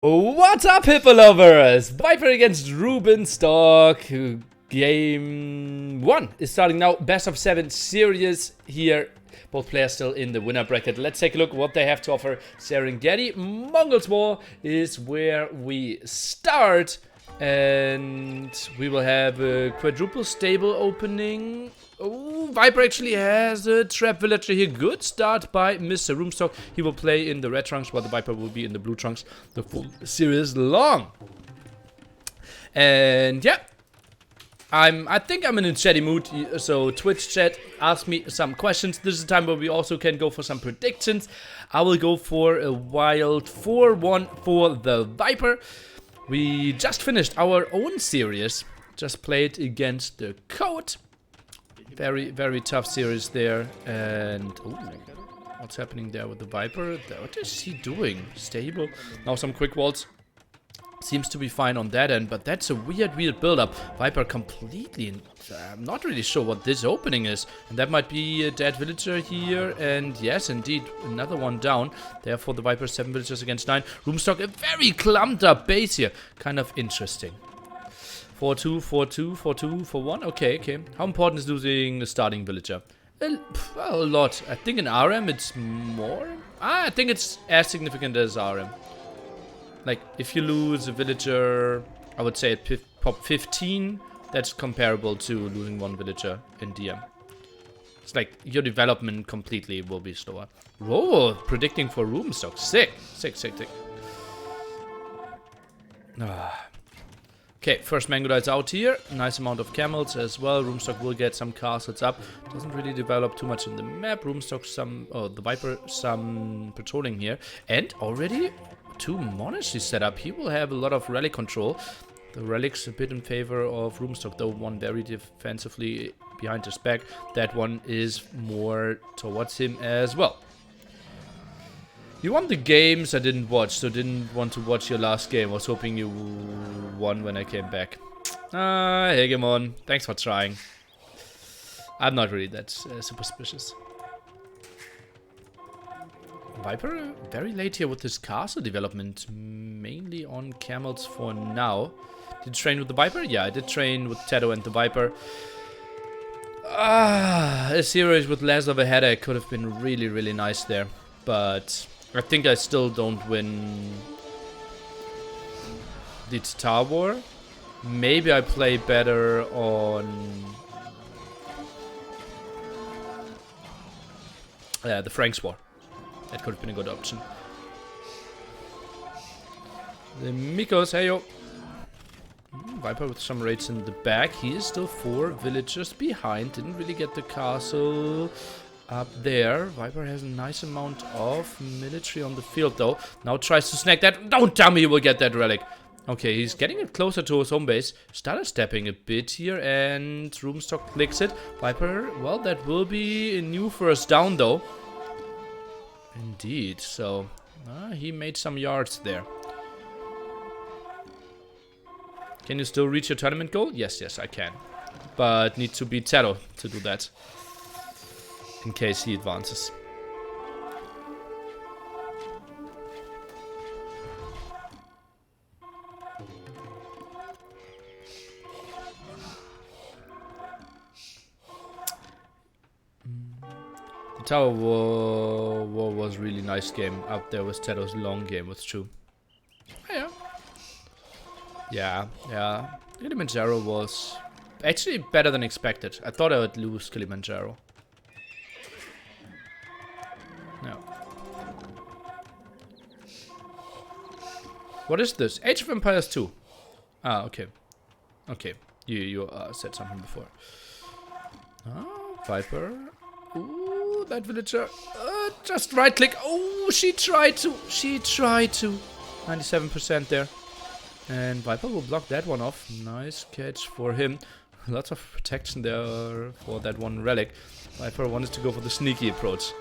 What's up, Hippo lovers? Viper against Rubenstock. Game 1 is starting now. Best of 7 series here. Both players still in the winner bracket. Let's take a look what they have to offer. Serengeti Mongols War is where we start. And we will have a quadruple stable opening. Oh, Viper actually has a trap villager here. Good start by Mr. Rubenstock. He will play in the red trunks while the Viper will be in the blue trunks. The full series long. And yeah, I think I'm in a chatty mood. So Twitch chat, ask me some questions. This is the time where we also can go for some predictions. I will go for a wild 4-1 for the Viper. We just finished our own series. Just played against the Code. Very, very tough series there. And ooh, what's happening there with the Viper? What is he doing? Stable. Now some quick walls. Seems to be fine on that end, but that's a weird build-up. Viper completely... I'm not really sure what this opening is. And that might be a dead villager here. And yes, indeed, another one down. Therefore, the Viper 7 villagers against 9. Rubenstock, a very clumped up base here. Kind of interesting. 4-2, 4-2, 4-2, 4-1. Okay, okay. How important is losing the starting villager? Well, a lot. I think in RM it's more. I think it's as significant as RM. Like, if you lose a villager, I would say at pop 15, that's comparable to losing one villager in DM. It's like, your development completely will be slower. Whoa, predicting for Rubenstock. Sick, sick, sick, sick. Okay, first Mangodites out here. Nice amount of camels as well. Rubenstock will get some castles up. Doesn't really develop too much in the map. Rubenstock the Viper some patrolling here. And already 2 monasteries set up. He will have a lot of relic control. The relic's a bit in favor of Rubenstock, though. One very defensively behind his back. That one is more towards him as well. You won the games I didn't watch, so didn't want to watch your last game. Was hoping you won when I came back. Hegemon, thanks for trying. I'm not really that superstitious. Viper very late here with this castle development, mainly on camels for now. Did you train with the Viper? Yeah, I did train with Tedo and the Viper. A series with less of a headache could have been really, really nice there. But I think I still don't win the Star War. Maybe I play better on the Franks War. That could have been a good option. The Mikos, heyo. Viper with some raids in the back. He is still 4 villagers behind. Didn't really get the castle up there. Viper has a nice amount of military on the field, though. Now tries to snag that. Don't tell me he will get that relic. Okay, he's getting it closer to his home base. Started stepping a bit here, and Rubenstock clicks it. Viper, well, that will be a new first down, though. Indeed, so he made some yards there. Can you still reach your tournament goal? Yes, yes, I can. But need to beat Tedo to do that. In case he advances. Tower War was really nice game. Up there was Tedo's long game with True. Yeah. Yeah. Kilimanjaro was actually better than expected. I thought I would lose Kilimanjaro. No. What is this? Age of Empires 2. Ah, okay. Okay. You said something before. Viper. Ooh, that villager. Just right click. Oh, she tried to. 97% there. And Viper will block that one off. Nice catch for him. Lots of protection there for that one relic. Viper wanted to go for the sneaky approach.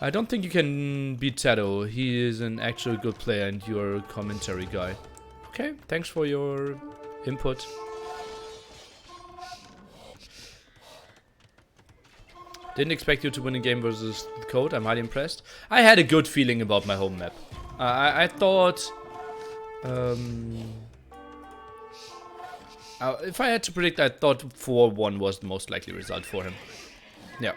I don't think you can beat Tedo. He is an actual good player and you're a commentary guy. Okay, thanks for your input. Didn't expect you to win a game versus the Code. I'm highly impressed. I had a good feeling about my home map. I thought If I had to predict, I thought 4-1 was the most likely result for him. Yeah.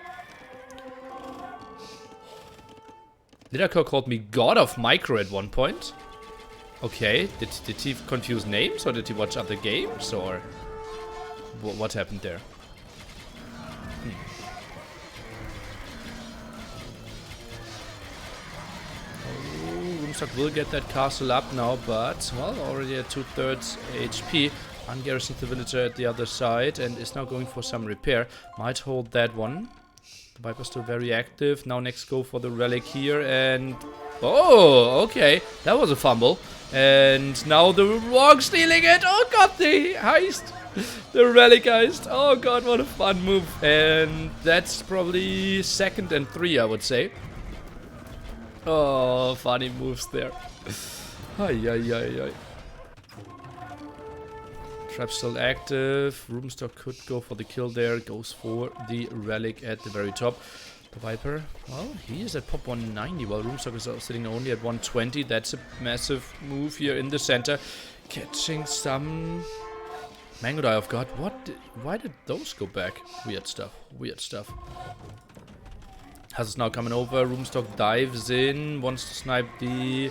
Liderker called me God of Micro at one point. Okay, did he confuse names, or did he watch other games, or what happened there? Rubenstock will get that castle up now, but, well, already at 2/3 HP. Ungarrisoned the villager at the other side and is now going for some repair. Might hold that one. The Viper's still very active. Now next go for the relic here, and... Oh, okay. That was a fumble. And now the Rogue stealing it. Oh god, the heist. The relic heist. Oh god, what a fun move. And that's probably 2nd and 3, I would say. Oh, funny moves there. Ay, ay, ay, ay. Trap still active. Rubenstock could go for the kill there. Goes for the relic at the very top. The Viper, well, he is at pop 190 while Rubenstock is sitting only at 120. That's a massive move here in the center. Catching some Mango Die off guard. Why did those go back? Weird stuff. Weird stuff. Has now coming over. Rubenstock dives in. Wants to snipe the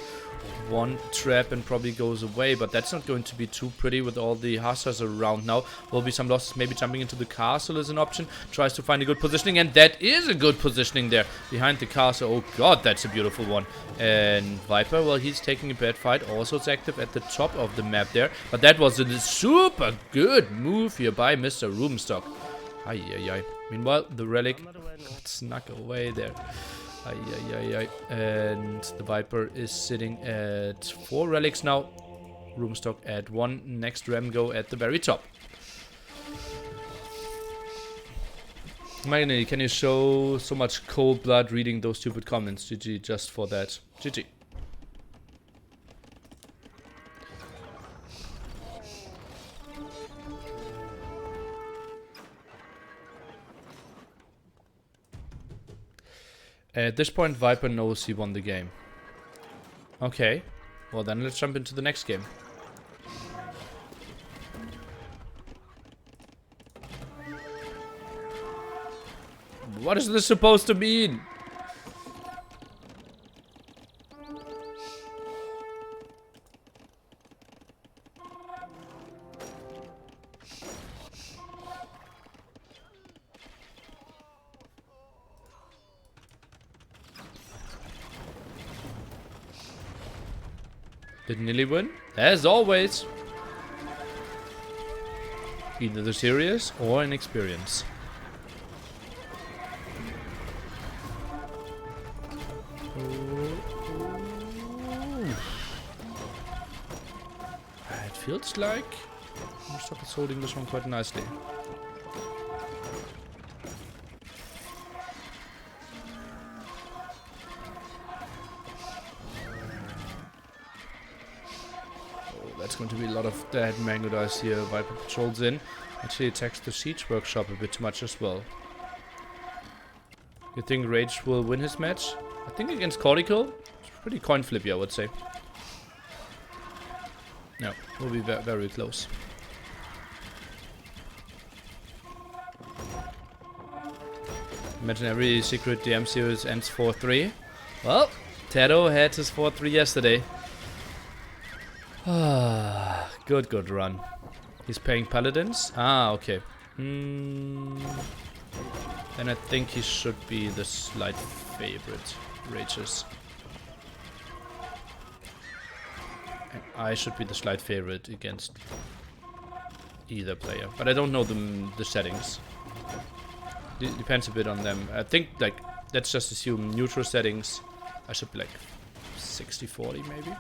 one trap and probably goes away, but that's not going to be too pretty with all the hussars around now. Will be some losses. Maybe jumping into the castle is an option. Tries to find a good positioning, and that is a good positioning there behind the castle. Oh god, that's a beautiful one. And Viper, well, he's taking a bad fight. Also, it's active at the top of the map there, but that was a super good move here by Mr. Rubenstock. Ay, ay, ay. Meanwhile, the relic got snuck away there. Ay, ay, ay, ay. And the Viper is sitting at 4 relics now. Rubenstock at 1. Next Remgo at the very top. Magni, can you show so much cold blood reading those stupid comments? GG, just for that. GG. At this point, Viper knows he won the game. Okay. Well, then let's jump into the next game. What is this supposed to mean? Did Nilly win? As always. Either the serious or inexperience. It feels like Rubenstock is holding this one quite nicely. That's going to be a lot of dead Mango Dice here. Viper patrols in. Actually attacks the Siege Workshop a bit too much as well. You think Rage will win his match? I think against Cortical, it's pretty coin flippy, I would say. No, will be very close. Imagine every secret DM series ends 4-3. Well, Tedo had his 4-3 yesterday. Ah, good run. He's paying paladins. Ah, okay. Then I think he should be the slight favorite. Rages. And I should be the slight favorite against either player, but I don't know the settings. Depends a bit on them. I think, like, let's just assume neutral settings. I should be like 60-40 maybe.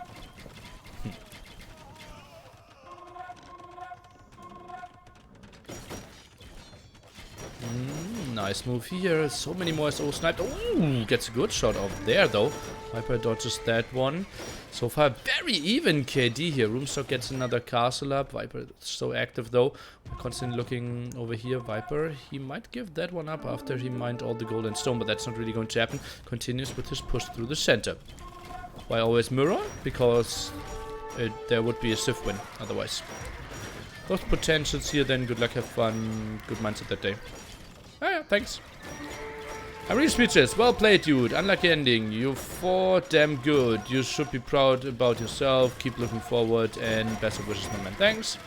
Nice move here. So many more SO sniped. Ooh, gets a good shot off there though. Viper dodges that one. So far, very even KD here. Rubenstock gets another castle up. Viper is so active though. We're constantly looking over here. Viper, he might give that one up after he mined all the gold and stone, but that's not really going to happen. Continues with his push through the center. Why always mirror? Because there would be a Swift win otherwise. Both potentials here then. Good luck, have fun. Good mindset that day. Oh yeah, thanks. I'm really speechless. Well played, dude. Unlucky ending. You fought damn good. You should be proud about yourself. Keep looking forward and best of wishes, my man. Thanks.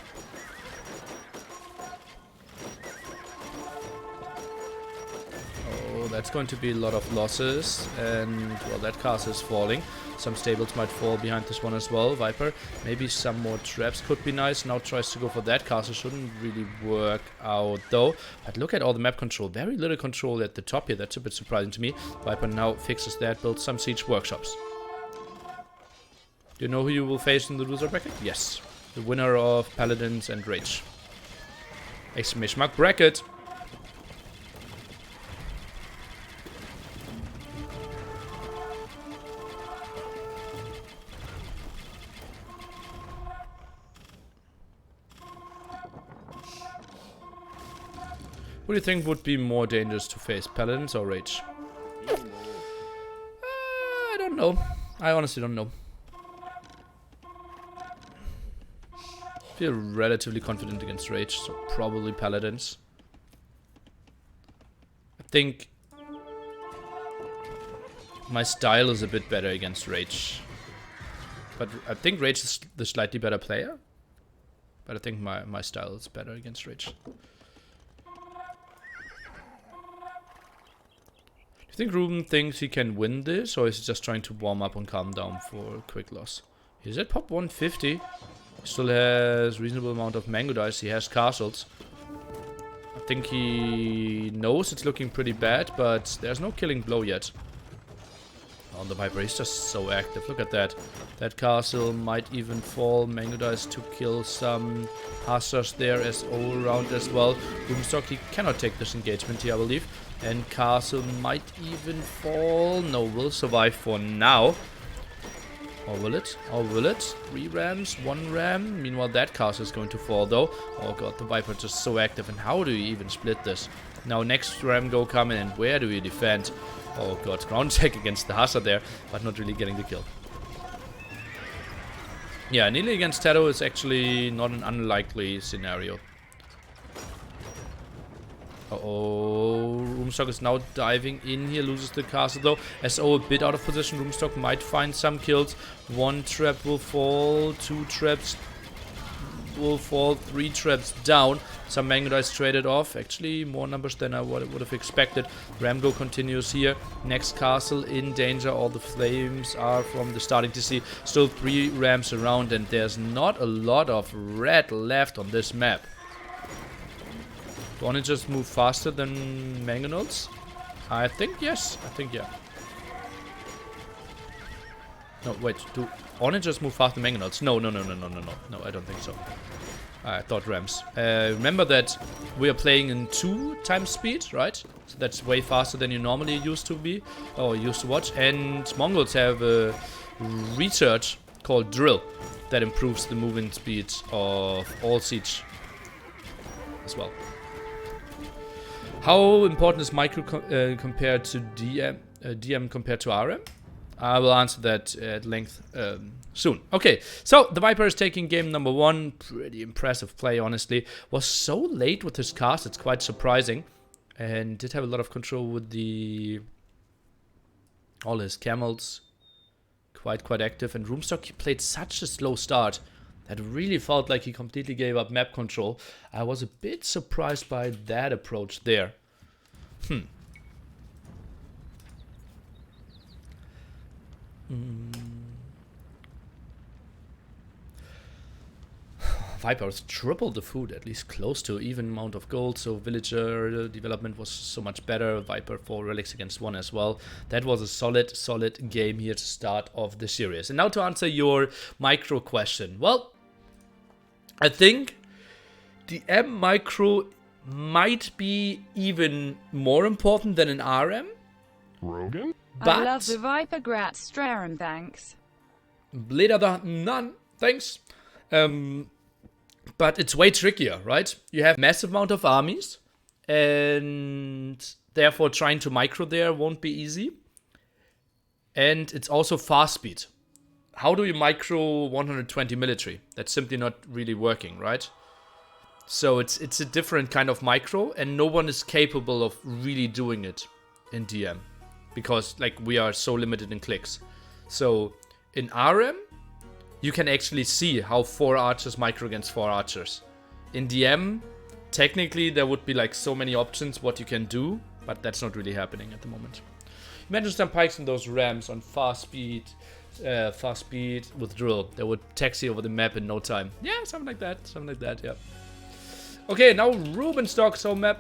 Oh, that's going to be a lot of losses. And, well, that castle is falling. Some stables might fall behind this one as well. Viper, maybe some more traps could be nice. Now tries to go for that castle. Shouldn't really work out though. But look at all the map control. Very little control at the top here. That's a bit surprising to me. Viper now fixes that. Builds some siege workshops. Do you know who you will face in the loser bracket? Yes. The winner of Paladins and Rage. Exclamation mark bracket. What do you think would be more dangerous to face, Paladins or Rage? I don't know. I honestly don't know. Feel relatively confident against Rage, so probably Paladins. I think my style is a bit better against Rage. But I think Rage is the slightly better player. But I think my style is better against Rage. Do you think Ruben thinks he can win this, or is he just trying to warm up and calm down for a quick loss? He's at pop 150. He still has reasonable amount of mango dice. He has castles. I think he knows it's looking pretty bad, but there's no killing blow yet. Oh, the Viper is just so active. Look at that. That castle might even fall. Mango dice to kill some Hussars there as all around as well. Rubenstock, he cannot take this engagement here, I believe. And castle might even fall. No, will survive for now. Or will it? Or will it? 3 rams, 1 ram. Meanwhile, that castle is going to fall though. Oh god, the Viper is just so active. And how do you even split this? Now next ram go coming, and where do you defend? Oh god, ground attack against the Hussar there, but not really getting the kill. Yeah, nearly against Taro is actually not an unlikely scenario. Uh-oh, Rubenstock is now diving in here, loses the castle though. SO a bit out of position, Rubenstock might find some kills. 1 trap will fall, 2 traps will fall, 3 traps down. Some mango dice traded off, actually more numbers than I would have expected. Ramgo continues here, next castle in danger, all the flames are from the starting to see. Still 3 rams around, and there's not a lot of red left on this map. Do Orange just move faster than Mangonels? I think yes. I think yeah. No, wait. Do Orange just move faster than Mangonels? No, no, I don't think so. I thought Rams. Remember that we are playing in 2 times speed, right? So that's way faster than you normally used to be, or used to watch. And Mongols have a research called Drill that improves the movement speed of all siege as well. How important is micro compared to DM? DM compared to RM? I will answer that at length soon. Okay, so the Viper is taking game number 1. Pretty impressive play, honestly. Was so late with his cast, it's quite surprising. And did have a lot of control with the all his camels. Quite active. And Rubenstock, he played such a slow start that really felt like he completely gave up map control. I was a bit surprised by that approach there. Viper has tripled the food, at least close to even amount of gold, so villager development was so much better. Viper 4 relics against 1 as well. That was a solid game here to start off the series. And now to answer your micro question. Well, I think the M micro might be even more important than an RM. Rogan? But I love the Viper Grat Strarum, thanks. Bleder none, thanks. But it's way trickier, right? You have massive amount of armies, and therefore trying to micro there won't be easy. And it's also fast speed. how do you micro 120 military? That's simply not really working, right? So it's a different kind of micro, and no one is capable of really doing it in DM, because like we are so limited in clicks. So in RM, you can actually see how 4 archers micro against 4 archers. In DM, technically there would be like so many options what you can do, but that's not really happening at the moment. Imagine some pikes and those rams on fast speed with drill. They would taxi over the map in no time. Yeah, something like that, yeah. Okay, now Rubenstock, so map.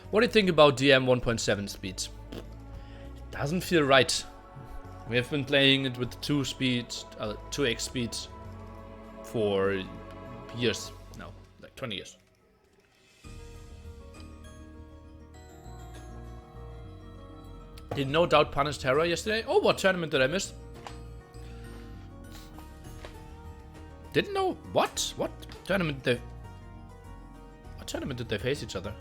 What do you think about DM 1.7 speeds? Doesn't feel right. We have been playing it with 2x speeds for years now, like 20 years. Did no doubt punish Terror yesterday? Oh, what tournament did I miss? Didn't know. What? What tournament did they face each other?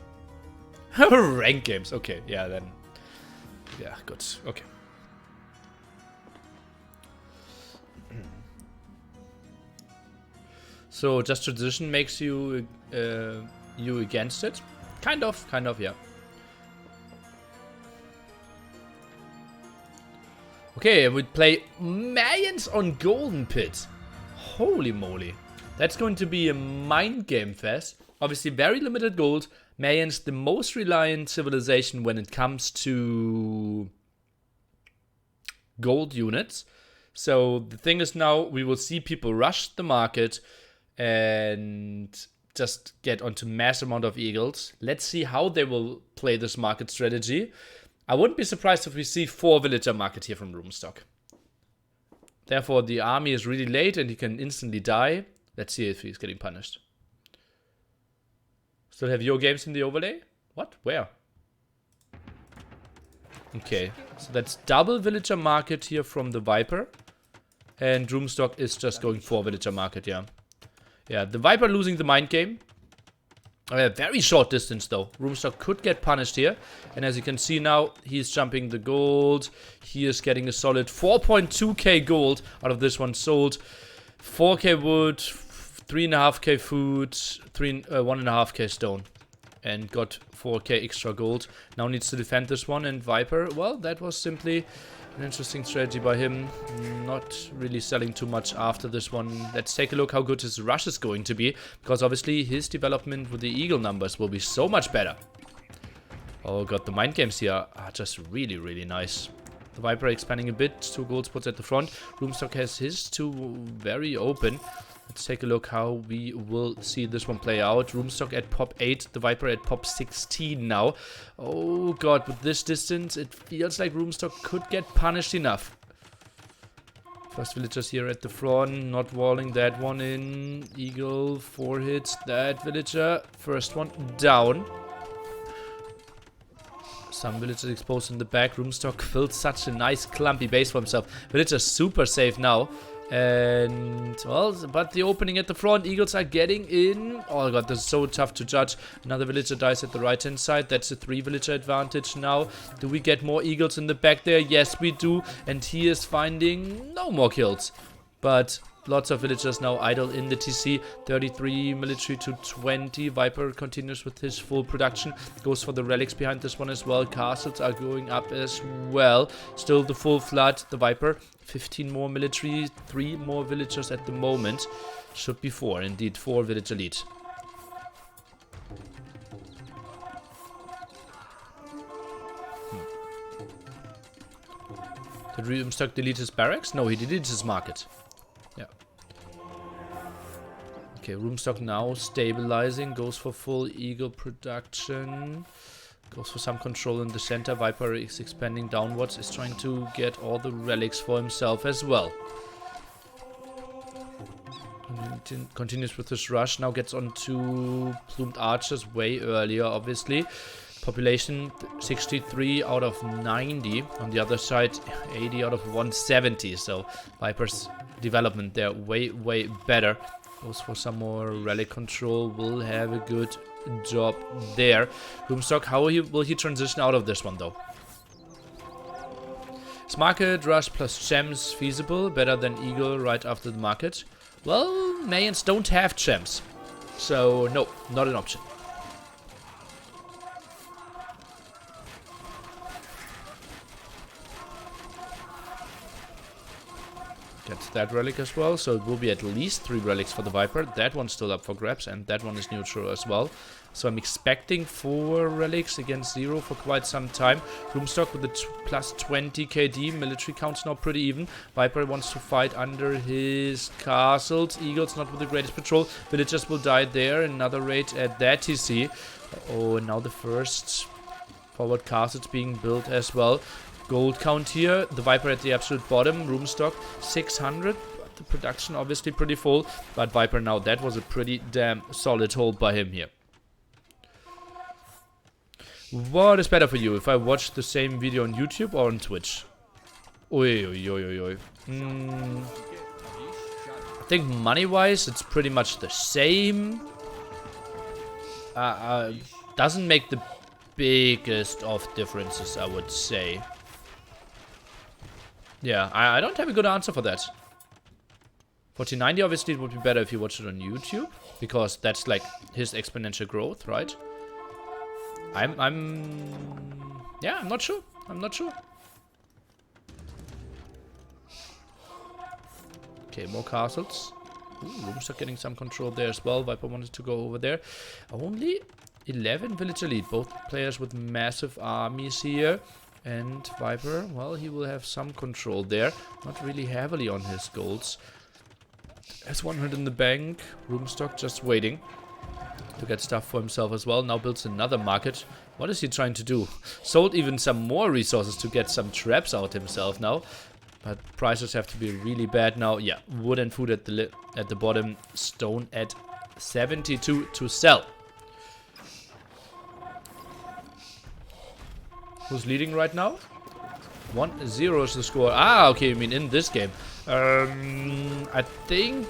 Rank games. Okay, yeah, then. Yeah, good. Okay. So just tradition makes you you against it? Kind of, yeah. Okay, we play Mayans on Golden Pit. Holy moly. That's going to be a mind game fest. Obviously very limited gold. Mayans the most reliant civilization when it comes to gold units. So the thing is now we will see people rush the market and just get onto mass amount of eagles. Let's see how they will play this market strategy. I wouldn't be surprised if we see 4 villager market here from Rubenstock. Therefore, the army is really late and he can instantly die. Let's see if he's getting punished. Still have your games in the overlay? What? Where? Okay, so that's double villager market here from the Viper. And Rubenstock is just going for villager market, yeah. Yeah, the Viper losing the mind game. Very short distance though. Rubenstock could get punished here. And as you can see now, he's jumping the gold. He is getting a solid 4.2k gold out of this one sold. 4k wood, 3.5k food, 1.5k stone. And got 4k extra gold. Now needs to defend this one. And Viper, well, that was simply an interesting strategy by him. Not really selling too much after this one. Let's take a look how good his rush is going to be. Because obviously his development with the eagle numbers will be so much better. Oh god, the mind games here are just really, really nice. The Viper expanding a bit. 2 gold spots at the front. Rubenstock has his 2 very open. Let's take a look how we will see this one play out. Rubenstock at pop 8, the Viper at pop 16 now. Oh god, with this distance, it feels like Rubenstock could get punished enough. First villagers here at the front, not walling that one in. Eagle, 4 hits, that villager. First one down. Some villagers exposed in the back. Rubenstock built such a nice clumpy base for himself. Villager super safe now. And, well, but the opening at the front, eagles are getting in. Oh god, this is so tough to judge. Another villager dies at the right hand side. That's a 3 villager advantage now. Do we get more eagles in the back there? Yes, we do. And he is finding no more kills. But lots of villagers now idle in the TC. 33 military to 20. Viper continues with his full production. Goes for the relics behind this one as well. Castles are going up as well. Still the full flood. The Viper. 15 more military. 3 more villagers at the moment. Should be 4. Indeed, 4 villager lead. Did Rubenstock delete his barracks? No, he deleted his market. Yeah. Okay, Rubenstock now stabilizing. Goes for full eagle production. Goes for some control in the center. Viper is expanding downwards. Is trying to get all the relics for himself as well. Continues with his rush. Now gets on to plumed archers way earlier, obviously. Population 63 out of 90. On the other side, 80 out of 170. So Viper's development there way, way better. Goes for some more relic control. Will have a good job there. Rubenstock, how will he transition out of this one though? Is market rush plus gems feasible? Better than eagle right after the market? Well, Mayans don't have gems. So, no, not an option. Gets that relic as well, so it will be at least 3 relics for the Viper. That one's still up for grabs, and that one is neutral as well. So I'm expecting 4 relics against 0 for quite some time. Rubenstock with the plus 20 KD. Military count's now pretty even. Viper wants to fight under his castles. Eagles not with the greatest patrol. Villagers will die there. Another raid at that TC. Oh, and now the first forward castles being built as well. Gold count here, the Viper at the absolute bottom, Rubenstock 600, the production obviously pretty full, but Viper now, that was a pretty damn solid hold by him here. What is better for you, if I watch the same video on YouTube or on Twitch? Oi, oi, oi, oi, oi. I think money-wise, it's pretty much the same. Doesn't make the biggest of differences, I would say. Yeah, I don't have a good answer for that. 1490, obviously, it would be better if you watched it on YouTube, because that's like his exponential growth, right? Yeah, I'm not sure. I'm not sure. Okay, more castles. Ooh, Rubenstock getting some control there as well. Viper wanted to go over there. Only 11 village elite. Both players with massive armies here. And Viper, well, he will have some control there. Not really heavily on his golds. Has 100 in the bank. Rubenstock just waiting to get stuff for himself as well. Now builds another market. What is he trying to do? Sold even some more resources to get some traps out himself now. But prices have to be really bad now. Yeah, wood and food at the bottom. Stone at 72 to sell. Who's leading right now? 1-0 is the score. Ah, okay, I mean in this game. I think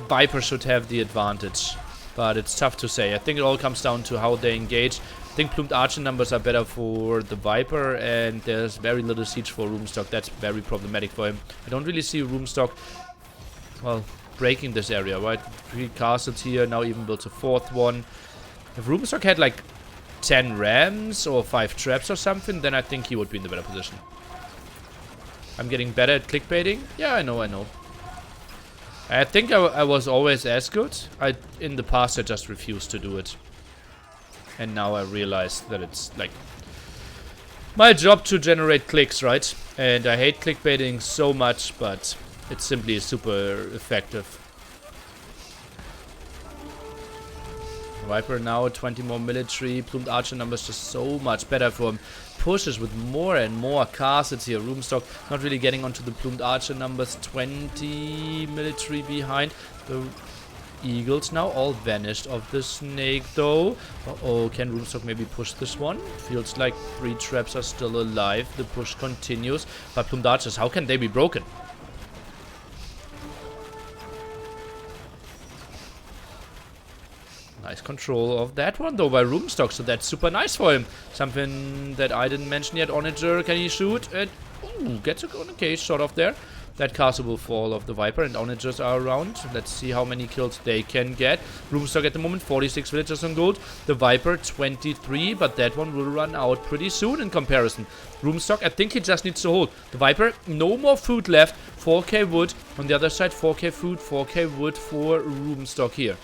Viper should have the advantage. But it's tough to say. I think it all comes down to how they engage. I think plumed archer numbers are better for the Viper. And there's very little siege for Rubenstock. That's very problematic for him. I don't really see Rubenstock, well, breaking this area, right? 3 castles here. Now even builds a 4th one. If Rubenstock had like 10 rams or 5 traps or something, then I think he would be in the better position. I'm getting better at clickbaiting. Yeah, I know. I think I was always as good. In the past I just refused to do it. And now I realize that it's like my job to generate clicks, right? And I hate clickbaiting so much, but it simply is super effective. Viper now 20 more military. Plumed archer numbers just so much better for him. Pushes with more and more castles here. Rubenstock not really getting onto the plumed archer numbers. 20 military behind. The eagles now all vanished of the snake though. Uh-oh, can Rubenstock maybe push this one? Feels like 3 traps are still alive. The push continues. But plumed archers, how can they be broken? Nice control of that one though by Rubenstock, so that's super nice for him. Something that I didn't mention yet. Onager, can he shoot? And ooh, gets a okay shot off there. That castle will fall off the Viper, and Onagers are around. Let's see how many kills they can get. Rubenstock at the moment, 46 villagers on gold. The Viper, 23, but that one will run out pretty soon in comparison. Rubenstock, I think he just needs to hold. The Viper, no more food left. 4k wood. On the other side, 4k food, 4k wood for Rubenstock here.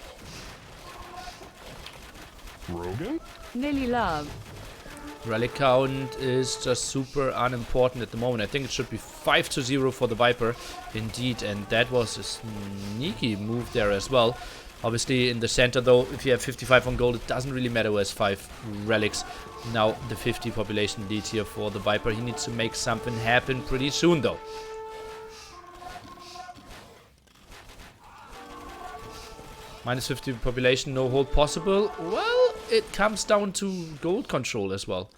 Rogan? Lily Love. Relic count is just super unimportant at the moment. I think it should be 5-0 for the Viper. Indeed, and that was a sneaky move there as well. Obviously in the center though, if you have 55 on gold, it doesn't really matter who has 5 relics. Now the 50 population lead here for the Viper. He needs to make something happen pretty soon though. Minus 50 population, no hold possible. Well, it comes down to gold control as well.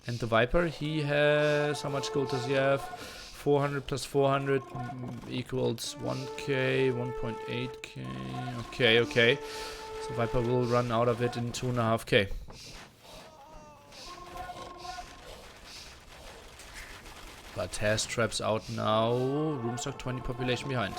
And the Viper, he has... How much gold does he have? 400 plus 400 equals 1k, 1.8k. Okay. So Viper will run out of it in 2.5k. But has traps out now. Rubenstock 20 population behind.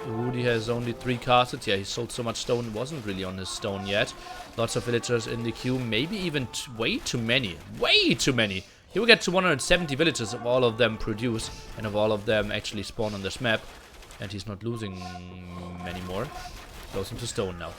Rudy has only 3 castles. Yeah, he sold so much stone. Wasn't really on his stone yet. Lots of villagers in the queue. Maybe even way too many. Way too many. He will get to 170 villagers if all of them produce. And if all of them actually spawn on this map. And he's not losing many more. Goes into stone now.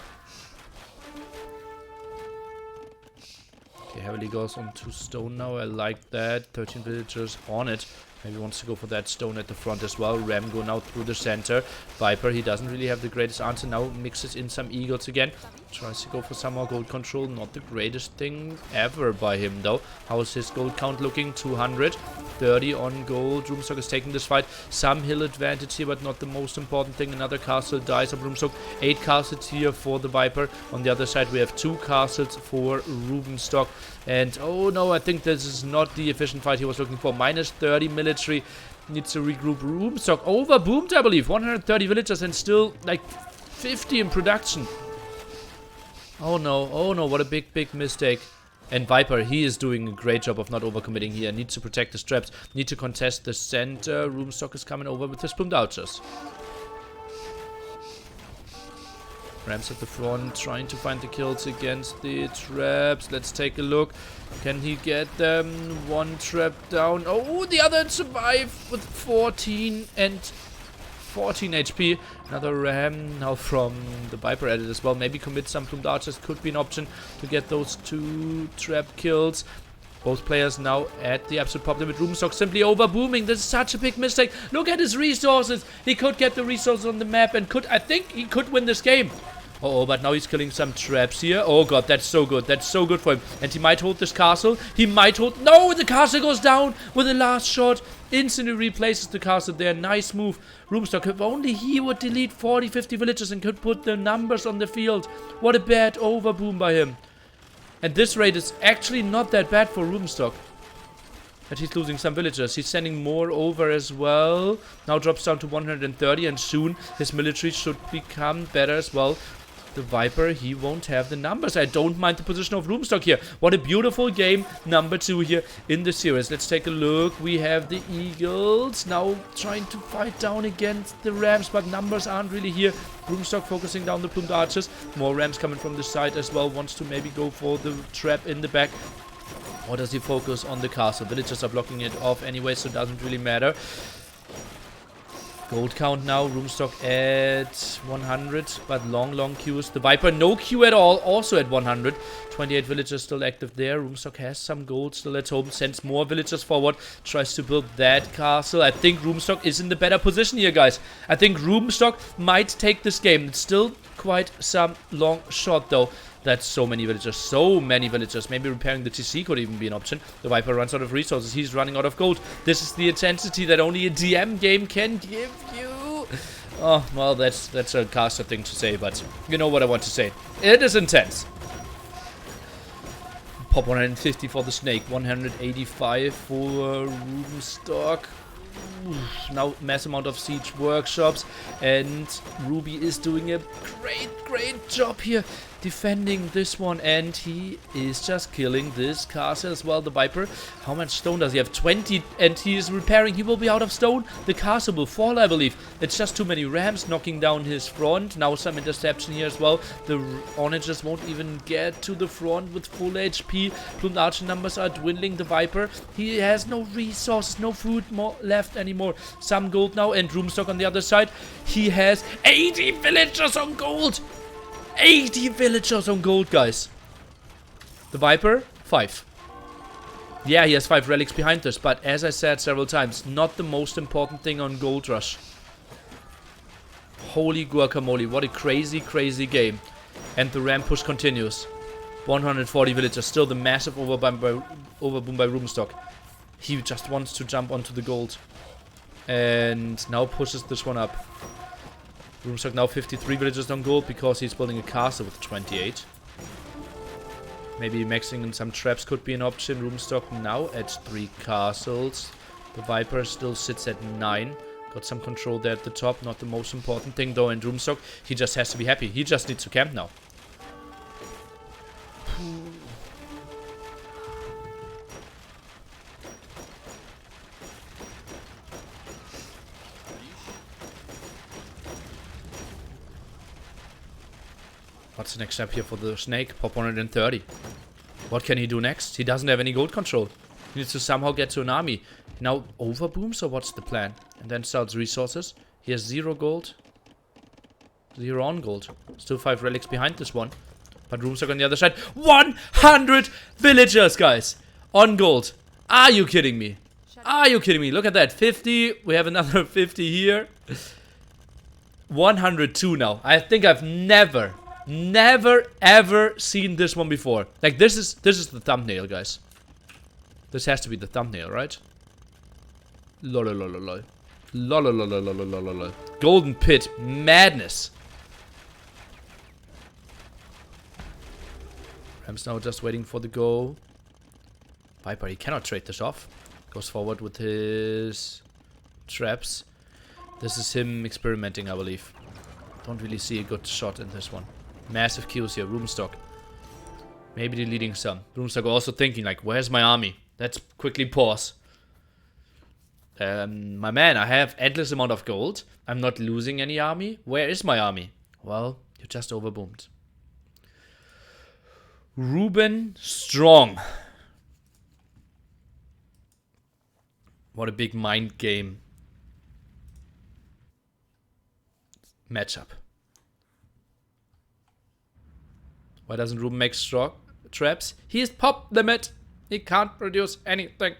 Okay, heavily goes on to stone now. I like that. 13 villagers on it. Maybe wants to go for that stone at the front as well. Ram go now through the center. Viper, he doesn't really have the greatest answer. Now mixes in some eagles again. Tries to go for some more gold control. Not the greatest thing ever by him though. How is his gold count looking? 200. 30 on gold. Rubenstock is taking this fight. Some hill advantage here, but not the most important thing. Another castle dies of Rubenstock. 8 castles here for the Viper. On the other side, we have 2 castles for Rubenstock. And oh no, I think this is not the efficient fight he was looking for. Minus 30 military. Needs to regroup. Rubenstock overboomed, I believe. 130 villagers and still like 50 in production. Oh no, what a big mistake. And Viper, he is doing a great job of not overcommitting here. Needs to protect his traps. Need to contest the center. Rubenstock is coming over with his plumed archers. Rams at the front, trying to find the kills against the traps. Let's take a look. Can he get them? 1 trap down. Oh, the other survived with 14 and 14 HP. Another ram now from the Viper at it as well. Maybe commit some plumed archers. Could be an option to get those 2 trap kills. Both players now at the absolute top limit. Rubenstock simply overbooming. This is such a big mistake. Look at his resources. He could get the resources on the map and I think he could win this game. Oh, but now he's killing some traps here. Oh god, that's so good. That's so good for him. And he might hold this castle. He might hold... No, the castle goes down with the last shot. Instantly replaces the castle there. Nice move. Rubenstock, if only he would delete 40, 50 villagers and could put the numbers on the field. What a bad overboom by him. And this raid is actually not that bad for Rubenstock. But he's losing some villagers. He's sending more over as well. Now drops down to 130 and soon his military should become better as well. The Viper, he won't have the numbers. I don't mind the position of Rubenstock here. What a beautiful game. Number 2 here in the series. Let's take a look. We have the Eagles now trying to fight down against the Rams, but numbers aren't really here. Rubenstock focusing down the plumed archers. More Rams coming from the side as well. Wants to maybe go for the trap in the back. Or does he focus on the castle? Villagers are blocking it off anyway, so it doesn't really matter. Gold count now, Rubenstock at 100, but long queues. The Viper, no queue at all, also at 100. 28 villagers still active there. Rubenstock has some gold still at home, sends more villagers forward, tries to build that castle. I think Rubenstock is in the better position here, guys. I think Rubenstock might take this game. It's still quite some long shot, though. That's so many villagers. So many villagers. Maybe repairing the TC could even be an option. The Viper runs out of resources. He's running out of gold. This is the intensity that only a DM game can give you. Oh, well, that's a caster thing to say, but you know what I want to say. It is intense. Pop 150 for the snake. 185 for Rubenstock. Now mass amount of siege workshops, and Ruby is doing a great job here defending this one, and he is just killing this castle as well. The Viper, how much stone does he have? 20, and he is repairing. He will be out of stone. The castle will fall, I believe. It's just too many rams knocking down his front. Now some interception here as well. The onagers won't even get to the front with full HP. Plumed archer numbers are dwindling. The Viper, he has no resources, no food more left anymore. Some gold now, and Rubenstock on the other side. He has 80 villagers on gold. 80 villagers on gold, guys. The Viper, 5. Yeah, he has 5 relics behind us, but as I said several times, not the most important thing on Gold Rush. Holy guacamole, what a crazy game. And the ram push continues. 140 villagers, still the massive overboom by Rubenstock. He just wants to jump onto the gold. And now pushes this one up. Rubenstock now 53 villagers on gold because he's building a castle with 28. Maybe maxing in some traps could be an option. Rubenstock now at 3 castles. The Viper still sits at 9. Got some control there at the top. Not the most important thing though. And Rubenstock, he just has to be happy. He just needs to camp now. What's the next step here for the snake? Pop 130. What can he do next? He doesn't have any gold control. He needs to somehow get to an army. He now overbooms, or what's the plan? And then sells resources. He has 0 gold. 0 on gold. Still 5 relics behind this one. But Rubenstock on the other side. 100 villagers, guys! On gold. Are you kidding me? Are you kidding me? Look at that. 50. We have another 50 here. 102 now. I think I've never ever seen this one before. Like, this is the thumbnail, guys. This has to be the thumbnail, right? Lololololol. Lololololololol. Golden pit. Madness. Ram's now just waiting for the go. Viper, he cannot trade this off. Goes forward with his traps. This is him experimenting, I believe. Don't really see a good shot in this one. Massive kills here. Rubenstock. Maybe deleting some. Rubenstock also thinking, like, where's my army? Let's quickly pause. My man, I have endless amount of gold. I'm not losing any army. Where is my army? Well, you just overboomed. Ruben Strong. What a big mind game matchup. Why doesn't Ruben make strong traps? He's pop limit. He can't produce anything.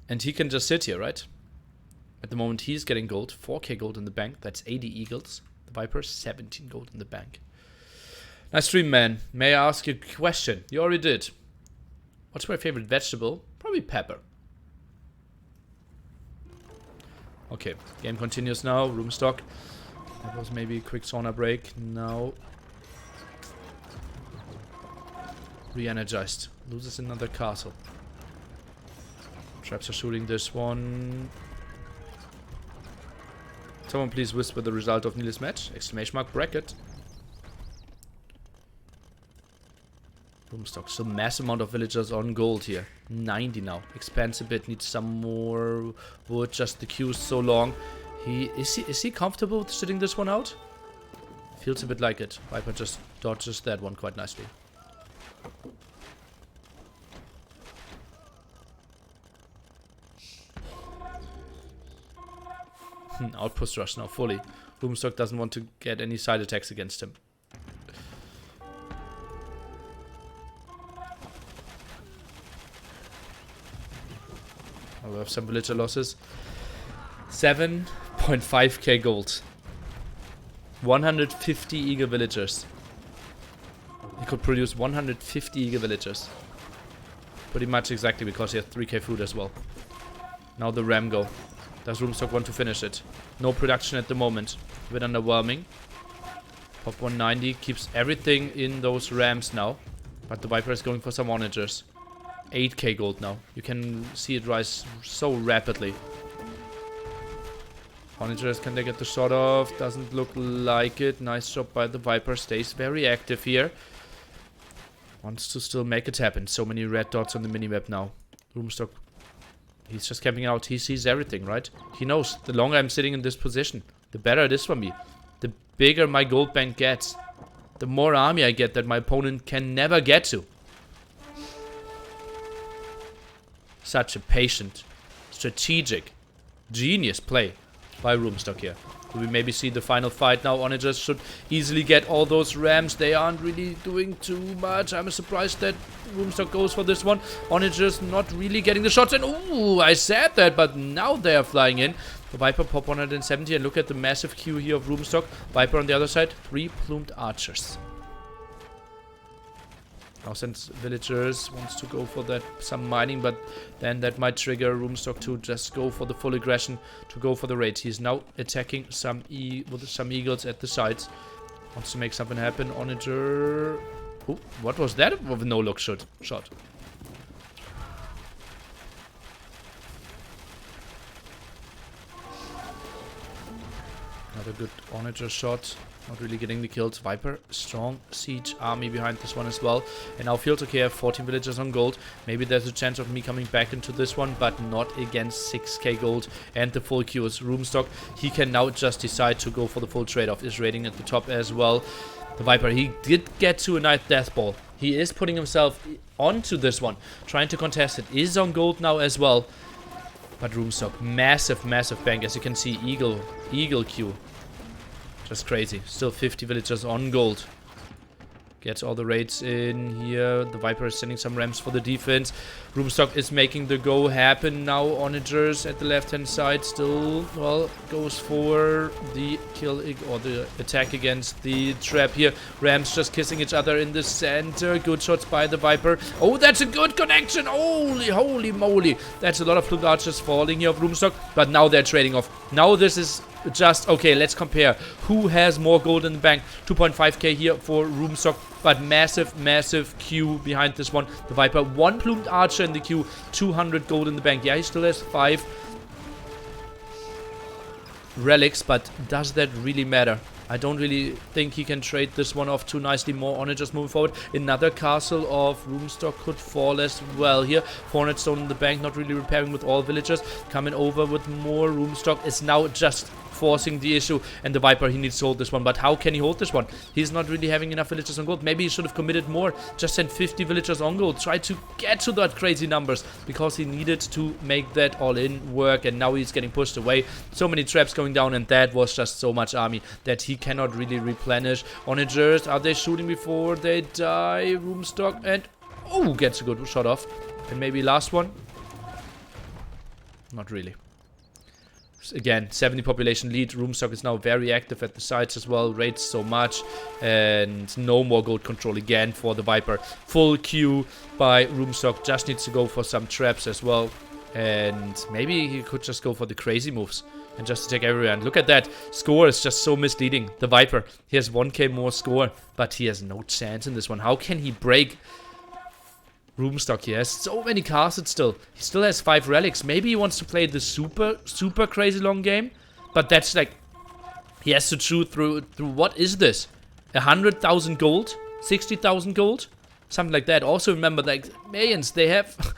And he can just sit here, right? At the moment he's getting gold. 4k gold in the bank. That's 80 eagles. The Viper, 17 gold in the bank. Nice stream, man. May I ask you a question? You already did. What's my favorite vegetable? Probably pepper. Okay, game continues now. Rubenstock. That was maybe a quick sauna break. Now re-energized. Loses another castle. Traps are shooting this one. Someone please whisper the result of Niels' match. Exclamation mark bracket. Rubenstock. Still massive amount of villagers on gold here. 90 now. Expands a bit. Needs some more wood. Just the queue's so long. Is he comfortable with sitting this one out? Feels a bit like it. Viper just dodges that one quite nicely. Outpost rush now fully. Rubenstock doesn't want to get any side attacks against him. We have some villager losses. 7.5k gold. 150 eager villagers. He could produce 150 eager villagers. Pretty much exactly because he has 3k food as well. Now the ram go. Does Rubenstock want to finish it? No production at the moment. A bit underwhelming. Pop 190 keeps everything in those rams now. But the Viper is going for some onagers. 8k gold now. You can see it rise so rapidly. Onagers, can they get the shot off? Doesn't look like it. Nice job by the Viper. Stays very active here. Wants to still make it happen. So many red dots on the minimap now. Rubenstock, he's just camping out. He sees everything, right? He knows the longer I'm sitting in this position, the better it is for me. The bigger my gold bank gets. The more army I get that my opponent can never get to. Such a patient, strategic, genius play by Rubenstock here. Do we maybe see the final fight now? Onagers should easily get all those rams. They aren't really doing too much. I'm surprised that Rubenstock goes for this one. Onagers not really getting the shots. And ooh, I said that, but now they are flying in. The Viper pop 170 and look at the massive queue here of Rubenstock. Viper on the other side, 3 plumed archers. Now since villagers wants to go for that some mining, but then that might trigger Rubenstock to just go for the full aggression, to go for the raid. He's now attacking with some eagles at the sides. Wants to make something happen. Onager. Oh, what was that? With no look shot. Another good Onager shot. Not really getting the kills. Viper, strong siege army behind this one as well. And now Fields, okay, I have 14 villagers on gold. Maybe there's a chance of me coming back into this one, but not against 6k gold and the full queue is Rubenstock. He can now just decide to go for the full trade-off. Is raiding at the top as well. The Viper, he did get to a nice death ball. He is putting himself onto this one, trying to contest it. Is on gold now as well. But Rubenstock, massive, massive bank. As you can see, Eagle queue. Just crazy. Still 50 villagers on gold. Gets all the raids in here. The Viper is sending some rams for the defense. Rubenstock is making the go happen now. Onagers at the left-hand side still, well, goes for the kill or the attack against the trap here. Rams just kissing each other in the center. Good shots by the Viper. Oh, that's a good connection. Holy moly. That's a lot of plumed archers falling here of Rubenstock. But now they're trading off. Now this is just, okay, let's compare. Who has more gold in the bank? 2.5k here for Rubenstock. But massive, massive queue behind this one. The Viper, 1 plumed archer in the queue, 200 gold in the bank. Yeah, he still has 5 relics, but does that really matter? I don't really think he can trade this one off too nicely. More on it, just moving forward. Another castle of Rubenstock could fall as well here. 400 stone in the bank, not really repairing with all villagers. Coming over with more. Rubenstock is now just forcing the issue, and the Viper, he needs to hold this one. But how can he hold this one? He's not really having enough villagers on gold. Maybe he should have committed more. Just sent 50 villagers on gold. Try to get to that crazy numbers, because he needed to make that all in work, and now he's getting pushed away. So many traps going down, and that was just so much army that he cannot really replenish. Onagers, are they shooting before they die? Rubenstock, and oh, gets a good shot off. And maybe last one. Not really. Again, 70 population lead. Rubenstock is now very active at the sides as well. Raids so much. And no more gold control again for the Viper. Full queue by Rubenstock. Just needs to go for some traps as well. And maybe he could just go for the crazy moves and just attack everyone. Look at that. Score is just so misleading. The Viper, he has 1k more score, but he has no chance in this one. How can he break Rubenstock? He has so many castles still. He still has 5 relics. Maybe he wants to play the super crazy long game. But that's like, he has to chew through what is this? 100,000 gold? 60,000 gold? Something like that. Also remember, like, Mayans, they have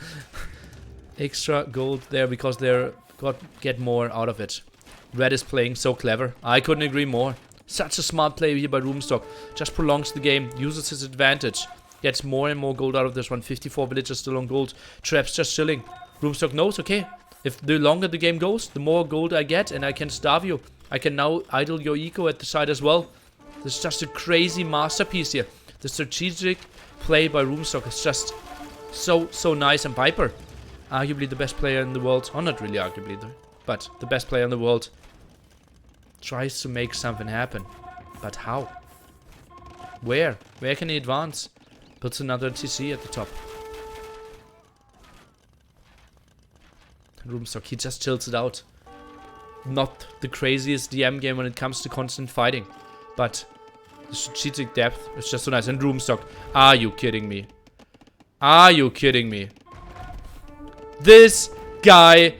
extra gold there because they're get more out of it. Red is playing so clever. I couldn't agree more. Such a smart play here by Rubenstock. Just prolongs the game, uses his advantage. Gets more and more gold out of this one. 54 villagers still on gold. Traps just chilling. Rubenstock knows, okay, if the longer the game goes, the more gold I get, and I can starve you. I can now idle your eco at the side as well. This is just a crazy masterpiece here. The strategic play by Rubenstock is just so nice. And Viper, arguably the best player in the world. Oh, not really arguably, but the best player in the world. Tries to make something happen. But how? Where? Where can he advance? Puts another TC at the top. Rubenstock, he just chills it out. Not the craziest DM game when it comes to constant fighting. But the strategic depth is just so nice. And Rubenstock, are you kidding me? Are you kidding me? This guy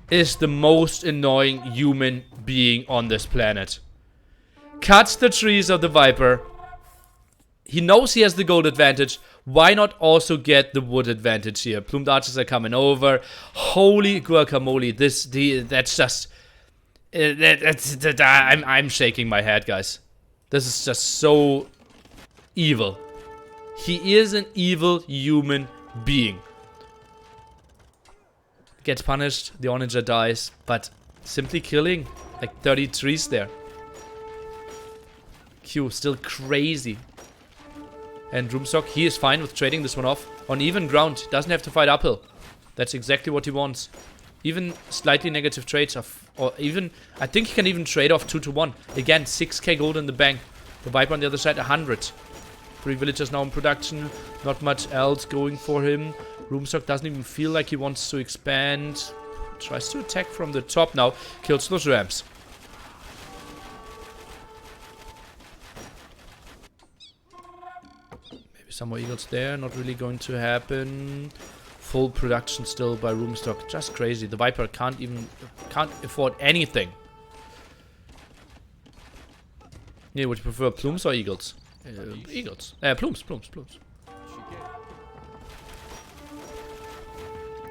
is the most annoying human being on this planet. Cuts the trees of the Viper. He knows he has the gold advantage. Why not also get the wood advantage here? Plumed archers are coming over. Holy guacamole. That's just... I'm shaking my head, guys. This is just so evil. He is an evil human being. Gets punished. The Onager dies. But simply killing like 30 trees there. Q still crazy. And Rubenstock, he is fine with trading this one off. On even ground, he doesn't have to fight uphill. That's exactly what he wants. Even slightly negative trades of, or even, I think he can even trade off 2 to 1. Again, 6k gold in the bank. The Viper on the other side, 100. 3 villagers now in production. Not much else going for him. Rubenstock doesn't even feel like he wants to expand. Tries to attack from the top now. Kills those rams. Some more eagles there, not really going to happen. Full production still by Rubenstock, just crazy. The Viper can't afford anything. Yeah, would you prefer plumes or eagles? Eagles. Plumes.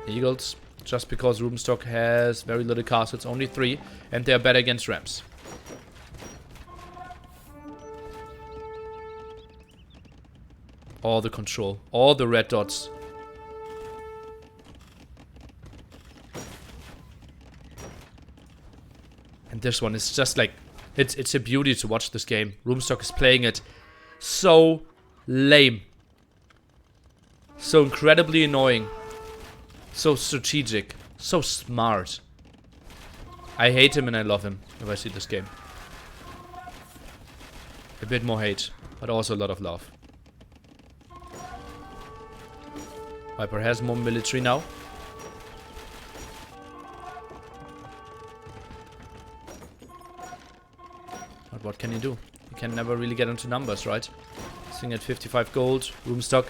Eagles, just because Rubenstock has very little castles, only 3, and they are better against rams. All the control, all the red dots. And this one is just like, it's a beauty to watch this game. Rubenstock is playing it so lame. So incredibly annoying. So strategic. So smart. I hate him and I love him if I see this game. A bit more hate, but also a lot of love. Viper has more military now. But what can he do? He can never really get into numbers, right? Sitting at 55 gold. Rubenstock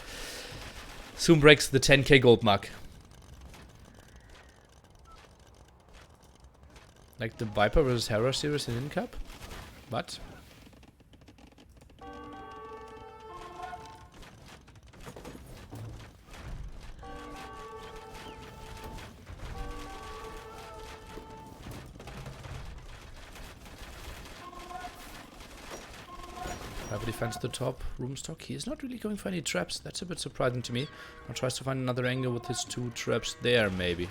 soon breaks the 10k gold mark. Like the Viper vs Hera series in Cup. But Viper defends the top. Rubenstock, he is not really going for any traps. That's a bit surprising to me. Now tries to find another angle with his 2 traps there, maybe.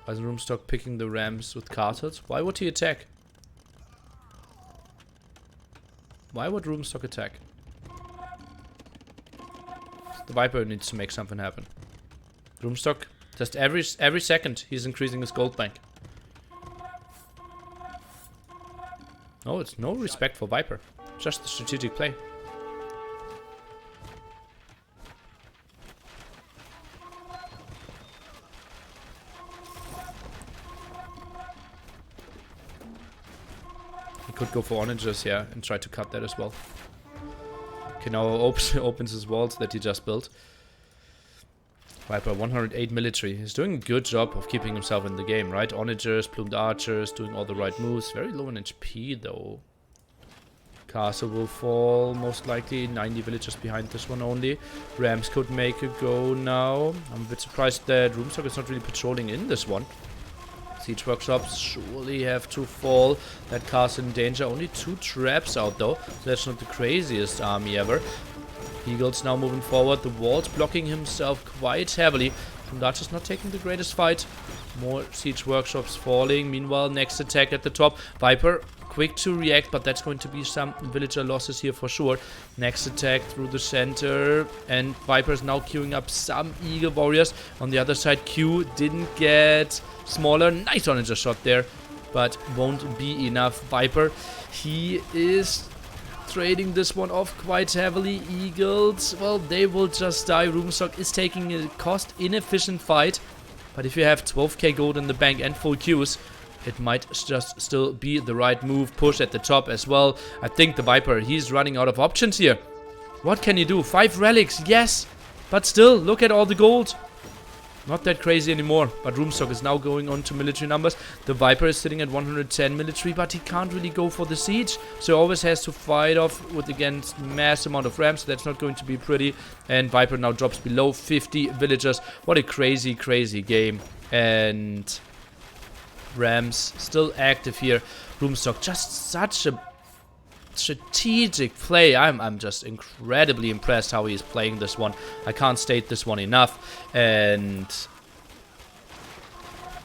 Why is Rubenstock picking the rams with castles? Why would he attack? Why would Rubenstock attack? The Viper needs to make something happen. Rubenstock, just every second, he's increasing his gold bank. No, it's no respect for Viper. Just the strategic play. He could go for onagers, yeah, and try to cut that as well. Okay, now opens his walls that he just built. Viper, 108 military. He's doing a good job of keeping himself in the game, right? Onagers, plumed archers, doing all the right moves. Very low in HP, though. Castle will fall, most likely. 90 villagers behind this one only. Rams could make a go now. I'm a bit surprised that Rubenstock is not really patrolling in this one. Siege workshops surely have to fall. That castle in danger. Only 2 traps out, though. So that's not the craziest army ever. Eagles now moving forward. The walls blocking himself quite heavily. Dutch is not taking the greatest fight. More siege workshops falling. Meanwhile, next attack at the top. Viper quick to react, but that's going to be some villager losses here for sure. Next attack through the center. And Viper is now queuing up some Eagle warriors. On the other side, Q didn't get smaller. Nice onager shot there, but won't be enough. Viper, he is trading this one off quite heavily. Eagles, well, they will just die. Rubenstock is taking a cost inefficient fight, but if you have 12k gold in the bank and full queues, it might just still be the right move. Push at the top as well. I think the Viper, he's running out of options here. What can you do? 5 relics, yes, but still, look at all the gold. Not that crazy anymore, but Rubenstock is now going on to military numbers. The Viper is sitting at 110 military, but he can't really go for the siege, so he always has to fight off with against mass amount of rams. That's not going to be pretty, and Viper now drops below 50 villagers. What a crazy, crazy game. And rams still active here. Rubenstock, just such a strategic play. I'm just incredibly impressed how he is playing this one. I can't state this one enough. And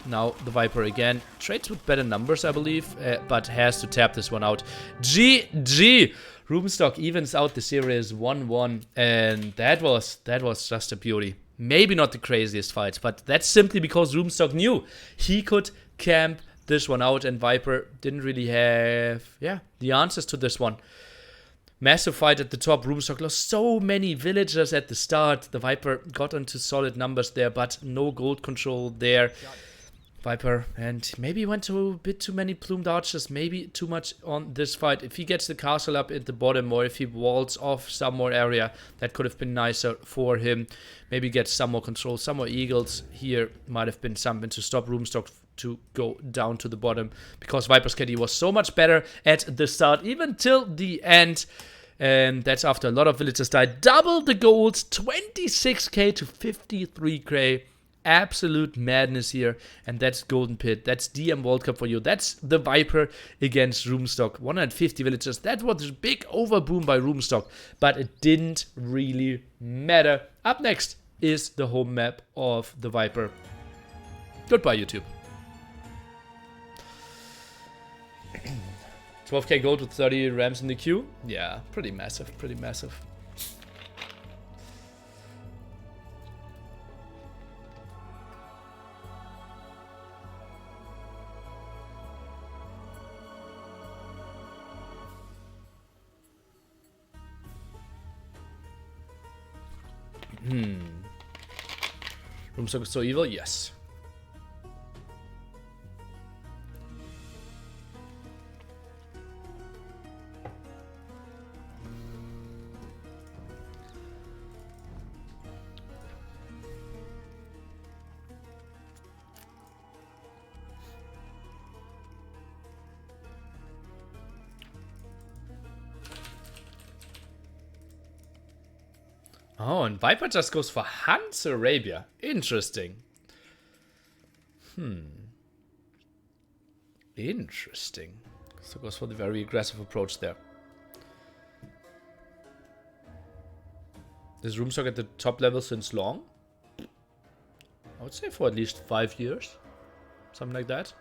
now the Viper again trades with better numbers, I believe, but has to tap this one out. GG. Rubenstock evens out the series 1-1, and that was just a beauty. Maybe not the craziest fight, but that's simply because Rubenstock knew he could camp this one out, and Viper didn't really have, the answers to this one. Massive fight at the top. Rubenstock lost so many villagers at the start. The Viper got into solid numbers there, but no gold control there. Viper, and maybe he went to a bit too many plumed archers, maybe too much on this fight. If he gets the castle up at the bottom, or if he walls off some more area, that could have been nicer for him. Maybe get some more control, some more eagles here might have been something to stop Rubenstock to go down to the bottom, because Viper's KD was so much better at the start, even till the end. And that's after a lot of villagers died. Double the gold, 26k to 53k. Absolute madness here. And that's Golden Pit. That's DM World Cup for you. That's the Viper against Rubenstock. 150 villagers. That was a big overboom by Rubenstock. But it didn't really matter. Up next is the home map of the Viper. Goodbye, YouTube. 12k gold with 30 rams in the queue. Yeah, pretty massive, pretty massive. Rubenstock is so evil? Yes. Oh, and Viper just goes for Hans Arabia. Interesting. Interesting. So goes for the very aggressive approach there. Is Rubenstock at the top level since long? I would say for at least 5 years. Something like that.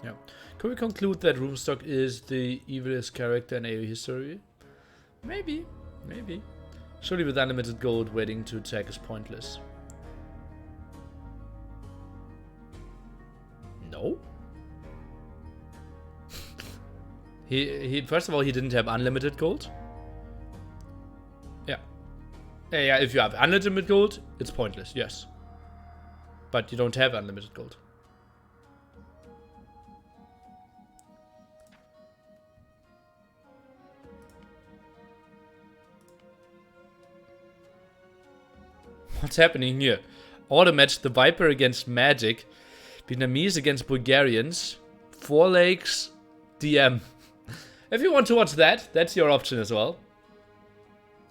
Yeah. Could we conclude that Rubenstock is the evilest character in AoE history? Maybe. Maybe. Surely with unlimited gold, waiting to attack is pointless. No? he first of all, he didn't have unlimited gold. Yeah. Yeah, if you have unlimited gold, it's pointless, yes. But you don't have unlimited gold. What's happening here? Auto match, the Viper against Magic. Vietnamese against Bulgarians. 4 Lakes DM. If you want to watch that, that's your option as well.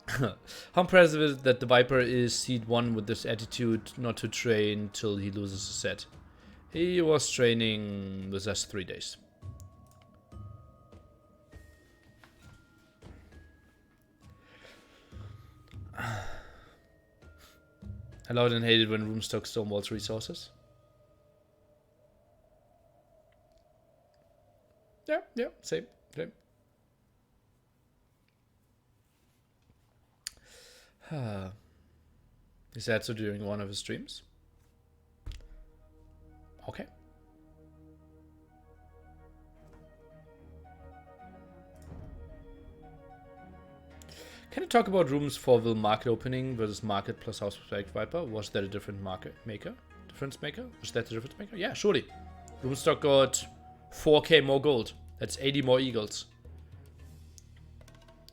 How impressive is it that the Viper is seed 1 with this attitude not to train till he loses a set. He was training with us 3 days. I loved and hated when Rubenstock stonewalls resources. Yeah, same. He said so during one of his streams. Okay. Can you talk about Rooms 4 market opening versus market plus House of Black Viper? Was that a different market maker? Difference maker? Was that the difference maker? Yeah, surely. Rubenstock got 4k more gold. That's 80 more eagles.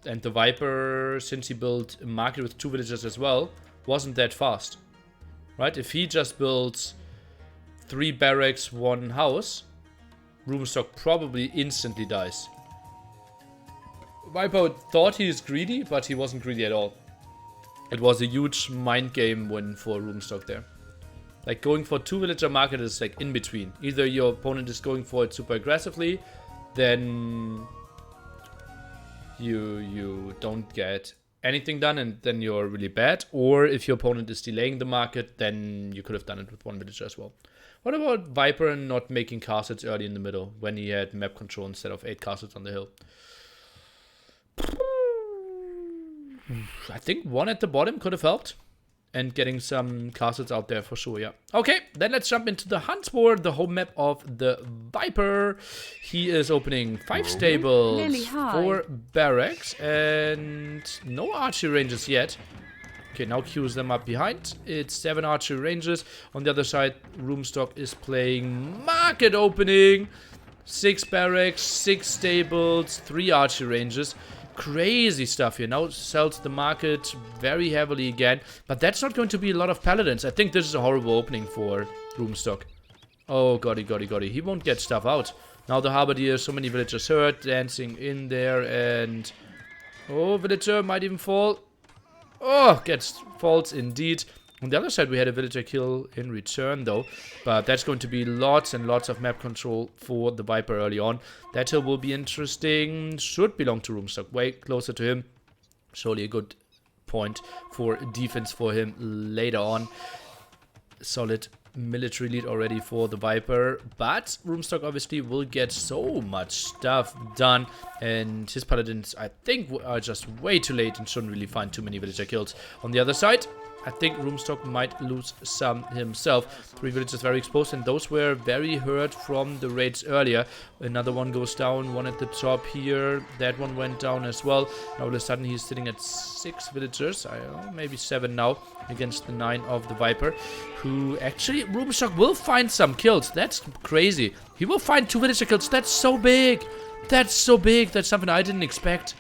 And the Viper, since he built a market with 2 villagers as well, wasn't that fast. Right? If he just builds 3 barracks, 1 house, Rubenstock probably instantly dies. Viper thought he is greedy, but he wasn't greedy at all. It was a huge mind game win for Rubenstock there. Like, going for 2 villager market is like in between. Either your opponent is going for it super aggressively, then you don't get anything done and then you're really bad. Or if your opponent is delaying the market, then you could have done it with 1 villager as well. What about Viper not making castles early in the middle when he had map control instead of 8 castles on the hill? I think 1 at the bottom could have helped. And getting some castles out there for sure, yeah. Okay, then let's jump into the Hunt War, the home map of the Viper. He is opening 5 stables, 4 barracks, and no archery ranges yet. Okay, now queues them up behind. It's 7 archery ranges. On the other side, Rubenstock is playing market opening. 6 barracks, 6 stables, 3 archery ranges. Crazy stuff here. Now sells the market very heavily again. But that's not going to be a lot of paladins. I think this is a horrible opening for Rubenstock. Oh, got it. He won't get stuff out. Now the Halberdier, so many villagers hurt, dancing in there, and... Oh, villager might even fall. Oh, falls indeed. On the other side, we had a villager kill in return, though. But that's going to be lots and lots of map control for the Viper early on. That hill will be interesting. Should belong to Rubenstock. Way closer to him. Surely a good point for defense for him later on. Solid military lead already for the Viper, but Rubenstock obviously will get so much stuff done, and his paladins, I think, are just way too late and shouldn't really find too many villager kills. On the other side, I think Rubenstock might lose some himself. 3 villagers very exposed, and those were very hurt from the raids earlier. Another one goes down, one at the top here. That one went down as well. Now all of a sudden he's sitting at 6 villagers, I don't know, maybe 7 now, against the 9 of the Viper, who actually, Rubenstock will find some kills. That's crazy. He will find 2 villager kills. That's so big. That's so big. That's something I didn't expect.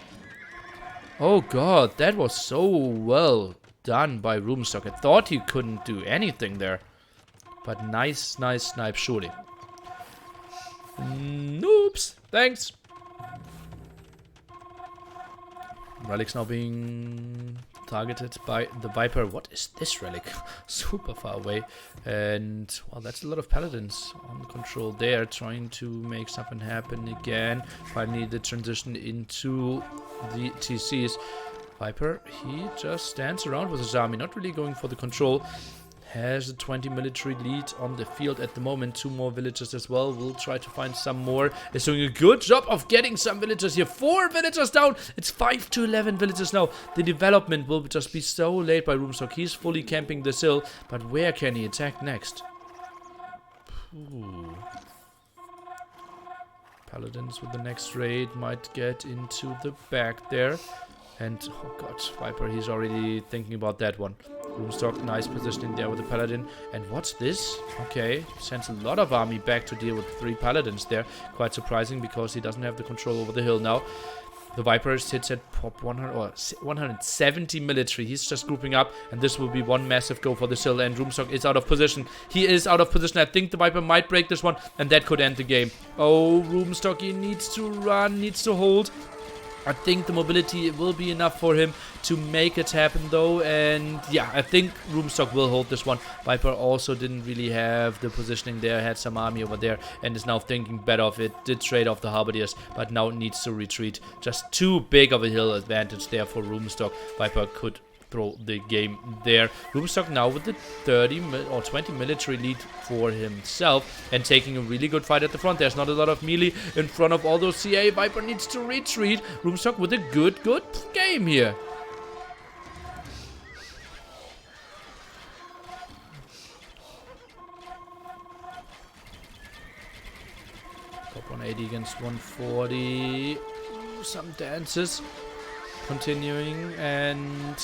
Oh god, that was so well done by Rubenstock. I thought he couldn't do anything there. But nice snipe, surely. Noops. Thanks. Relic's now being targeted by the Viper. What is this relic? Super far away. And, well, that's a lot of paladins on control there, trying to make something happen again. Finally, the transition into the TCs. Viper, he just stands around with his army, not really going for the control. Has a 20 military lead on the field at the moment. 2 more villagers as well. We'll try to find some more. Is doing a good job of getting some villagers here. 4 villagers down. It's 5 to 11 villagers now. The development will just be so late by Rubenstock. He's fully camping this hill. But where can he attack next? Ooh. Paladins with the next raid might get into the back there. And, oh god, Viper, he's already thinking about that one. Rubenstock, nice positioning there with the Paladin. And what's this? Okay, sends a lot of army back to deal with 3 Paladins there. Quite surprising, because he doesn't have the control over the hill now. The Viper sits at pop 100 or 170 military. He's just grouping up, and this will be one massive go for the hill. And Rubenstock is out of position. He is out of position. I think the Viper might break this one, and that could end the game. Oh, Rubenstock, he needs to run, needs to hold. I think the mobility will be enough for him to make it happen, though. And yeah, I think Rubenstock will hold this one. Viper also didn't really have the positioning there, had some army over there, and is now thinking better of it. Did trade off the Halberdiers, but now needs to retreat. Just too big of a hill advantage there for Rubenstock. Viper could throw the game there. Rubenstock now with the 30 or 20 military lead for himself, and taking a really good fight at the front. There's not a lot of melee in front of all those CA. Viper needs to retreat. Rubenstock with a good game here. Top 180 against 140. Ooh, some dances continuing, and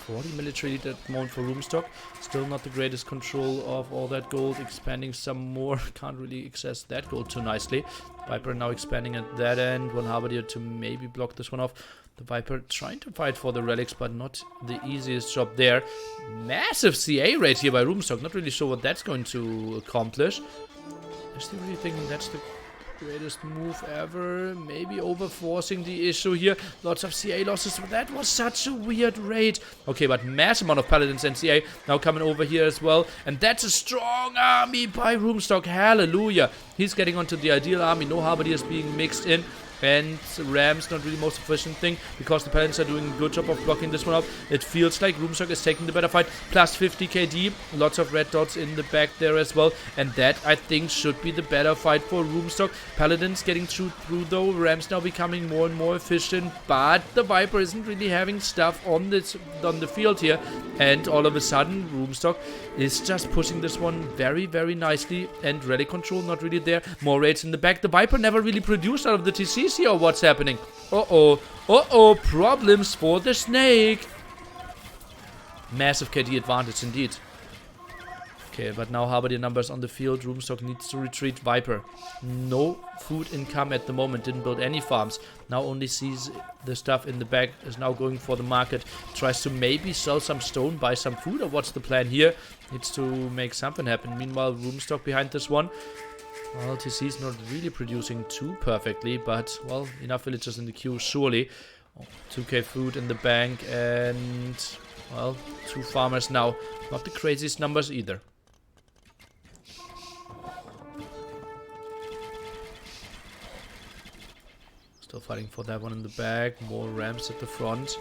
40 military lead at the moment for Rubenstock. Still not the greatest control of all that gold. Expanding some more. Can't really access that gold too nicely. Viper now expanding at that end. One Halberdier to maybe block this one off. The Viper trying to fight for the relics, but not the easiest job there. Massive CA rate here by Rubenstock. Not really sure what that's going to accomplish. I'm still really thinking that's the greatest move ever. Maybe overforcing the issue here. Lots of CA losses. That was such a weird raid. Okay, but massive amount of Paladins and CA now coming over here as well. And that's a strong army by Rubenstock. Hallelujah. He's getting onto the ideal army. No Halberdiers being mixed in. And Rams not really the most efficient thing, because the Paladins are doing a good job of blocking this one up. It feels like Rubenstock is taking the better fight. Plus 50 KD. Lots of red dots in the back there as well. And that, I think, should be the better fight for Rubenstock. Paladins getting through though. Rams now becoming more and more efficient. But the Viper isn't really having stuff on the field here. And all of a sudden, Rubenstock is just pushing this one very, very nicely. And relic control not really there. More raids in the back. The Viper never really produced out of the TCs here, or what's happening? Uh-oh. Uh-oh. Problems for the snake. Massive KD advantage indeed. Okay, but now Halberdier numbers on the field. Rubenstock needs to retreat. Viper, no food income at the moment. Didn't build any farms. Now only sees the stuff in the back. Is now going for the market. Tries to maybe sell some stone, buy some food, or what's the plan here? Needs to make something happen. Meanwhile, Rubenstock behind this one. Well, TC's not really producing too perfectly, but, well, enough villagers in the queue, surely. 2k food in the bank, and, well, 2 farmers now. Not the craziest numbers either. Still fighting for that one in the back. More ramps at the front.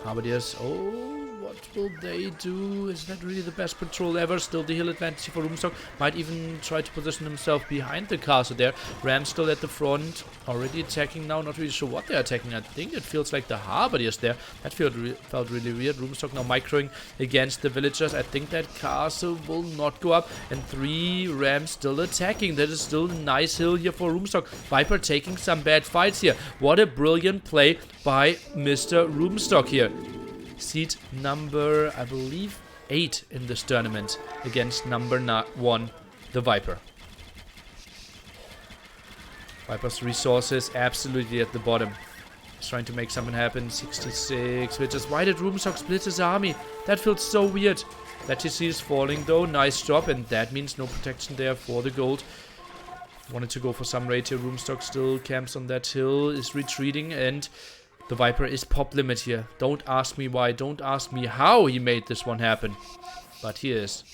Halberdiers. Oh, what will they do? Is that really the best patrol ever? Still the hill advantage for Rubenstock. Might even try to position himself behind the castle there. Ram still at the front. Already attacking now. Not really sure what they're attacking. I think it feels like the Halberdiers there. That felt really weird. Rubenstock now microing against the villagers. I think that castle will not go up. And 3 rams still attacking. That is still a nice hill here for Rubenstock. Viper taking some bad fights here. What a brilliant play by Mr. Rubenstock here. Seed number, I believe, 8 in this tournament against number 1, the Viper. Viper's resources absolutely at the bottom. He's trying to make something happen. 66, which is why did Rubenstock split his army? That feels so weird. That TC is falling though. Nice drop, and that means no protection there for the gold. Wanted to go for some raid here. Rubenstock still camps on that hill, is retreating, and the Viper is pop limit here. Don't ask me why. Don't ask me how he made this one happen. But he is.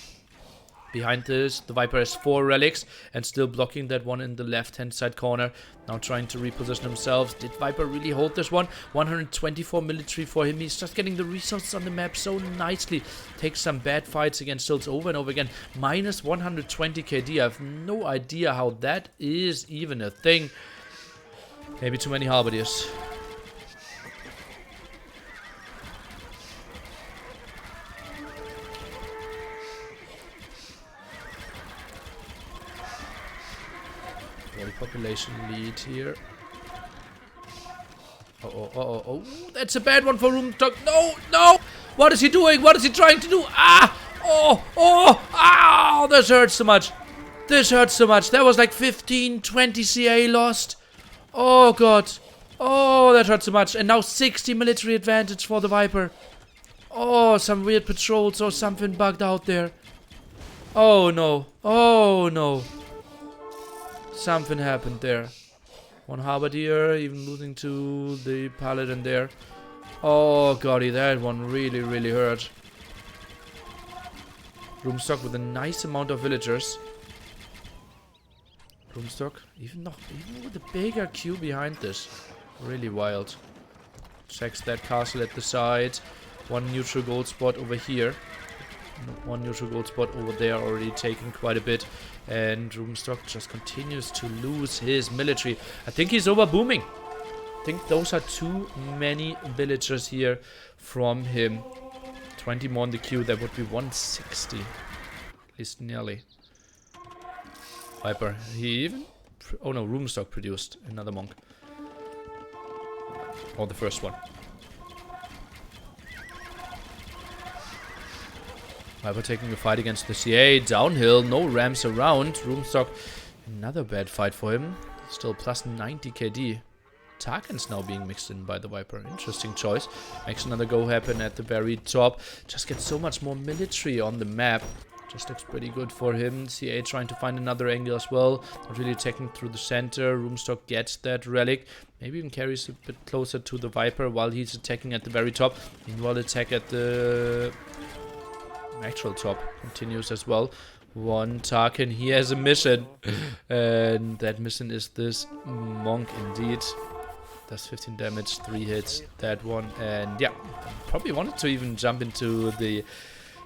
Behind this, the Viper has 4 relics and still blocking that one in the left-hand side corner. Now trying to reposition himself. Did Viper really hold this one? 124 military for him. He's just getting the resources on the map so nicely. Takes some bad fights against Silts over and over again. Minus 120 KD. I have no idea how that is even a thing. Maybe too many Halberdiers. Population lead here. Oh, that's a bad one for Rubenstock. No, no! What is he doing? What is he trying to do? Ah! Oh, this hurts so much. This hurts so much. That was like 15, 20 CA lost. Oh, God. Oh, that hurts so much. And now 60 military advantage for the Viper. Oh, some weird patrols or something bugged out there. Oh, no. Oh, no. Something happened there. One Halberdier, even losing to the Paladin there. Oh golly, that one really hurt. Rubenstock with a nice amount of villagers. Rubenstock, even with a bigger queue behind this. Really wild. Checks that castle at the side. One neutral gold spot over here. One neutral gold spot over there, already taking quite a bit. And Rubenstock just continues to lose his military. I think he's over booming. I think those are too many villagers here from him. 20 more in the queue, that would be 160. At least nearly. Viper, he even... Oh no, Rubenstock produced another monk. Or the first one. Viper taking a fight against the CA. Downhill, no rams around. Rubenstock, another bad fight for him. Still plus 90 KD. Tarkin's now being mixed in by the Viper. Interesting choice. Makes another go happen at the very top. Just gets so much more military on the map. Just looks pretty good for him. CA trying to find another angle as well. Not really attacking through the center. Rubenstock gets that relic. Maybe even carries a bit closer to the Viper while he's attacking at the very top. Meanwhile, attack at the... actual top continues as well. One Tarkin, he has a mission. And that mission is this monk indeed. Does 15 damage, 3 hits, that one. And yeah, probably wanted to even jump into the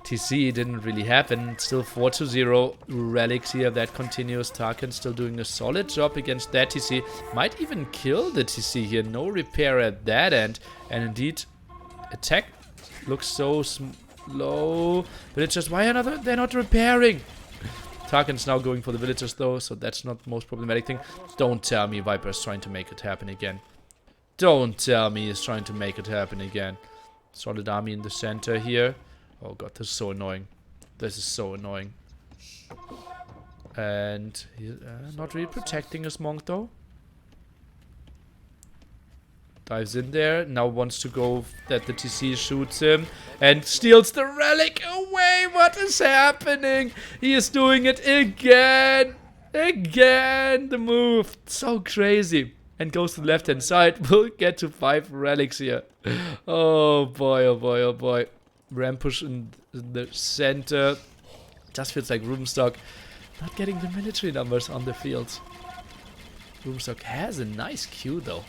TC, didn't really happen. Still 4-0 relics here, that continues. Tarkin still doing a solid job against that TC. Might even kill the TC here, no repair at that end. And indeed, attack looks so slow. Villagers, why are they're not repairing? Tarkin's now going for the villagers though, so that's not the most problematic thing. Don't tell me Viper's trying to make it happen again. Don't tell me he's trying to make it happen again. Solid army in the center here. Oh god, this is so annoying. This is so annoying. And he's not really protecting his monk though. Dives in there. Now wants to go that the TC shoots him. And steals the relic away. What is happening? He is doing it again. Again. The move. So crazy. And goes to the left hand side. We'll get to 5 relics here. Oh boy, oh boy, oh boy. Ram push in the center. Just feels like Rubenstock not getting the military numbers on the field. Rubenstock has a nice Q though.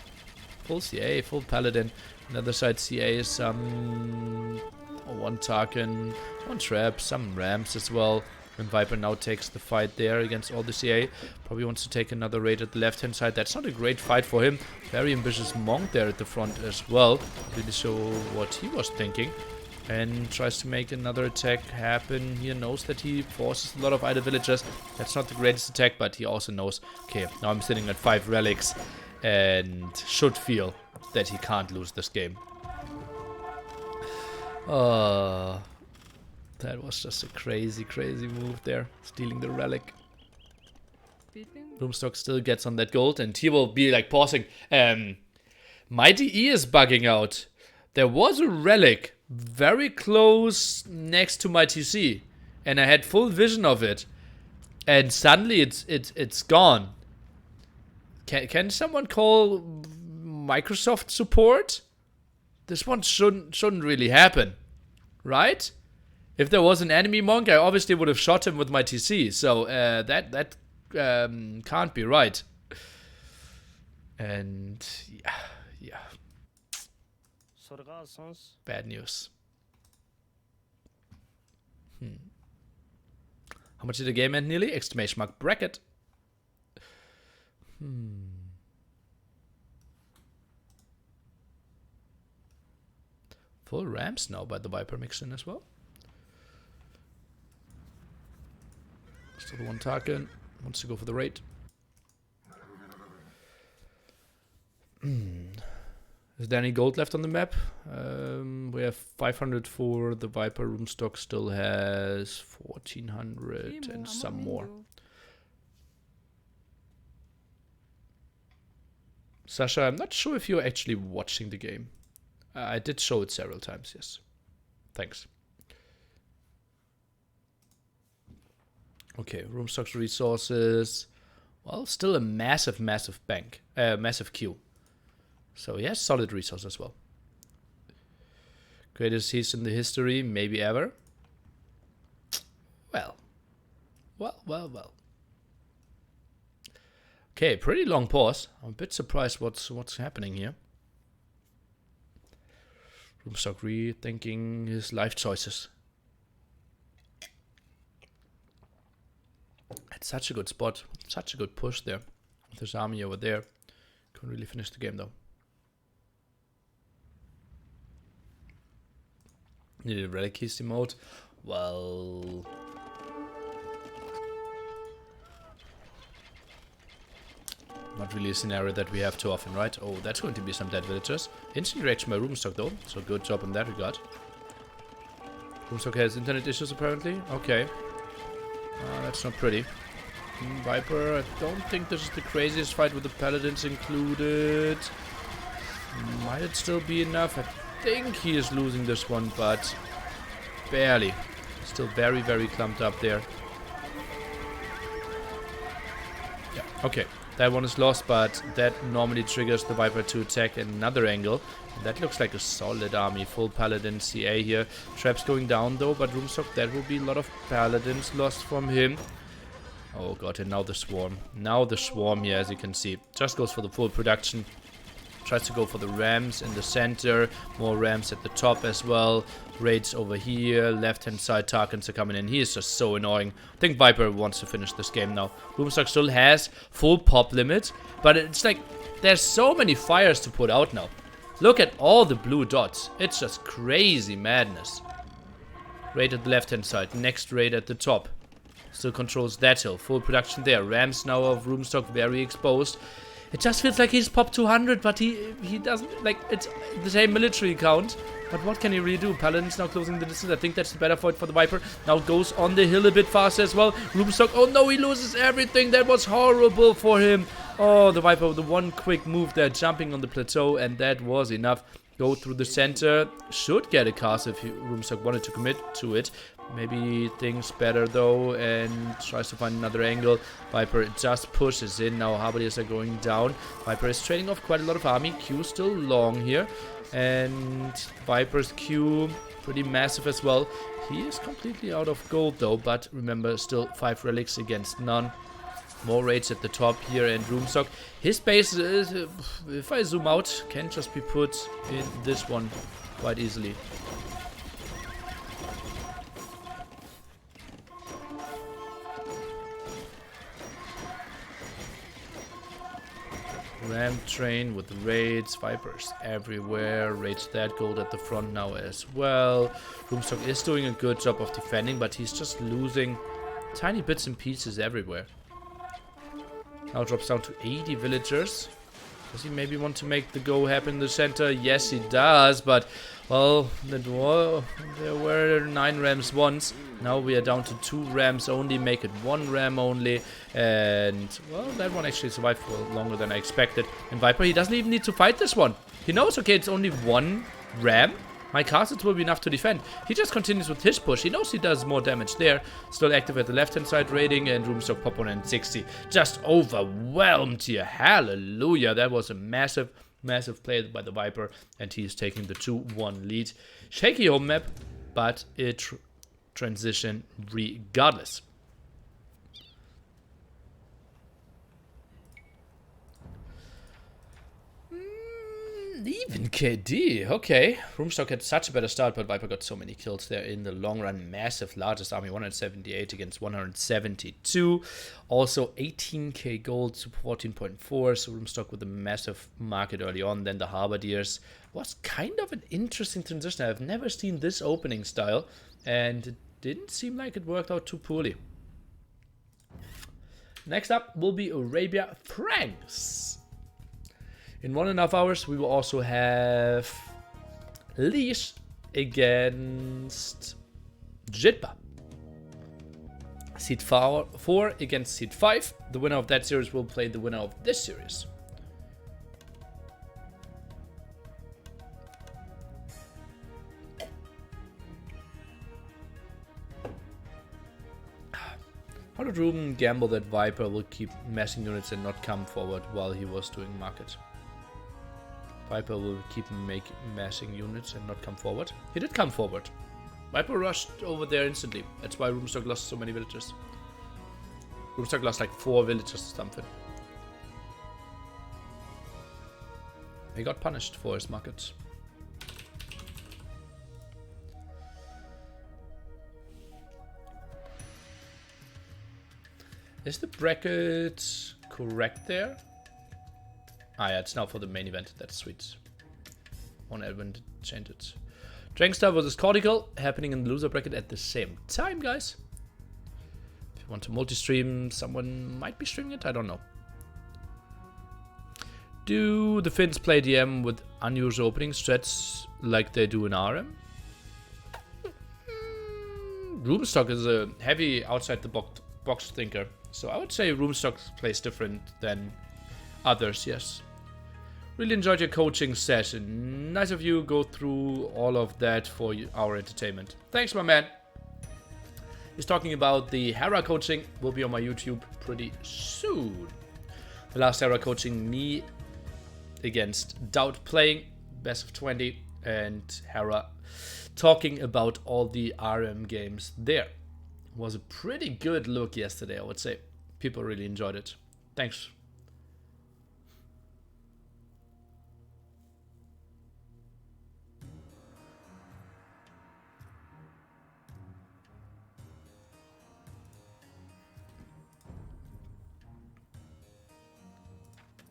Full CA, full Paladin. On the other side, CA is some 1 Tarkin, 1 Trap, some Rams as well. And Viper now takes the fight there against all the CA. Probably wants to take another raid at the left hand side. That's not a great fight for him. Very ambitious Monk there at the front as well. Really show what he was thinking. And tries to make another attack happen. He knows that he forces a lot of idle villagers. That's not the greatest attack, but he also knows, okay, now I'm sitting at 5 relics and should feel that he can't lose this game. That was just a crazy, crazy move there. Stealing the relic. Rubenstock still gets on that gold, and he will be like pausing. My DE is bugging out. There was a relic very close next to my TC, and I had full vision of it, and suddenly it's gone. Can someone call Microsoft support? This one shouldn't really happen, right? If there was an enemy monk, I obviously would have shot him with my TC, so that can't be right. And yeah. Bad news. How much did the game end nearly? Exclamation mark bracket. Full Rams now by the Viper mixed in as well. Still 1 Tarkin. Wants to go for the raid. Is there any gold left on the map? We have 500 for the Viper. Rubenstock still has 1400 and some more. Sasha, I'm not sure if you're actually watching the game. I did show it several times, yes. Thanks. Okay, Rubenstock's resources. Well, still a massive, massive bank. Massive queue. So he has solid resources as well. Greatest heist in the history, maybe ever. Well. Okay, pretty long pause. I'm a bit surprised what's happening here. Rubenstock rethinking his life choices. It's such a good spot. Such a good push there. With his army over there. Couldn't really finish the game though. Needed a relic keys emote. Well, not really a scenario that we have too often, right? Oh, that's going to be some dead villagers. Instant reaction by Rubenstock though, so good job in that regard. Rubenstock has internet issues apparently. Okay. That's not pretty. Viper, I don't think this is the craziest fight with the paladins included. Might it still be enough? I think he is losing this one, but barely. Still very, very clumped up there. Yeah, okay. That one is lost, but that normally triggers the Viper to attack at another angle. And that looks like a solid army. Full Paladin CA here. Traps going down though, but Rubenstock, that will be a lot of Paladins lost from him. Oh god, and now the Swarm. Now the Swarm here, as you can see. Just goes for the full production. Tries to go for the Rams in the center. More Rams at the top as well. Raids over here. Left hand side Tarkins are coming in. He is just so annoying. I think Viper wants to finish this game now. Rubenstock still has full pop limit. But it's like there's so many fires to put out now. Look at all the blue dots. It's just crazy madness. Raid at the left hand side. Next raid at the top. Still controls that hill. Full production there. Rams now of Rubenstock very exposed. It just feels like he's popped 200, but he doesn't, like, it's the same military count. But what can he really do? Paladin's now closing the distance. I think that's the better fight for the Viper. Now goes on the hill a bit faster as well. Rubenstock, oh no, he loses everything. That was horrible for him. Oh, the Viper with the one quick move there, jumping on the plateau, and that was enough. Go through the center. Should get a cast if Rubenstock wanted to commit to it. Maybe thinks better though and tries to find another angle. Viper just pushes in. Now Halberdiers are going down. Viper is trading off quite a lot of army. Q still long here. And Viper's Q pretty massive as well. He is completely out of gold though. But remember, still 5 relics against none. More raids at the top here, and Rubenstock. His base, if I zoom out, can just be put in this one quite easily. Ram train with raids, Vipers everywhere, raids that gold at the front now as well. Rubenstock is doing a good job of defending, but he's just losing tiny bits and pieces everywhere. Now drops down to 80 villagers. Does he maybe want to make the go happen in the center? Yes, he does, but, well, there were 9 rams once. Now we are down to 2 rams only, make it 1 ram only. And, well, that one actually survived for longer than I expected. And Viper, he doesn't even need to fight this one. He knows, okay, it's only 1 ram. My castles will be enough to defend. He just continues with his push. He knows he does more damage there. Still active at the left-hand side raiding, and Rubenstock pop on 60. Just overwhelmed here. Hallelujah. That was a massive, massive play by the Viper, and he is taking the 2-1 lead. Shaky home map, but it transition regardless. Even KD, okay. Rubenstock had such a better start, but Viper got so many kills there in the long run. Massive, largest army, 178 against 172. Also 18k gold to 14.4, so Rubenstock with a massive market early on. Then the Halberdiers was kind of an interesting transition. I've never seen this opening style, and it didn't seem like it worked out too poorly. Next up will be Arabia Franks. In 1.5 hours, we will also have Leash against Jitba. Seed 4 against Seed 5. The winner of that series will play the winner of this series. How did Ruben gamble that Viper will keep massing units and not come forward while he was doing market? Viper will keep massing units and not come forward. He did come forward. Viper rushed over there instantly. That's why Rubenstock lost so many villagers. Rubenstock lost like 4 villagers or something. He got punished for his market. Is the bracket correct there? Ah yeah, it's now for the main event. That's sweet. One element changed it. Drankstar versus Cortical happening in the loser bracket at the same time, guys. If you want to multi-stream, someone might be streaming it. I don't know. Do the Finns play DM with unusual opening strats like they do in RM? Rubenstock is a heavy outside the box thinker. So I would say Rubenstock plays different than others, yes. Really enjoyed your coaching session. Nice of you go through all of that for our entertainment. Thanks, my man. He's talking about the Hera coaching. Will be on my YouTube pretty soon. The last Hera coaching, me against Doubt playing best of 20, and Hera talking about all the RM games there. Was a pretty good look yesterday, I would say. People really enjoyed it. Thanks.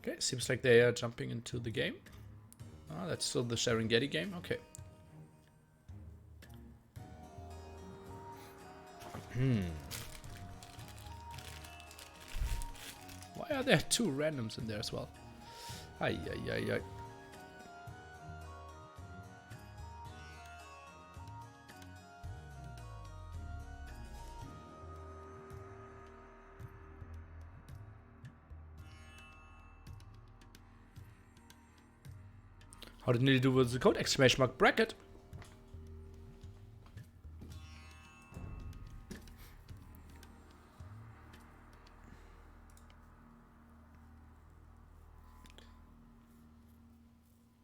Okay, seems like they are jumping into the game. Ah, that's still the Serengeti game. Okay. Why are there 2 randoms in there as well? Ay, ay, ay, ay. How did Nearly do with the code? Exclamation mark bracket.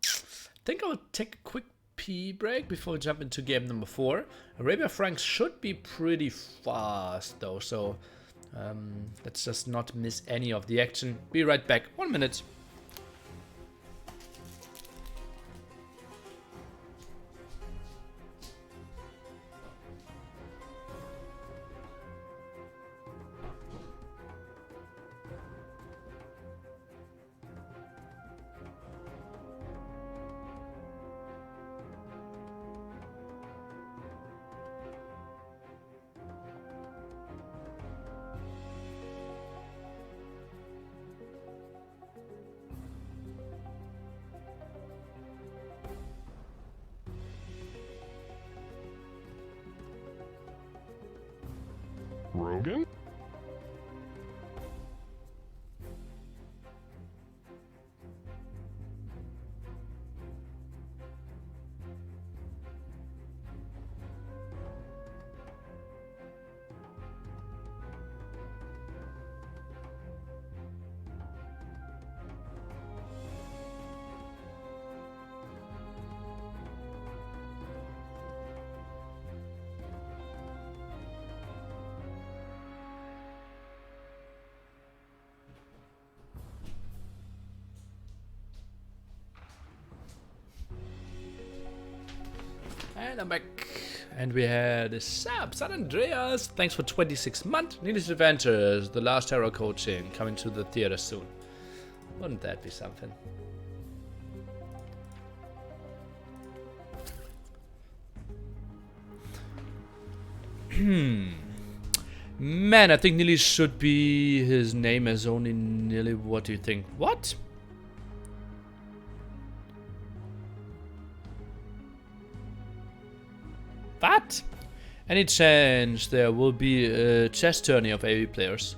I think I'll take a quick pee break before we jump into game number 4. Arabia Franks should be pretty fast though, so let's just not miss any of the action. Be right back. 1 minute. Rogan? And I'm back. And we had a sub, San Andreas. Thanks for 26 months. Needless Adventures, the last Terror coaching, coming to the theater soon. Wouldn't that be something? Man, I think Nilly should be his name as only Nilly. What do you think? What? What? Any chance there will be a chess tourney of AoE players?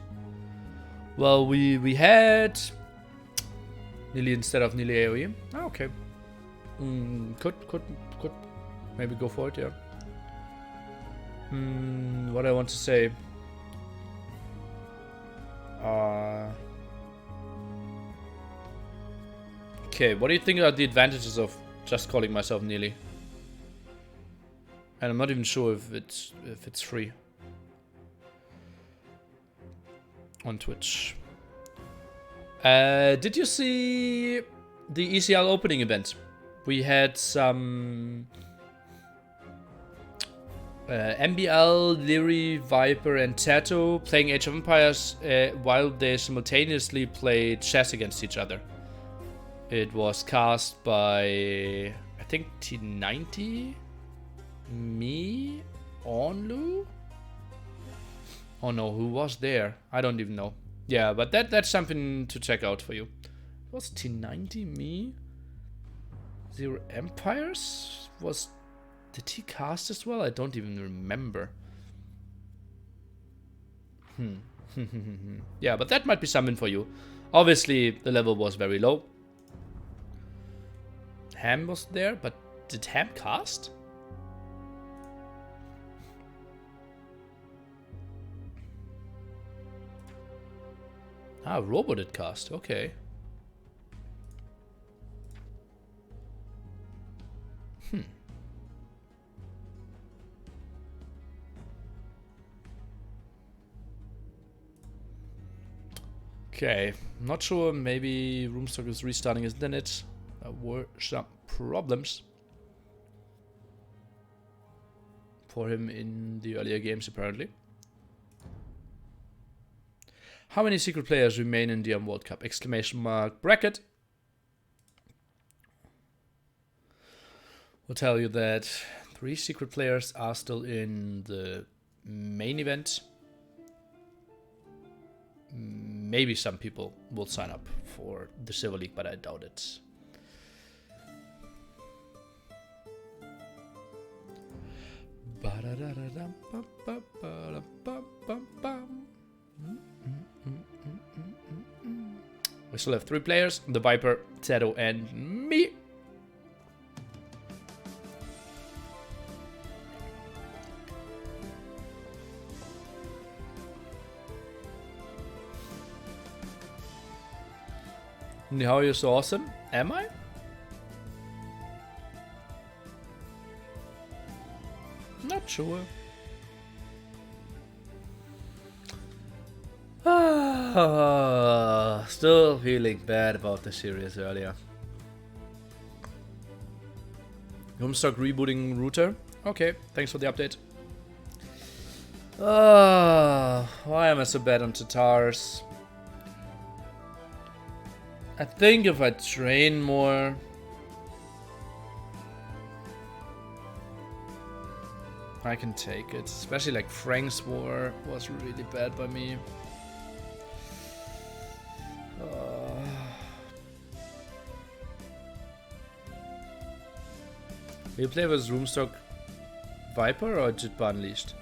Well, we had Nilly instead of Nilly AoE. Oh, okay. Could maybe go for it, yeah. What I want to say. Okay, what do you think are the advantages of just calling myself Nilly? And I'm not even sure if it's free on Twitch. Did you see the ECL opening event? We had some MBL, Leary, Viper, and Tato playing Age of Empires while they simultaneously played chess against each other. It was cast by, I think, T90, me, Onlu? Oh no, who was there? I don't even know. Yeah, but that's something to check out for you. Was T90 me? Zero Empires? Did he cast as well? I don't even remember. Yeah, but that might be something for you. Obviously, the level was very low. Ham was there, but did Ham cast? Ah, Robo did cast, okay. Okay, not sure, maybe Rubenstock is restarting his internet. There were some problems for him in the earlier games, apparently. How many secret players remain in the World Cup? Exclamation mark bracket. Will tell you that 3 secret players are still in the main event. maybe some people will sign up for the Silver League, but I doubt it. We still have 3 players, the Viper, Teto, and me. How are you so awesome? Am I? Not sure. Still feeling bad about the series earlier. Rubenstock rebooting router. Okay, thanks for the update. Why am I so bad on Tatars? I think if I train more... I can take it. Especially like Frank's War was really bad by me. Will you play with Rubenstock Viper or Jitba Unleashed?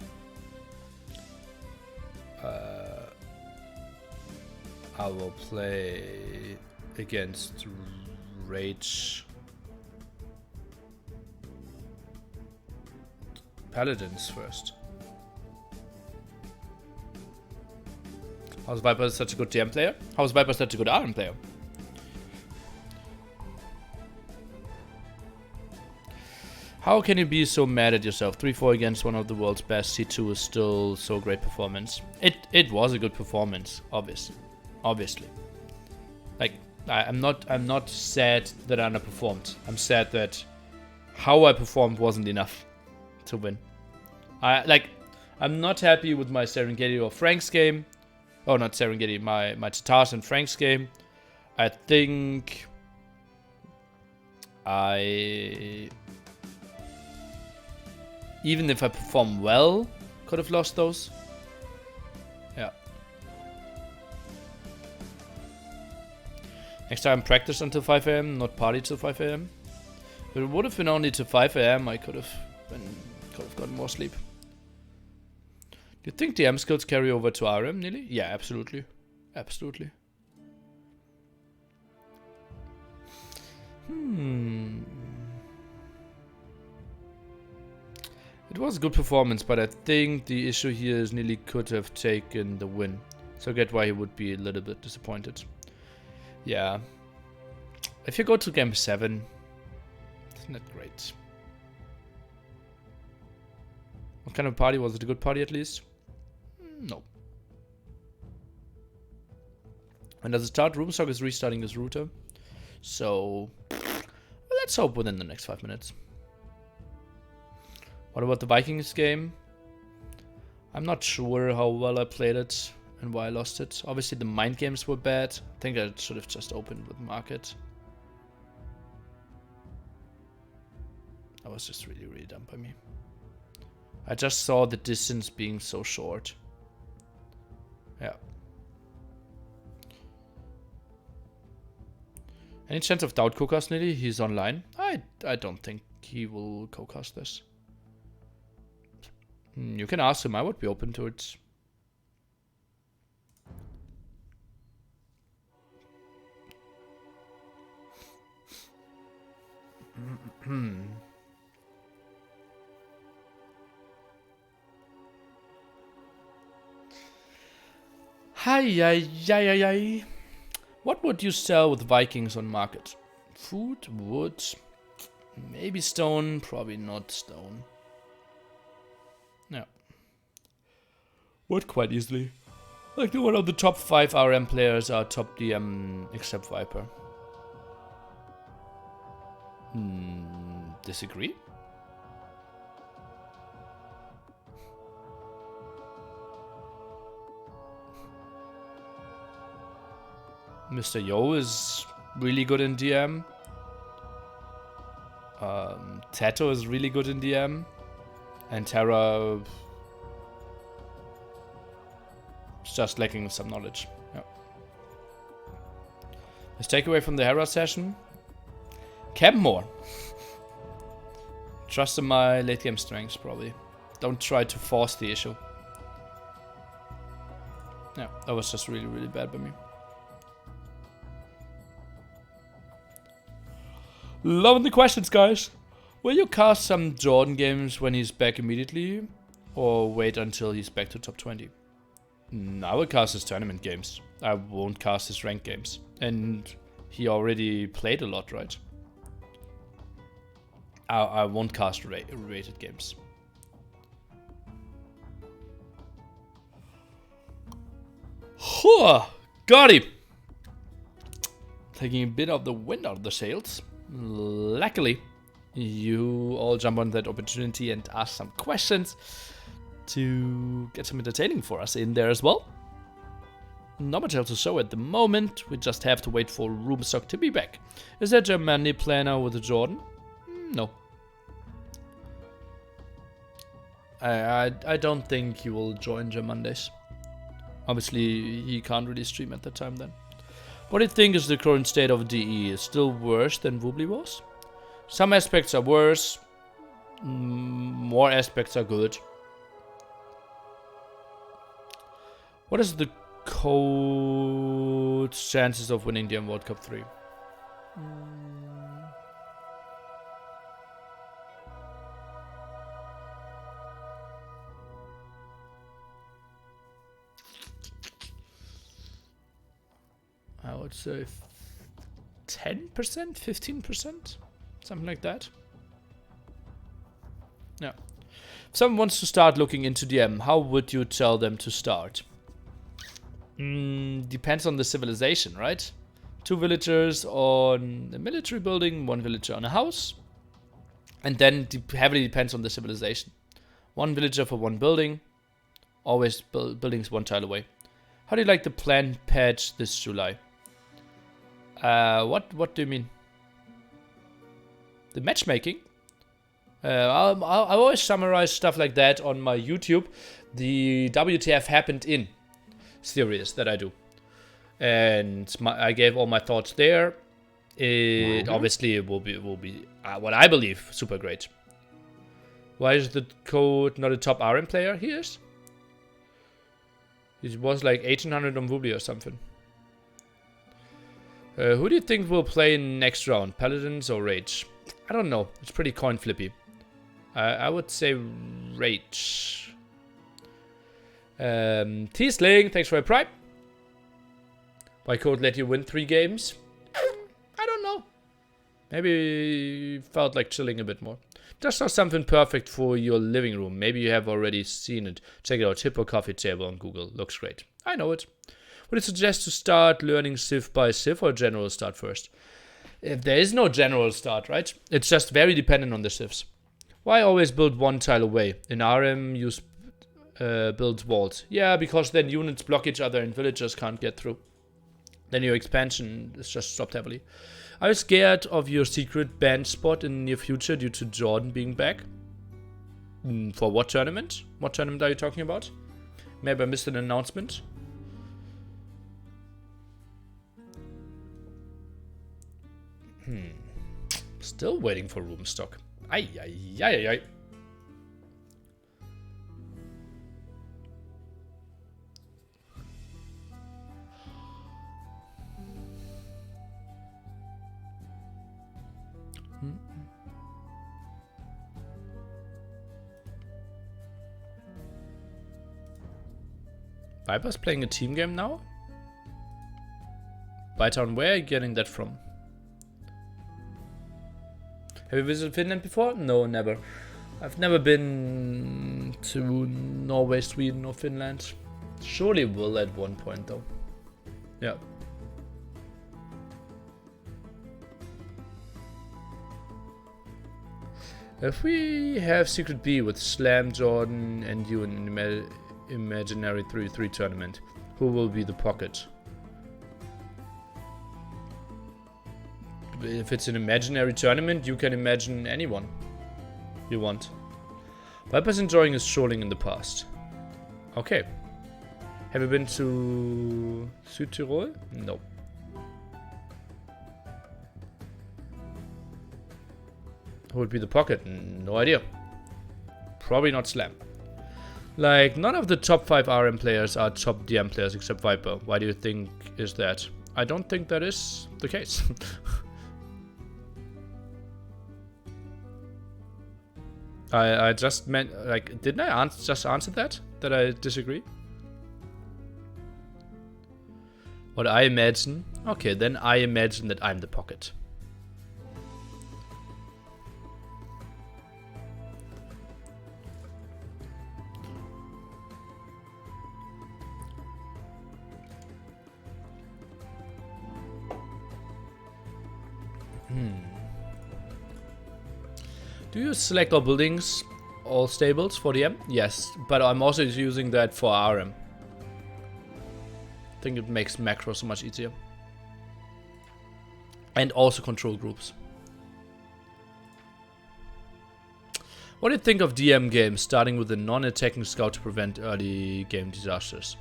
I will play against Rage Paladins first. How's Viper such a good TM player? How's Viper such a good RM player? How can you be so mad at yourself? 3-4 against one of the world's best. C2 is still so great performance. It was a good performance, obviously. Like I'm not sad that I underperformed. I'm sad that how I performed wasn't enough to win. I'm not happy with my Serengeti or Frank's game. Oh, not Serengeti, my Tatars and Frank's game. I think even if I perform well, could have lost those. Yeah. Next time practice until 5 AM, not party till 5 AM. If it would have been only till 5 AM, I could have gotten more sleep. Do you think the M skills carry over to RM, Nili? Yeah, absolutely. Absolutely. It was a good performance, but I think the issue here is Nili could have taken the win. So I get why he would be a little bit disappointed. Yeah. If you go to game 7, isn't that great? What kind of party? Was it a good party at least? No. When does it start? Rubenstock is restarting his router. So, let's hope within the next 5 minutes. What about the Vikings game? I'm not sure how well I played it and why I lost it. Obviously the mind games were bad. I think I should have just opened with market. That was just really, really dumb by me. I just saw the distance being so short. Yeah. Any chance of doubt co-cast Niddy? He's online. I don't think he will co-cast this. You can ask him. I would be open to it. Hi. What would you sell with Vikings on market? Food, wood, maybe stone, probably not stone. Yeah. Wood quite easily. Like one of the top 5 RM players are top DM except Viper. Disagree? Mr. Yo is really good in DM. Tato is really good in DM. And Terra is just lacking some knowledge. His takeaway from the Hera session. Camp more. Trust in my late game strengths, probably. Don't try to force the issue. Yeah, that was just really, really bad by me. Loving the questions, guys. Will you cast some Jordan games when he's back immediately? Or wait until he's back to top 20? I will cast his tournament games. I won't cast his ranked games. And he already played a lot, right? I won't cast rated games. Got him! Taking a bit of the wind out of the sails. Luckily, you all jump on that opportunity and ask some questions to get some entertaining for us in there as well. Not much else to show at the moment. We just have to wait for Rubenstock to be back. Is there a Monday planner with a Jordan? No. I don't think he will join Jam Mondays. Obviously, he can't really stream at that time then. What do you think is the current state of DE? Is still worse than Woobly was? Some aspects are worse. More aspects are good. What is the code's chances of winning the World Cup 3? I would say 10%, 15%, something like that. Yeah. If someone wants to start looking into DM, how would you tell them to start? Depends on the civilization, right? 2 villagers on a military building, 1 villager on a house. And then heavily depends on the civilization. 1 villager for 1 building. Always buildings 1 tile away. How do you like the plan patch this July? What do you mean? The matchmaking? I'll always summarize stuff like that on my YouTube. The WTF happened in series that I do. And I gave all my thoughts there. It obviously will be what I believe super great. Why is the code not a top RM player? He is. It was like 1800 on Woobly or something. Who do you think will play next round? Paladins or Rage? I don't know. It's pretty coin flippy. I would say Rage. T-Sling, thanks for a prime. Why code let you win 3 games? I don't know. Maybe felt like chilling a bit more. Just not something perfect for your living room. Maybe you have already seen it. Check it out. Hippo Coffee Table on Google. Looks great. I know it. Would it suggest to start learning Civ by Civ or general start first? If there is no general start, right? It's just very dependent on the Civs. Why always build 1 tile away? In RM, use build walls. Yeah, because then units block each other and villagers can't get through. Then your expansion is just stopped heavily. Are you scared of your secret band spot in the near future due to Jordan being back? For what tournament? What tournament are you talking about? Maybe I missed an announcement. Still waiting for Rubenstock. Ay, ay, ay, ay, ay. Viper's playing a team game now? Bytown, where are you getting that from? Have you visited Finland before? No, never. I've never been to Norway, Sweden or Finland. Surely will at one point though. Yeah. If we have Secret B with Slam, Jordan and you in Imaginary 3-3 tournament, who will be the pocket? If it's an imaginary tournament, you can imagine anyone you want. Viper's enjoying his strolling in the past. Okay. Have you been to Südtirol? No. Who would be the pocket? No idea. Probably not Slam. Like, none of the top 5 RM players are top DM players except Viper. Why do you think is that? I don't think that is the case. I just meant, like, didn't I just answer that? That I disagree? What I imagine? Okay, then I imagine that I'm the pocket. Do you select all buildings, all stables for DM? Yes, but I'm also using that for RM. I think it makes macro so much easier. And also control groups. What do you think of DM games, starting with a non-attacking scout to prevent early game disasters?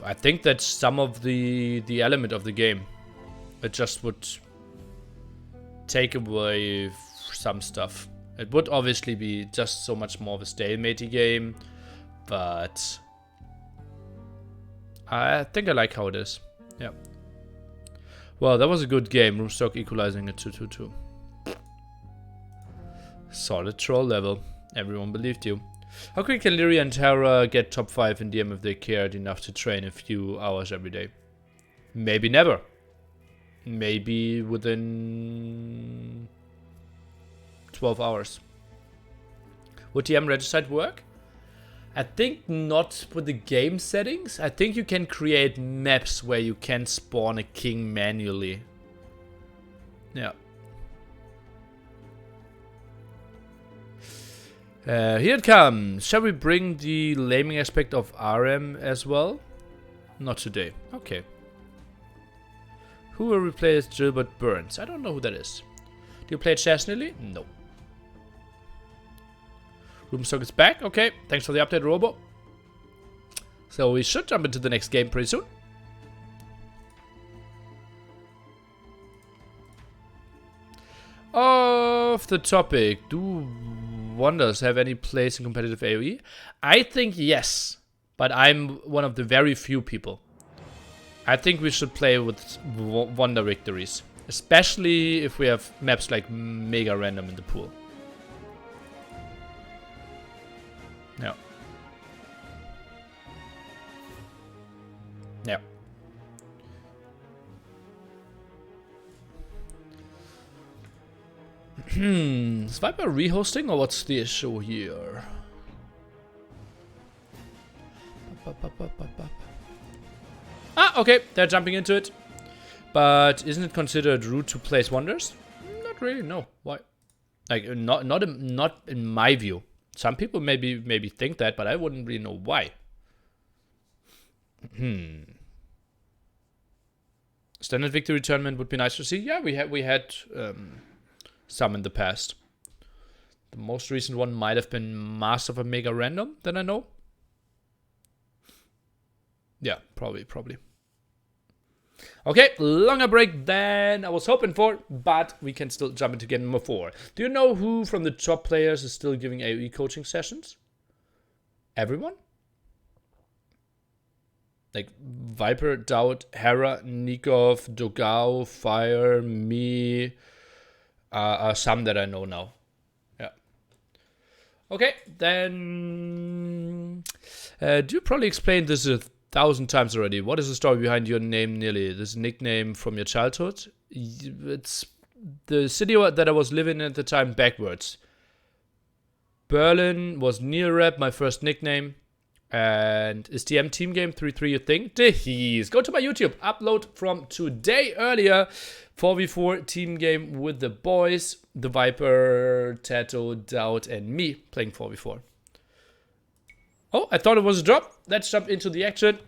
I think that's some of the element of the game. It just would take away some stuff. It would obviously be just so much more of a stalemate game, but I think I like how it is. Yeah. Well, that was a good game. Rubenstock equalizing at 2-2-2. Solid troll level. Everyone believed you. How quick can Lyria and Terra get top 5 in DM if they cared enough to train a few hours every day? Maybe never. Maybe within 12 hours. Would DM Regicide work? I think not with the game settings. I think you can create maps where you can spawn a king manually. Yeah. Here it comes. Shall we bring the laming aspect of RM as well? Not today. Okay. Who will replace Gilbert Burns? I don't know who that is. Do you play it sessionally? No. Rubenstock is back. Okay, thanks for the update, Robo. So we should jump into the next game pretty soon. Off the topic, do Wonders have any place in competitive AoE? I think yes, but I'm one of the very few people. I think we should play with Wonder victories, especially if we have maps like Mega Random in the pool. Yeah. Yeah. Is Viper rehosting or what's the issue here? Ah, okay, they're jumping into it. But isn't it considered rude to place Wonders? Not really, no. Why? Like, not in my view. Some people maybe think that, but I wouldn't really know why. Standard victory tournament would be nice to see. Yeah, we had some in the past. The most recent one might have been Master of a Mega Random, that I know. Yeah, probably. Okay, longer break than I was hoping for, but we can still jump into game number 4. Do you know who from the top players is still giving AoE coaching sessions? Everyone? Like Viper, Dowd, Hera, Nikov, Dogao, Fire, me, are some that I know now. Yeah. Okay, then do you probably explain this 1,000 times already? What is the story behind your name, Nearly? This nickname from your childhood? It's the city that I was living in at the time backwards. Berlin was near rep, my first nickname. And is DM team game 3-3 your thing? Jeez. Go to my YouTube. Upload from today earlier. 4v4 team game with the boys. The Viper, Tato, Dowd, and me playing 4v4. Oh, I thought it was a drop. Let's jump into the action.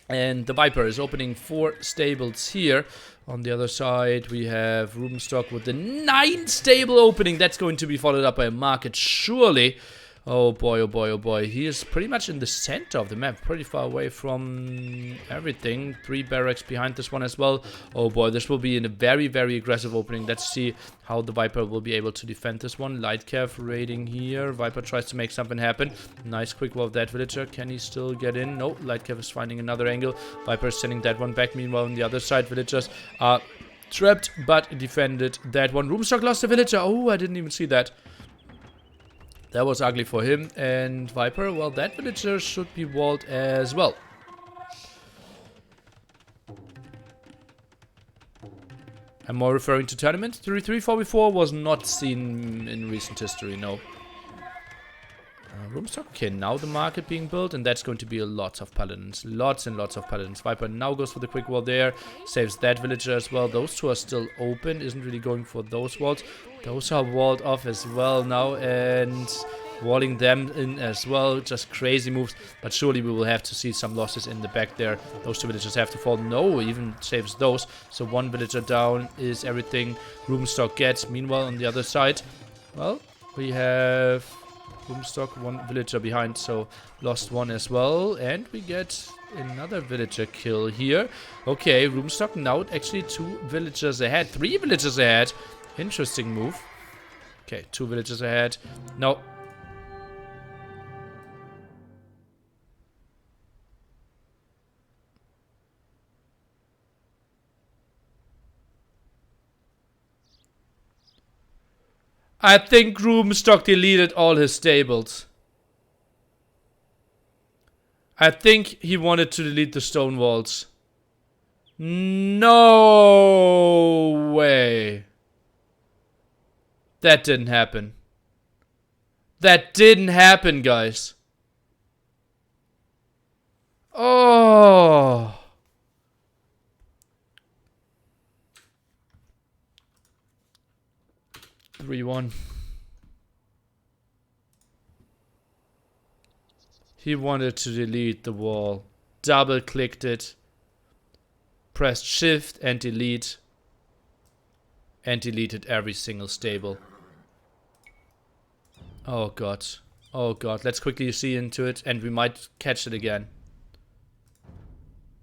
And the Viper is opening 4 stables here. On the other side, we have Rubenstock with the 9 stable opening. That's going to be followed up by a market, surely. Oh boy, oh boy, oh boy. He is pretty much in the center of the map. Pretty far away from everything. 3 barracks behind this one as well. Oh boy, this will be in a very, very aggressive opening. Let's see how the Viper will be able to defend this one. Lightcav raiding here. Viper tries to make something happen. Nice quick wall of that villager. Can he still get in? No, Lightcav is finding another angle. Viper is sending that one back. Meanwhile, on the other side, villagers are trapped, but defended that one. Rubenstock lost a villager. Oh, I didn't even see that. That was ugly for him. And Viper, well, that villager should be walled as well. I'm more referring to tournament. 3-3-4v4 was not seen in recent history, no. Rubenstock. Okay, now the market being built, and that's going to be a lot of paladins. Lots and lots of paladins. Viper now goes for the quick wall there. Saves that villager as well. Those two are still open. Isn't really going for those walls. Those are walled off as well now, and walling them in as well. Just crazy moves. But surely we will have to see some losses in the back there. Those two villagers have to fall. No, even saves those. So one villager down is everything Rubenstock gets. Meanwhile, on the other side, well, we have Rubenstock, one villager behind, so lost one as well. And we get another villager kill here. Okay, Rubenstock now actually 2 villagers ahead. 3 villagers ahead. Interesting move. Okay, 2 villagers ahead. No. I think Rubenstock deleted all his stables. I think he wanted to delete the stone walls. No way. That didn't happen. That didn't happen, guys. Oh. Three-one. He wanted to delete the wall. Double clicked it. Pressed shift and delete. And deleted every single stable. Oh god. Oh god. Let's quickly see into it and we might catch it again.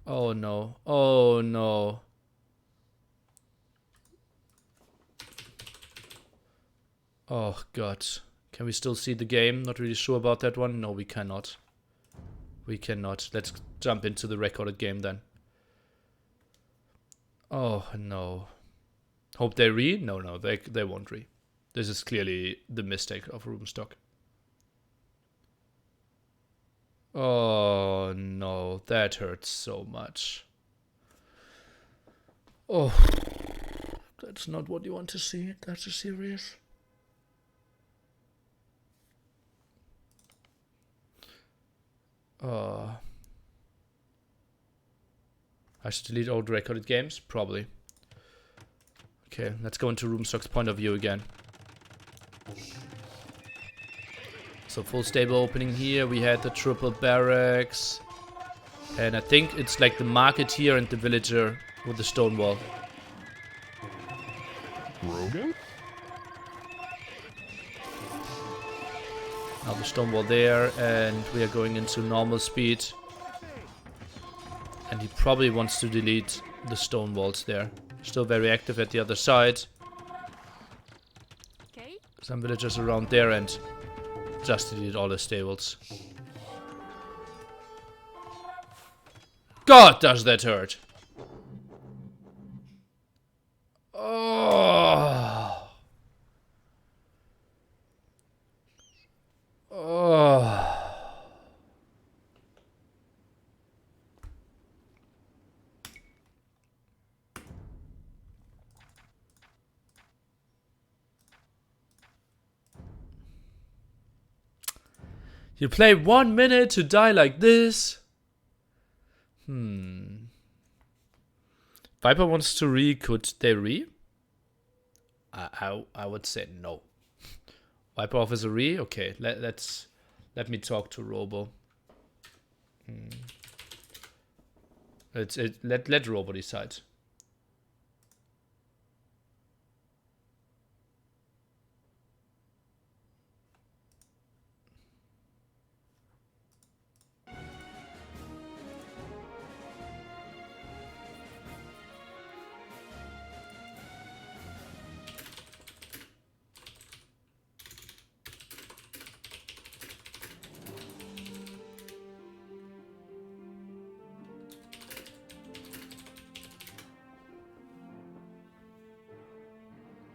Oh no. Oh no. Oh god. Can we still see the game? Not really sure about that one. No, we cannot. We cannot. Let's jump into the recorded game then. Oh no. Hope they re? No, no, they won't re. This is clearly the mistake of Rubenstock. Oh no, that hurts so much. Oh, that's not what you want to see. That's a serious. I should delete all the recorded games? Probably. Okay, let's go into Rubenstock's point of view again. So full stable opening here. We had the triple barracks. And I think it's like the market here and the villager with the stone wall. Rogan? Now the stone wall there, and we are going into normal speed. And he probably wants to delete the stone walls there. Still very active at the other side. Some villagers around there and just delete all the stables. God, does that hurt! Oh. Oh. You play 1 minute to die like this? Viper wants to re. Could they re? I would say no. Viper offers a re. Okay, let me talk to Robo. Let Robo decide.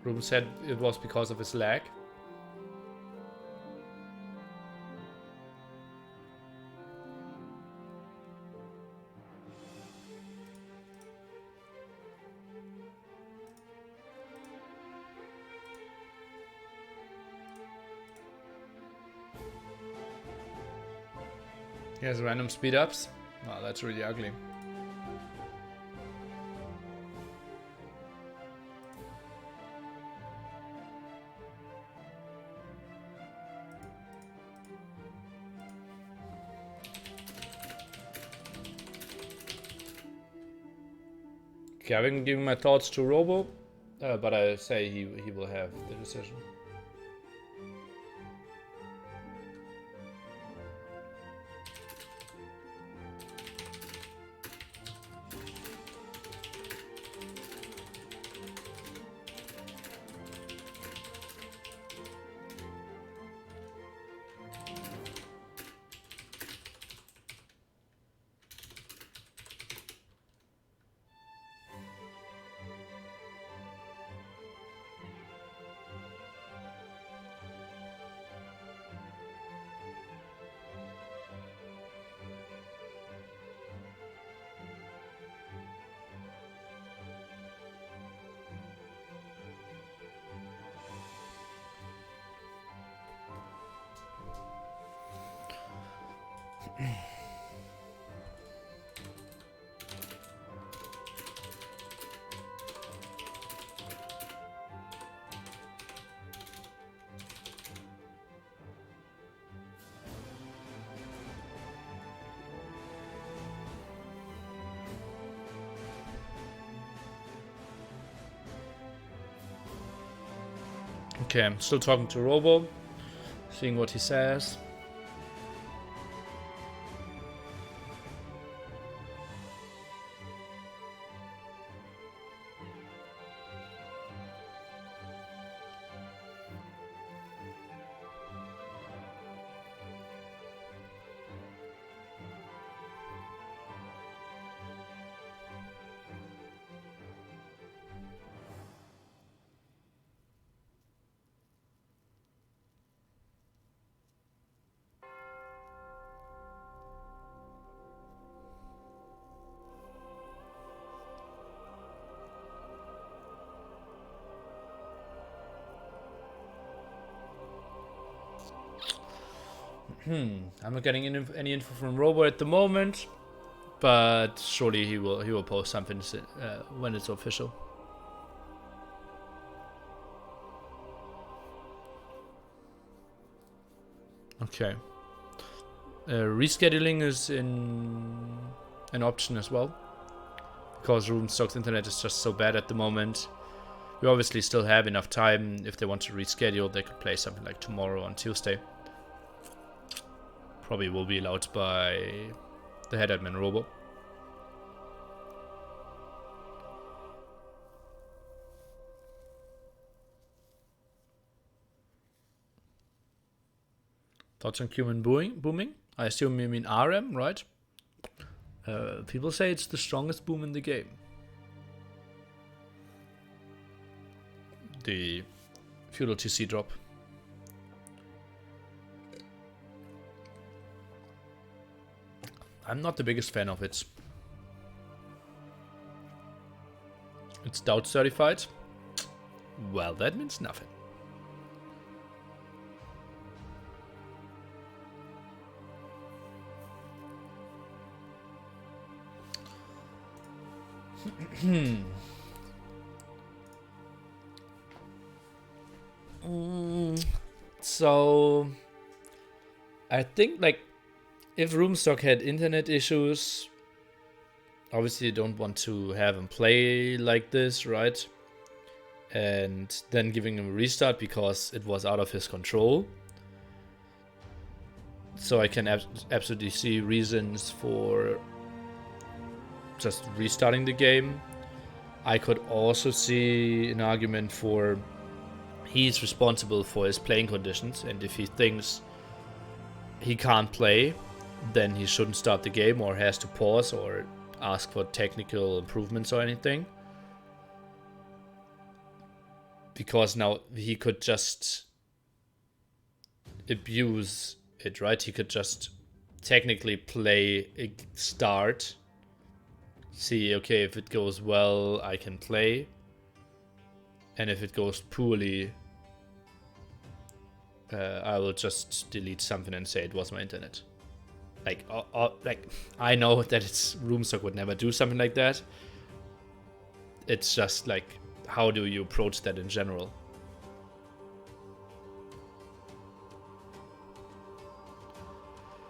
Ruben said it was because of his lag. He has random speed ups. Oh, that's really ugly. Okay, I've been giving my thoughts to Robo, but I say he will have the decision. Okay, I'm still talking to Robo, seeing what he says. I'm not getting any info from Robo at the moment, but surely he will post something when it's official. Okay. Rescheduling is an option as well, because Rubenstock's internet is just so bad at the moment. We obviously still have enough time. If they want to reschedule, they could play something like tomorrow on Tuesday. Probably will be allowed by the head admin Robo. Thoughts on Cuban booming? I assume you mean RM, right? People say it's the strongest boom in the game. The feudal TC drop. I'm not the biggest fan of it. It's doubt certified. Well, that means nothing. So I think like if Rubenstock had internet issues, obviously you don't want to have him play like this, right? And then giving him a restart because it was out of his control. So I can absolutely see reasons for just restarting the game. I could also see an argument for he's responsible for his playing conditions, and if he thinks he can't play, then he shouldn't start the game or has to pause or ask for technical improvements or anything. because now he could just abuse it, right? He could just technically play a start, see, okay, if it goes well, I can play, and if it goes poorly, I will just delete something and say it was my internet. Like, I know that it's Rubenstock would never do something like that. It's just like, how do you approach that in general?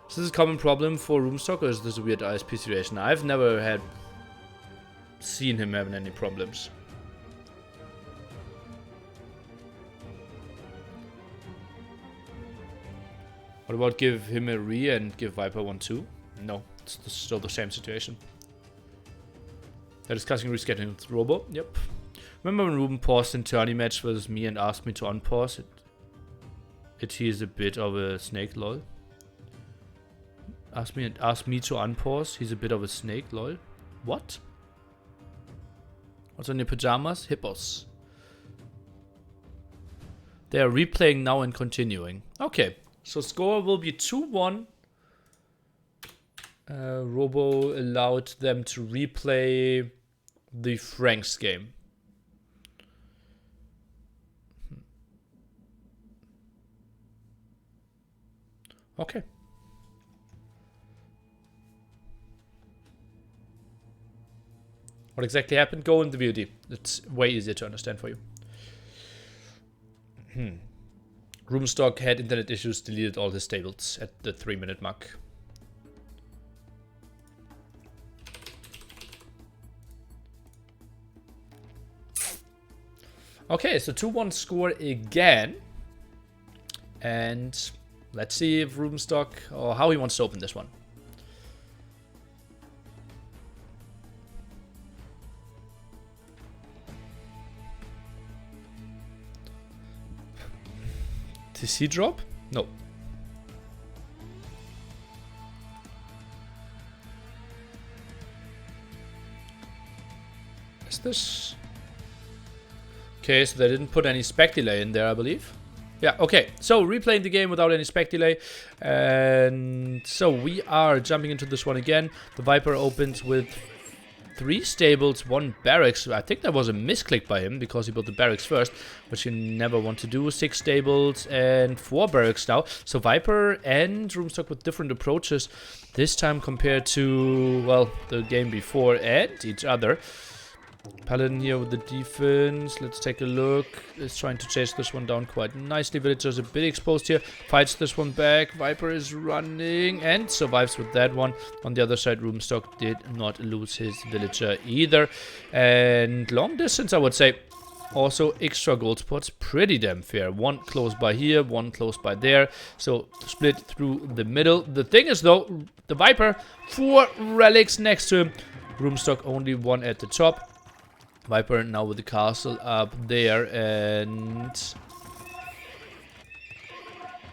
Is this a common problem for Rubenstock, or is this a weird ISP situation? I've never seen him having any problems. What about give him a re and give Viper one too? No, it's still the same situation. They're discussing rescheduling with Robo. Yep. Remember when Ruben paused in tourney match versus me and asked me to unpause it? He is a bit of a snake, lol. Ask me to unpause. He's a bit of a snake, lol. What? What's on your pajamas? Hippos. They are replaying now and continuing. Okay. So score will be 2-1. Robo allowed them to replay the Franks game. Okay. What exactly happened? Go in the VOD. It's way easier to understand for you. Rubenstock had internet issues, deleted all his tables at the 3-minute mark. Okay, so 2-1 score again. And let's see if Rubenstock, or how he wants to open this one. TC drop? No. Is this... Okay, so they didn't put any spec delay in there, I believe. Yeah, okay. So, replaying the game without any spec delay. And so, we are jumping into this one again. The Viper opens with 3 stables, 1 barracks. I think that was a misclick by him because he built the barracks first, which you never want to do. 6 stables and 4 barracks now. So Viper and Rubenstock with different approaches this time compared to, well, the game before and each other. Paladin here with the defense. Let's take a look. Is trying to chase this one down quite nicely. Villager's a bit exposed here. Fights this one back. Viper is running and survives with that one. On the other side, Rubenstock did not lose his villager either. And long distance, I would say. Also, extra gold spots. Pretty damn fair. 1 close by here, 1 close by there. So, split through the middle. The thing is, though, the Viper, 4 relics next to him. Rubenstock only 1 at the top. Viper now with the castle up there, and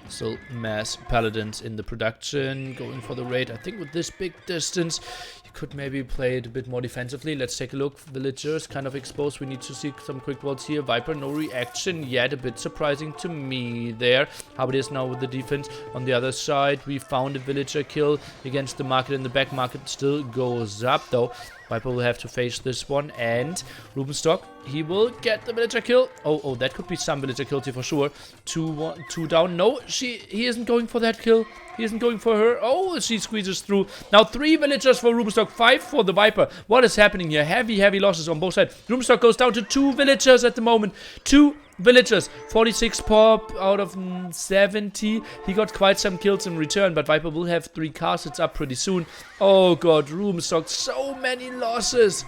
still mass paladins in the production, going for the raid. I think with this big distance, you could maybe play it a bit more defensively. Let's take a look. Villagers kind of exposed. We need to see some quick walls here. Viper, no reaction yet. A bit surprising to me there. How it is now with the defense. On the other side, we found a villager kill against the market, and the back market still goes up though. Viper will have to face this one, and Rubenstock, he will get the villager kill. Oh, that could be some villager kills here for sure. 2 down. No, he isn't going for that kill. He isn't going for her. Oh, she squeezes through. Now 3 villagers for Rubenstock, 5 for the Viper. What is happening here? Heavy losses on both sides. Rubenstock goes down to 2 villagers at the moment. 2 villagers. 46 pop out of 70. He got quite some kills in return, but Viper will have 3 castles up pretty soon. Oh god, Rubenstock, so many losses.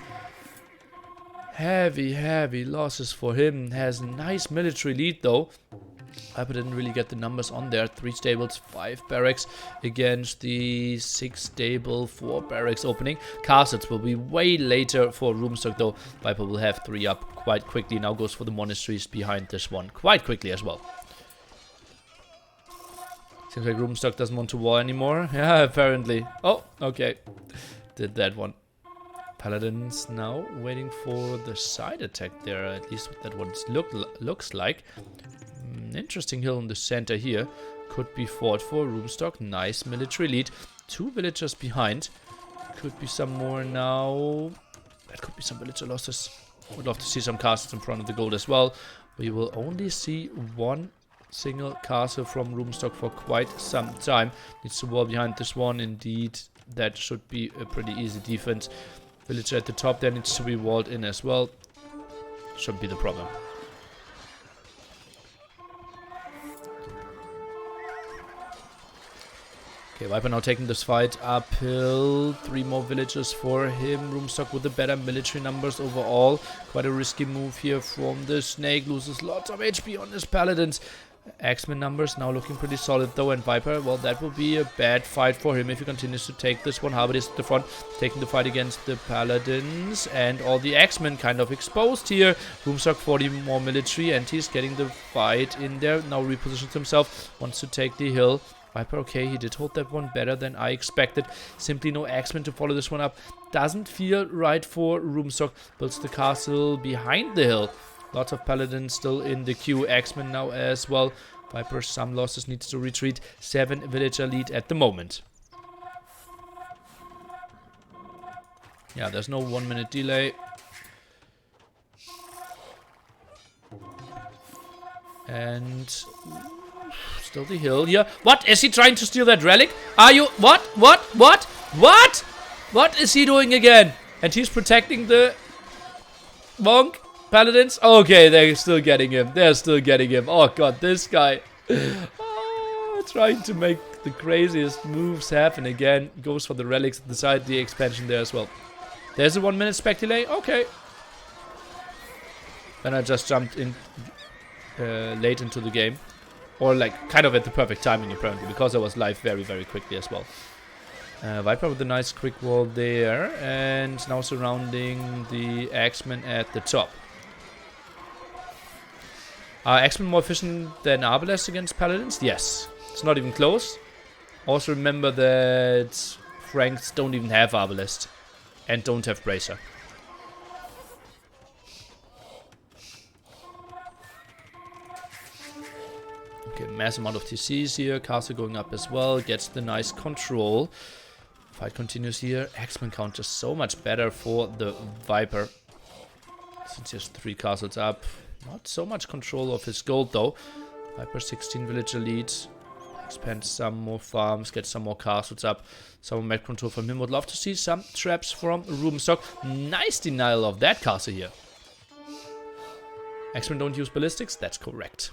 Heavy losses for him. Has a nice military lead though. Viper didn't really get the numbers on there. 3 stables, 5 barracks against the 6 stable, 4 barracks opening. Castles will be way later for Rubenstock though. Viper will have 3 up quite quickly. Now goes for the monasteries behind this one quite quickly as well. Seems like Rubenstock doesn't want to war anymore. Yeah, apparently. Oh, okay. Did that one. Paladins now waiting for the side attack there, at least that what it looks like. Interesting hill in the center here. Could be fought for. Rubenstock, nice military lead. 2 villagers behind. Could be some more now. That could be some villager losses. Would love to see some castles in front of the gold as well. We will only see one single castle from Rubenstock for quite some time. Needs to wall behind this one. Indeed, that should be a pretty easy defense. Villager at the top there needs to be walled in as well. Shouldn't be the problem. Okay, Viper now taking this fight uphill. 3 more villagers for him. Rubenstock with the better military numbers overall. Quite a risky move here from the Snake. Loses lots of HP on his Paladins. Axeman numbers now looking pretty solid though, and Viper, well, that will be a bad fight for him if he continues to take this one. Halberdiers at the front, taking the fight against the Paladins, and all the Axemen kind of exposed here. Rubenstock 40 more military, and he's getting the fight in there. Now repositions himself, wants to take the hill. Viper, okay, he did hold that one better than I expected. Simply no Axemen to follow this one up. Doesn't feel right for Rubenstock. Builds the castle behind the hill. Lots of Paladins still in the queue. Axemen now as well. Viper, some losses, needs to retreat. 7 villager lead at the moment. Yeah, there's no 1 minute delay. And still the hill here. What? Is he trying to steal that relic? Are you? What? What? What? What? What is he doing again? And he's protecting the monk. Paladins? Okay, they're still getting him. They're still getting him. Oh god, this guy. Oh, trying to make the craziest moves happen again. Goes for the relics at the side, the expansion there as well. There's a 1 minute spec delay. Okay. Then I just jumped in late into the game. Or like kind of at the perfect timing apparently, because I was live very, very quickly as well. Viper with a nice quick wall there. And now surrounding the Axemen at the top. Are Axemen more efficient than Arbalists against Paladins? Yes. It's not even close. Also remember that Franks don't even have Arbalist. And don't have Bracer. Okay, mass amount of TCs here. Castle going up as well. Gets the nice control. Fight continues here. Axemen count just so much better for the Viper. Since he has 3 castles up. Not so much control of his gold though. Viper 16 villager leads. Expand some more farms, get some more castles up. Some more map control from him. Would love to see some traps from Rubenstock. Nice denial of that castle here. Axemen don't use ballistics? That's correct.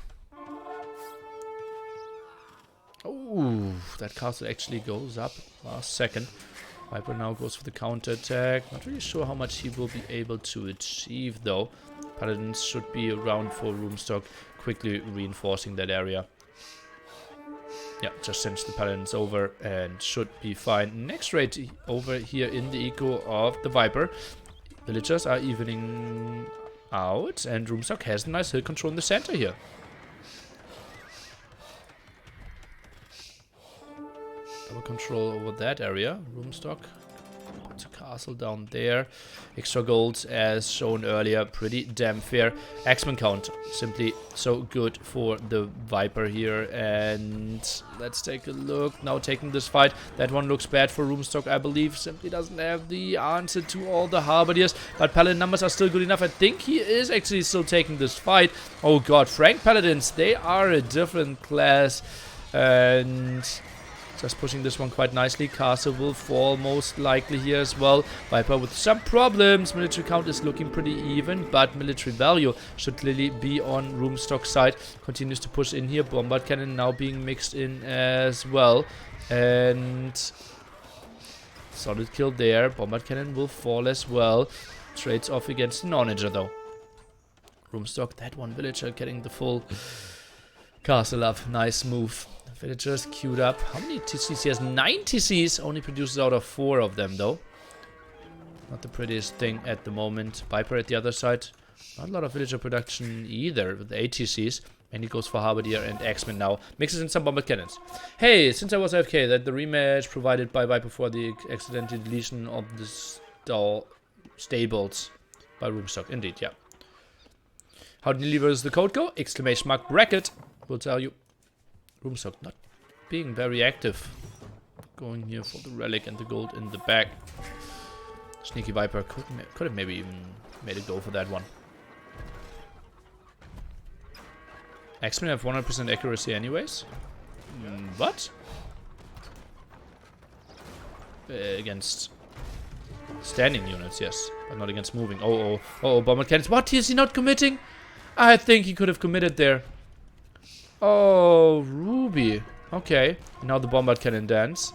Oh, that castle actually goes up last second. Viper now goes for the counter attack. Not really sure how much he will be able to achieve though. Paladins should be around for Rubenstock, quickly reinforcing that area. Yeah, just sends the Paladins over and should be fine. Next raid over here in the eco of the Viper. Villagers are evening out, and Rubenstock has a nice hill control in the center here. Double control over that area. Rubenstock puts a castle down there. Extra gold as shown earlier. Pretty damn fair. Axeman count. Simply so good for the Viper here. And let's take a look. Now taking this fight. That one looks bad for Rubenstock, I believe. Simply doesn't have the answer to all the Halberdiers. But Paladin numbers are still good enough. I think he is actually still taking this fight. Oh god, Frank Paladins. They are a different class. And just pushing this one quite nicely. Castle will fall most likely here as well. Viper with some problems. Military count is looking pretty even, but military value should clearly be on Rubenstock's side. Continues to push in here. Bombard cannon now being mixed in as well. And solid kill there. Bombard cannon will fall as well. Trades off against the Onager though. Rubenstock, that one villager getting the full castle up. Nice move. Villagers queued up. How many TCs he has? 9 TCs. Only produces out of 4 of them though. Not the prettiest thing at the moment. Viper at the other side. Not a lot of villager production either with 8 TCs. And he goes for Halberdier and Axeman now. Mixes in some bombard cannons. Hey, since I was AFK, that the rematch provided by Viper for the accidental deletion of the stall stabled by Rubenstock. Indeed, yeah. How nearly does the code go? Exclamation mark bracket will tell you. Rubenstock not being very active. Going here for the relic and the gold in the back. Sneaky Viper could have maybe even made it go for that one. X-Men have 100% accuracy anyways. What? Against standing units, yes. But not against moving. Oh, bomber cannons. What? Is he not committing? I think he could have committed there. Oh, Ruby. Okay. Now the bombard cannon dance.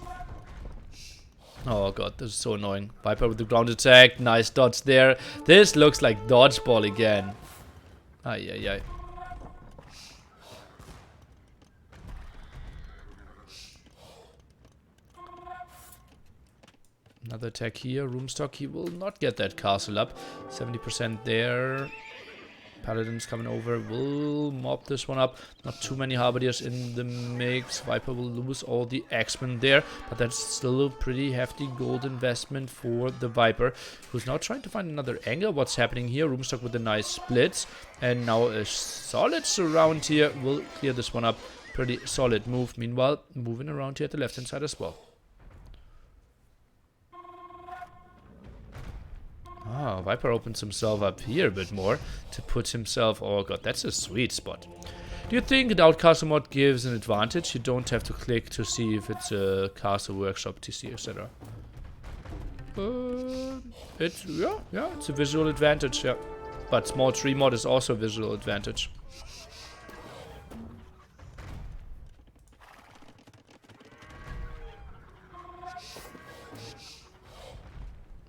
Oh god, this is so annoying. Viper with the ground attack. Nice dodge there. This looks like dodgeball again. Ay. Another attack here. Rubenstock, he will not get that castle up. 70% there. Paladins coming over. Will mob this one up. Not too many Harbidiers in the mix. Viper will lose all the X-Men there. But that's still a pretty hefty gold investment for the Viper, who's now trying to find another angle. What's happening here? Rubenstock with a nice splits. And now a solid surround here will clear this one up. Pretty solid move. Meanwhile, moving around here at the left-hand side as well. Ah, Viper opens himself up here a bit more to put himself... Oh god, that's a sweet spot. Do you think the Outcastle mod gives an advantage? You don't have to click to see if it's a castle workshop TC, etc. It's a visual advantage, yeah. But small tree mod is also a visual advantage.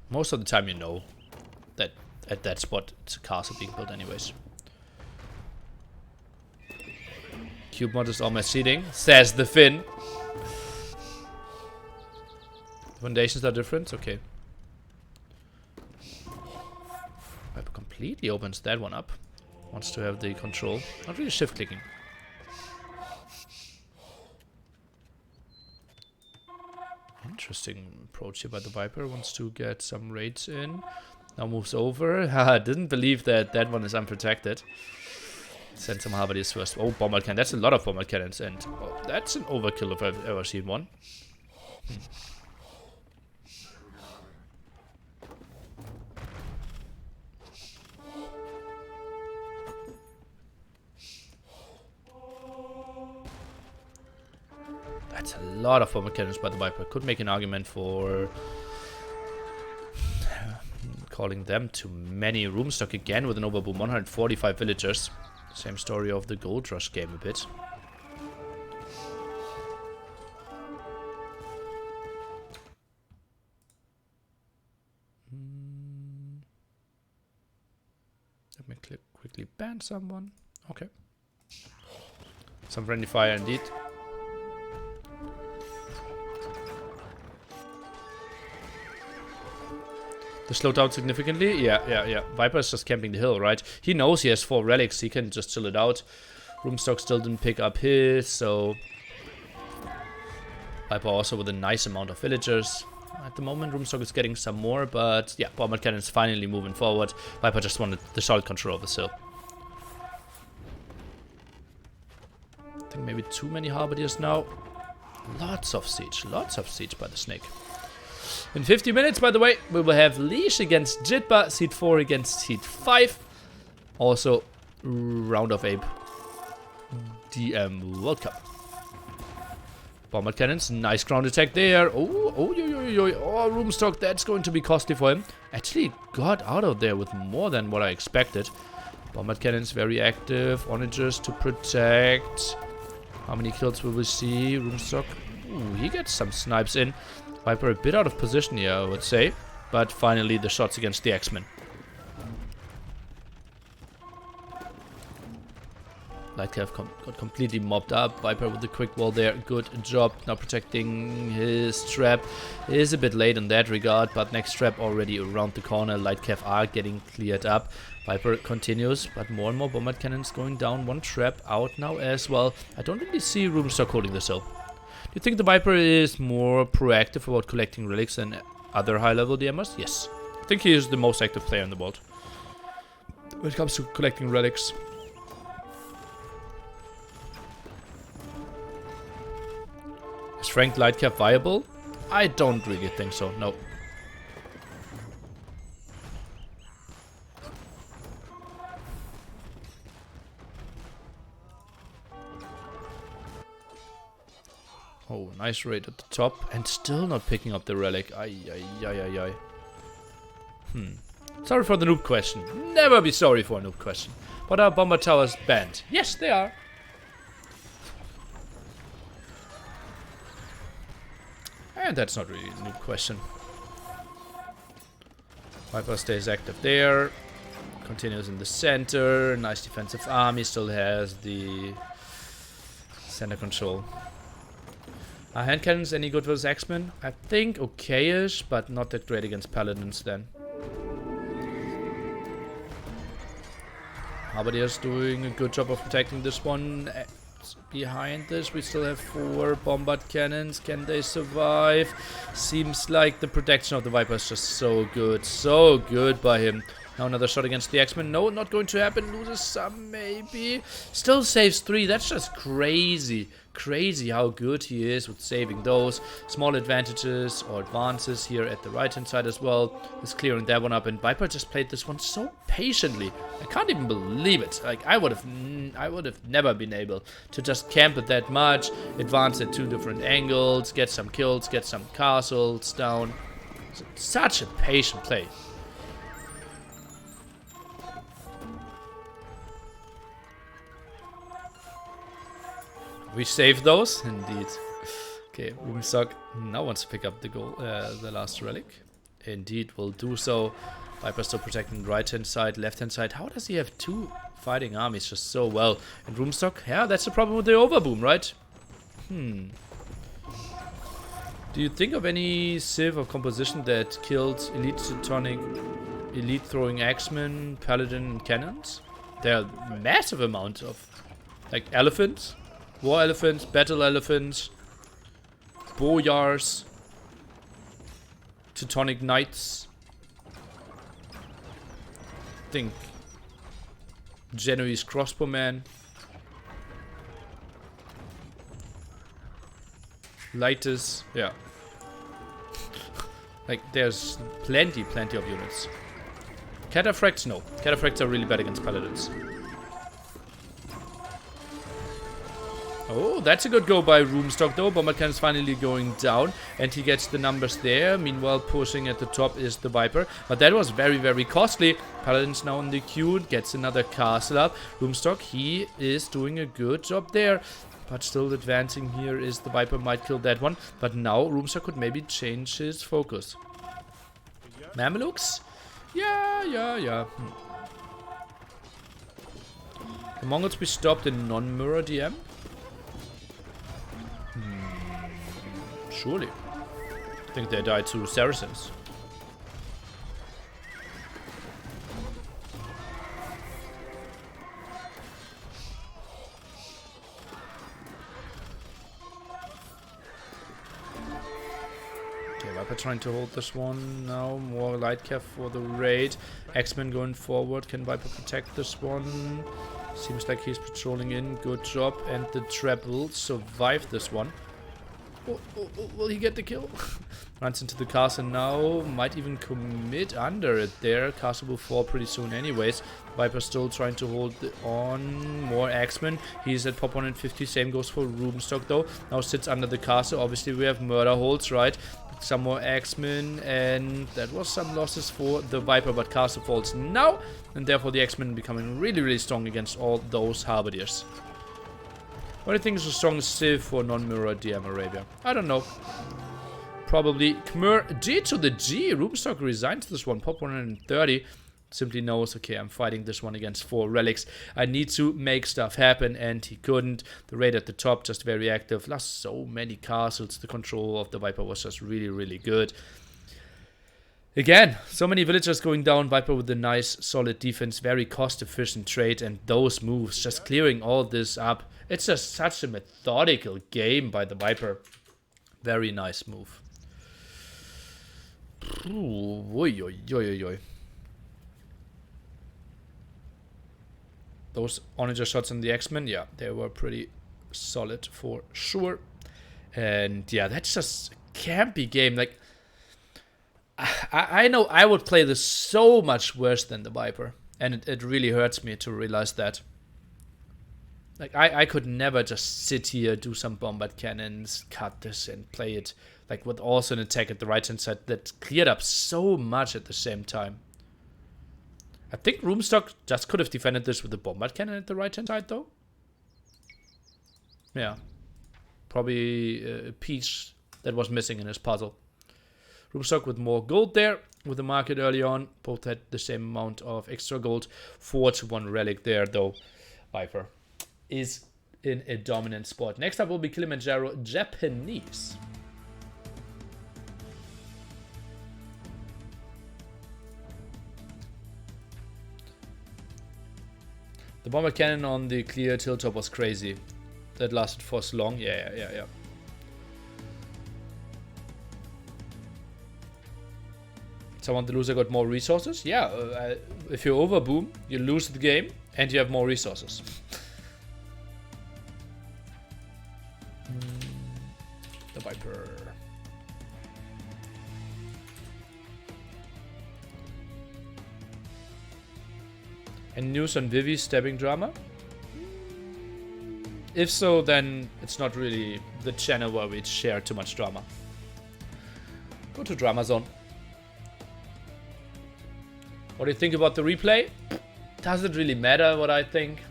Most of the time, you know that at that spot it's a castle being built anyways. Cube mod is almost seeding, says the Finn. Foundations are different, okay. Viper completely opens that one up. Wants to have the control. Not really shift clicking. Interesting approach here by the Viper. Wants to get some raids in. Now moves over. Haha, didn't believe that that one is unprotected. Send some Harbidiers first. Oh, bombard cannon. That's a lot of bombard cannons. And oh, that's an overkill if I've ever seen one. That's a lot of bombard cannons by the Viper. Could make an argument for calling them too many. Rubenstock again with an overboom. 145 villagers. Same story of the Gold Rush game a bit. Let me quickly ban someone. Okay. Some friendly fire indeed. To slow down significantly? Yeah. Viper is just camping the hill, right? He knows he has 4 relics. He can just chill it out. Rubenstock still didn't pick up his, so... Viper also with a nice amount of villagers. At the moment, Rubenstock is getting some more, but... Yeah, bombard cannon is finally moving forward. Viper just wanted the solid control of the hill. I think maybe too many Harbidiers now. Lots of siege by the snake. In 50 minutes, by the way, we will have Leash against Jitba, Seed 4 against Seed 5. Also, Round of Ape DM World Cup. Bombard cannons, nice ground attack there. Oh, Rubenstock, that's going to be costly for him. Actually got out of there with more than what I expected. Bombard cannons very active, onagers to protect. How many kills will we see? Rubenstock, he gets some snipes in. Viper a bit out of position here, I would say. But finally the shots against the X-Men. Lightcalf got completely mobbed up. Viper with the quick wall there. Good job. Now protecting his trap. Is a bit late in that regard, but next trap already around the corner. Lightcalf are getting cleared up. Viper continues, but more and more bombard cannons going down. One trap out now as well. I don't really see Rubenstock holding this hill. Do you think the Viper is more proactive about collecting relics than other high-level DMers? Yes. I think he is the most active player in the world when it comes to collecting relics. Is Frank Lightcap viable? I don't really think so, no. Oh, nice raid at the top, and still not picking up the relic. Ay, ay, ay, ay, ay. Sorry for the noob question. Never be sorry for a noob question. But are bomber towers banned? Yes, they are. And that's not really a noob question. Viper stays active there. Continues in the center. Nice defensive army. Still has the center control. Are hand cannons any good versus X-Men? I think okay-ish, but not that great against paladins then. Halberdiers doing a good job of protecting this one. Behind this, we still have 4 bombard cannons. Can they survive? Seems like the protection of the Viper is just so good. So good by him. Now another shot against the X-Men. No, not going to happen. Loses some, maybe. Still saves 3. That's just crazy. Crazy how good he is with saving those. Small advantages or advances here at the right-hand side as well. Is clearing that one up. And Viper just played this one so patiently. I can't even believe it. Like, I would have never been able to just camp it that much. Advance at 2 different angles. Get some kills. Get some castles down. Such a patient play. We saved those, indeed. Okay, Rubenstock now wants to pick up the goal, the last relic. Indeed, will do so. Viper still protecting the right-hand side, left-hand side. How does he have 2 fighting armies just so well? And Rubenstock, yeah, that's the problem with the overboom, right? Do you think of any civ or composition that killed elite Teutonic, elite throwing X-Men, paladin, and cannons? There are a massive amount of, like, elephants. War elephants, battle elephants, boyars, Teutonic knights. Think Genoese crossbowmen, Lightus, yeah. Like there's plenty of units. Cataphracts, no. Cataphracts are really bad against paladins. Oh, that's a good go by Rubenstock though. Bomber cannon is finally going down and he gets the numbers there. Meanwhile, pushing at the top is the Viper. But that was very, very costly. Paladin's now in the queue, gets another castle up. Rubenstock, he is doing a good job there. But still advancing here is the Viper, might kill that one. But now Rubenstock could maybe change his focus. Mamelukes? Yeah. The Mongols be stopped in non-mirror DM? Surely. I think they died to Saracens. Okay, Viper trying to hold this one now. More light cap for the raid. X-Men going forward. Can Viper protect this one? Seems like he's patrolling in. Good job. And the trap will survive this one. Will he get the kill? Runs into the castle now. Might even commit under it there. Castle will fall pretty soon anyways. Viper still trying to hold on. More X-Men. He's at pop 150. Same goes for Rubenstock though. Now sits under the castle. Obviously we have murder holds, right? Some more X-Men. And that was some losses for the Viper. But castle falls now. And therefore the X-Men becoming really, really strong against all those Halberdiers. What do you think is the strongest civ for non-mirror DM Arabia? I don't know. Probably Khmer G to the G. Rubenstock resigns this one. Pop 130. Simply knows, okay, I'm fighting this one against 4 relics. I need to make stuff happen, and he couldn't. The raid at the top, just very active. Lost so many castles. The control of the Viper was just really, really good. Again, so many villagers going down. Viper with a nice, solid defense. Very cost-efficient trade, and those moves, just clearing all this up. It's just such a methodical game by the Viper. Very nice move. Ooh, oi, oi, oi, oi, oi. Those Onager shots in the X-Men, yeah, they were pretty solid for sure. And yeah, that's just a campy game. Like, I know I would play this so much worse than the Viper. And it really hurts me to realize that. Like, I could never just sit here, do some bombard cannons, cut this, and play it like with also an attack at the right hand side that cleared up so much at the same time. I think Rubenstock just could have defended this with a bombard cannon at the right hand side, though. Yeah. Probably a piece that was missing in his puzzle. Rubenstock with more gold there with the market early on. Both had the same amount of extra gold. 4-1 relic there, though. Viper is in a dominant spot. Next up will be Kilimanjaro Japanese. The bomber cannon on the clear hilltop was crazy. That lasted for so long. Yeah. Someone the loser got more resources. Yeah, if you overboom, you lose the game and you have more resources. The Viper. And news on Vivi's stabbing drama? If so, then it's not really the channel where we share too much drama. Go to Drama Zone. What do you think about the replay? Doesn't really matter what I think.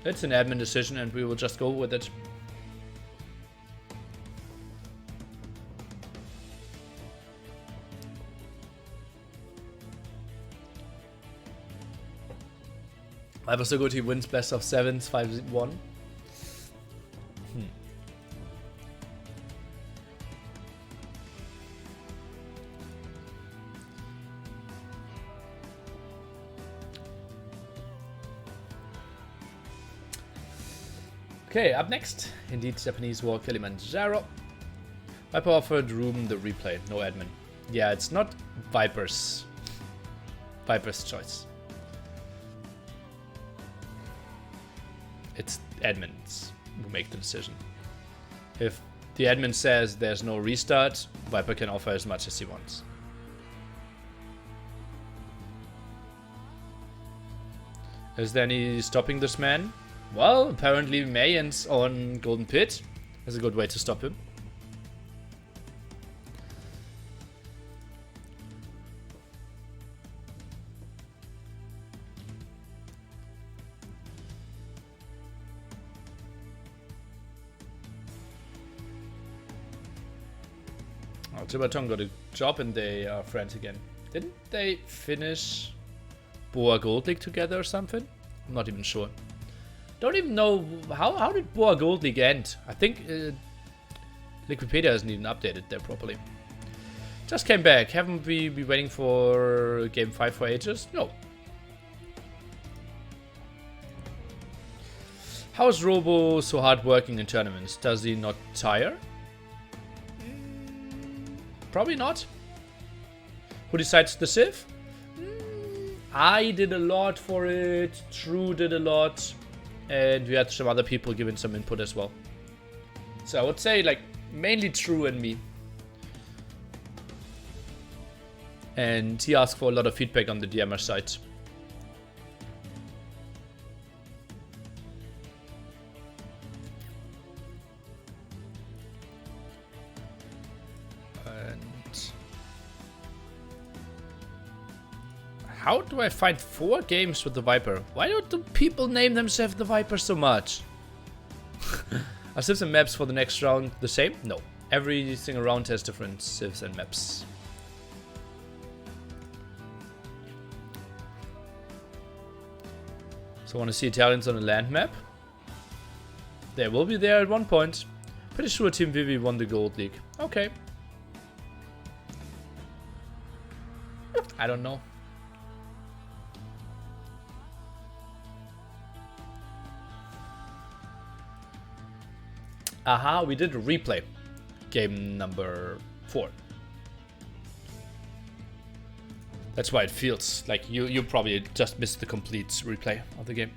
It's an admin decision and we will just go with it. Viper so good he wins best of 7s, 5-1. Okay, up next, indeed Japanese War Kilimanjaro. Viper offered Ruben the replay, no admin. Yeah, it's not Viper's choice. It's admins who make the decision. If the admin says there's no restart, Viper can offer as much as he wants. Is there any stopping this man? Well, apparently Mayans on Golden Pit is a good way to stop him. Oh, Tibaton got a job and they are friends again. Didn't they finish Boa Gold League together or something? I'm not even sure. Don't even know how did Boa Gold League end. I think Liquipedia hasn't even updated there properly. Just came back. Haven't we been waiting for game 5 for ages? No. How is Robo so hard working in tournaments? Does he not tire? Probably not. Who decides the Civ? I did a lot for it. True did a lot. And we had some other people giving some input as well. So I would say like mainly True and me. And he asked for a lot of feedback on the DMR side. And how do I find 4 games with the Viper? Why don't the people name themselves the Viper so much? Are civs and maps for the next round the same? No. Every single round has different civs and maps. So I want to see Italians on a land map. They will be there at one point. Pretty sure Team Vivi won the Gold League. Okay. I don't know. Aha, we did a replay. Game number 4. That's why it feels like you probably just missed the complete replay of the game.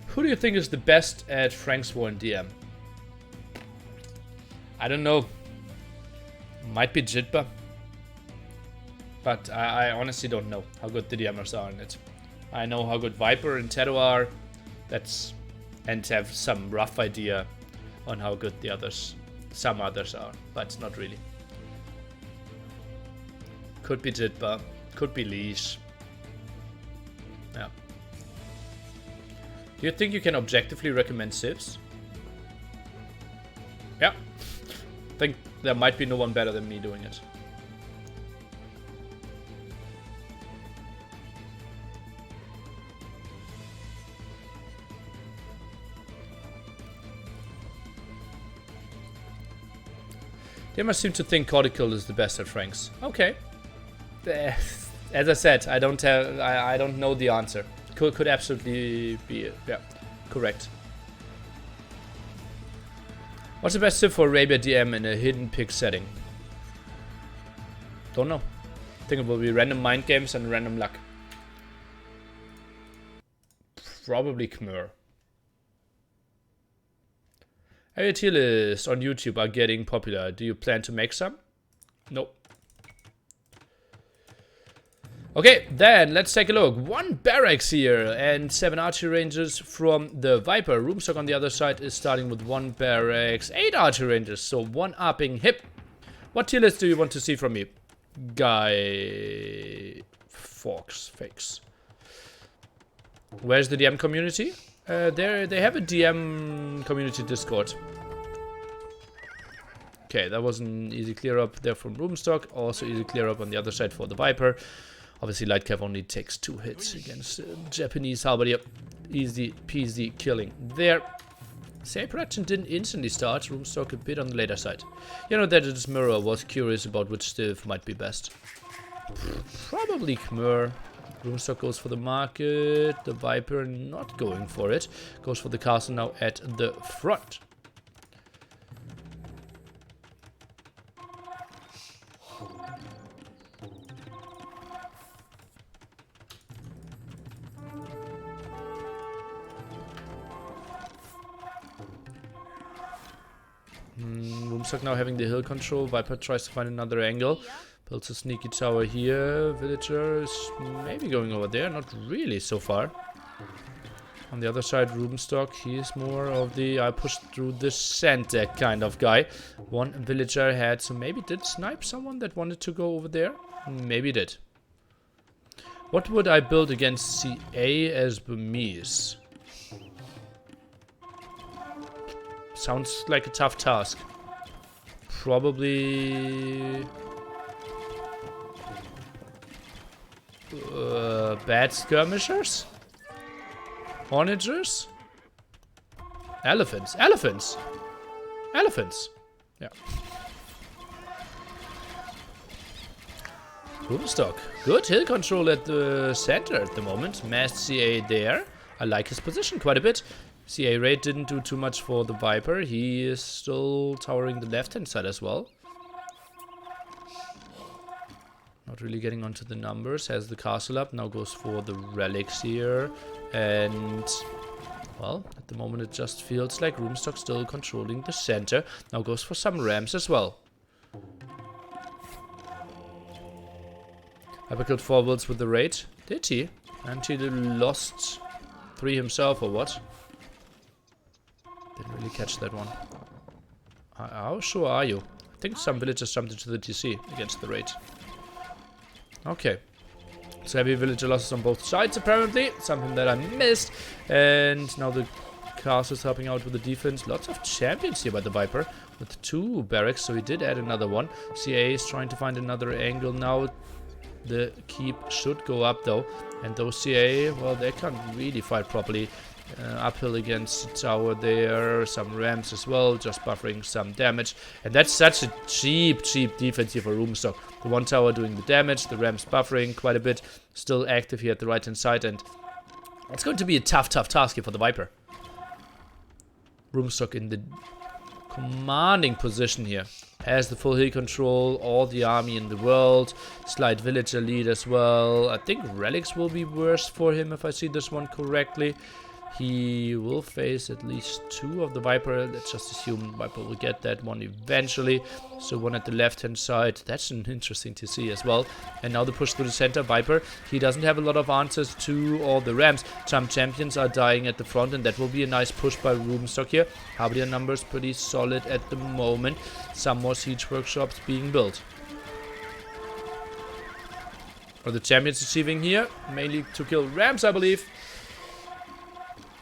Who do you think is the best at Frank's War in DM? I don't know. Might be Jitba. But I honestly don't know how good the DMers are in it. I know how good Viper and Teto are. And have some rough idea on how good the others, some others are, but not really. Could be Jitba, could be Leash. Yeah. Do you think you can objectively recommend civs? Yeah. I think there might be no one better than me doing it. They must seem to think Cortical is the best at Franks. Okay. As I said, I don't know the answer. Could absolutely be yeah, correct. What's the best tip for Arabia DM in a hidden pick setting? Don't know. I think it will be random mind games and random luck. Probably Khmer. Our tier lists on YouTube are getting popular. Do you plan to make some? Nope. Okay, then let's take a look. 1 barracks here and 7 archery rangers from the Viper. Rubenstock on the other side is starting with 1 barracks, 8 archery rangers, so 1 upping hip. What tier list do you want to see from me? Guy Fox Fakes. Where's the DM community? They have a DM community Discord. Okay, that was an easy clear up there from Rubenstock. Also easy clear up on the other side for the Viper. Obviously, Lightcav only takes 2 hits against Japanese halberd. Easy peasy killing there. CA production didn't instantly start. Rubenstock a bit on the later side. You know that this mirror was curious about which stiff might be best. Probably Khmer. Rubenstock goes for the market. The Viper not going for it. Goes for the castle now at the front. Rubenstock now having the hill control. Viper tries to find another angle. Builds a sneaky tower here. Villager is maybe going over there. Not really so far. On the other side, Rubenstock, he is more of the I pushed through the center kind of guy. 1 villager ahead, so maybe did snipe someone that wanted to go over there? Maybe did. What would I build against CA as Burmese? Sounds like a tough task. Probably... bad skirmishers? Onagers? Elephants. Elephants! Elephants! Yeah. Rubenstock. Good hill control at the center at the moment. Masked CA there. I like his position quite a bit. CA Raid didn't do too much for the Viper. He is still towering the left-hand side as well. Not really getting onto the numbers. Has the castle up. Now goes for the relics here. And, well, at the moment it just feels like Rubenstock still controlling the center. Now goes for some rams as well. Viper killed 4 wolves with the raid. Did he? And he lost 3 himself or what? Didn't really catch that one. How sure are you? I think some villagers jumped into the TC against the raid. Okay. So heavy villager losses on both sides apparently. Something that I missed. And now the castle is helping out with the defense. Lots of champions here by the Viper. With 2 barracks, so he did add another one. CA is trying to find another angle now. The keep should go up though. And those CA, well, they can't really fight properly. Uphill against the tower there. Some rams as well, just buffering some damage. And that's such a cheap defense here for Rubenstock. The 1 tower doing the damage, the rams buffering quite a bit. Still active here at the right hand side. And It's going to be a tough task here for the Viper. Rubenstock in the commanding position here. Has the full hill control, all the army in the world. Slight villager lead as well. I think relics will be worse for him if I see this one correctly. He will face at least 2 of the Viper. Let's just assume Viper will get that one eventually. So one at the left-hand side. That's interesting to see as well. And now the push through the center. Viper, he doesn't have a lot of answers to all the Rams. Some champions are dying at the front, and that will be a nice push by Rubenstock here. Harbier numbers pretty solid at the moment. Some more siege workshops being built. What are the champions achieving here? Mainly to kill Rams, I believe.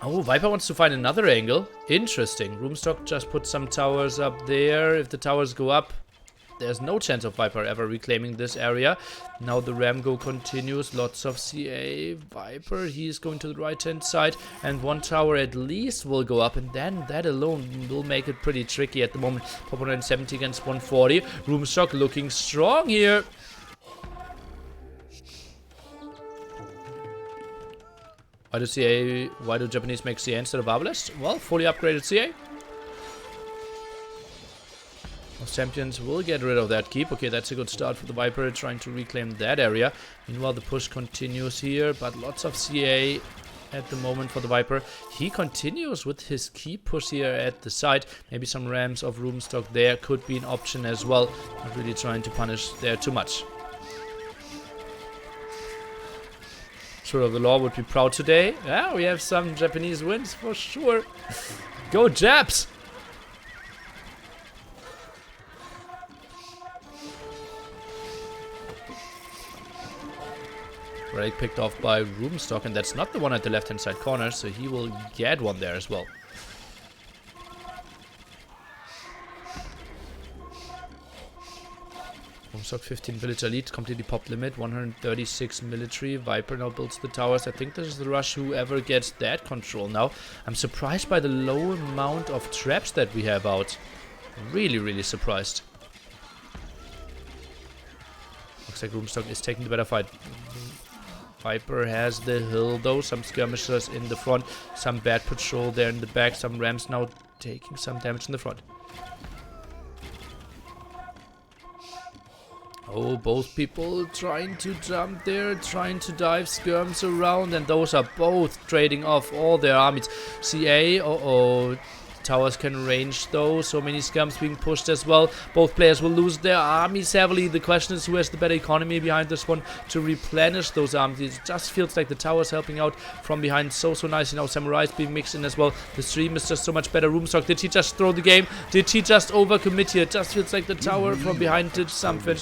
Oh, Viper wants to find another angle. Interesting. Rubenstock just put some towers up there. If the towers go up, there's no chance of Viper ever reclaiming this area. Now the ram go continues. Lots of CA. Viper, he's going to the right-hand side. And 1 tower at least will go up. And then that alone will make it pretty tricky at the moment. 170 against 140. Rubenstock looking strong here. Why do Japanese make CA instead of Arbalest? Well, fully upgraded CA. Most champions will get rid of that keep. Okay, that's a good start for the Viper, trying to reclaim that area. Meanwhile, the push continues here, but lots of CA at the moment for the Viper. He continues with his keep push here at the side. Maybe some rams of Rubenstock there could be an option as well. Not really trying to punish there too much. Sword of the Law would be proud today. Yeah, we have some Japanese wins for sure. Go Japs! Relic picked off by Rubenstock, and that's not the one at the left-hand side corner, so he will get one there as well. Rubenstock 15 villager lead, completely popped limit, 136 military. Viper now builds the towers. I think this is the rush whoever gets that control now. I'm surprised by the low amount of traps that we have out. Really, really surprised. Looks like Rubenstock is taking the better fight. Viper has the hill though, some skirmishers in the front, some bad patrol there in the back, some rams now taking some damage in the front. Oh, both people trying to jump there, trying to dive skirms around, and those are both trading off all their armies. CA, uh-oh. Towers can range though, so many skirms being pushed as well. Both players will lose their armies heavily. The question is who has the better economy behind this one to replenish those armies. It just feels like the towers helping out from behind so nice. You know, samurais being mixed in as well. The stream is just so much better. Rubenstock, did he just throw the game? Did he just overcommit here? It just feels like the tower from behind did something.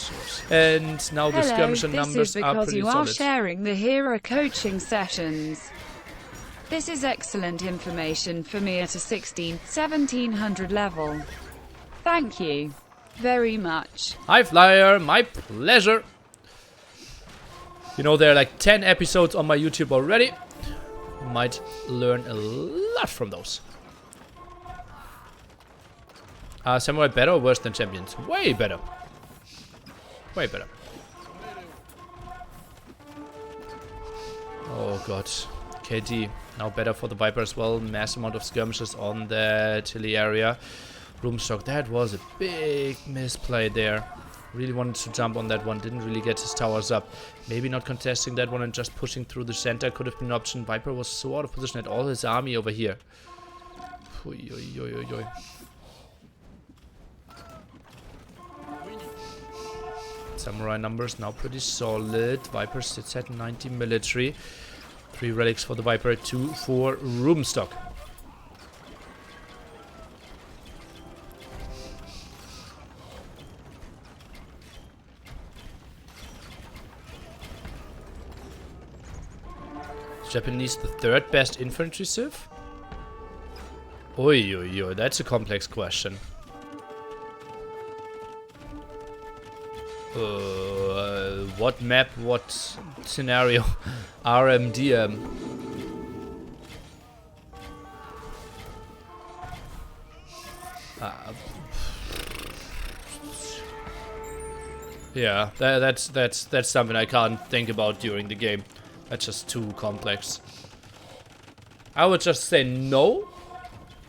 And now the skirmisher numbers are pretty solid. This is because you are sharing the hero coaching sessions. This is excellent information for me at a 1700 level. Thank you very much. Hi Flyer, my pleasure. You know, there are like 10 episodes on my YouTube already. You might learn a lot from those. Samurai better or worse than champions? Way better. Way better. Oh god. KD. Now better for the Viper as well. Mass amount of skirmishes on that hilly area. Rubenstock, that was a big misplay there. Really wanted to jump on that one. Didn't really get his towers up. Maybe not contesting that one and just pushing through the center could have been an option. Viper was so out of position at all his army over here. Oy, oy, oy, oy, oy. Samurai numbers now pretty solid. Viper sits at 90 military. 3 relics for the Viper, 2 for Rubenstock. Japanese the 3rd best infantry civ? Oi, oi, oi, that's a complex question. What map, what scenario? RMDM. Yeah, that's something I can't think about during the game. That's just too complex. I would just say no,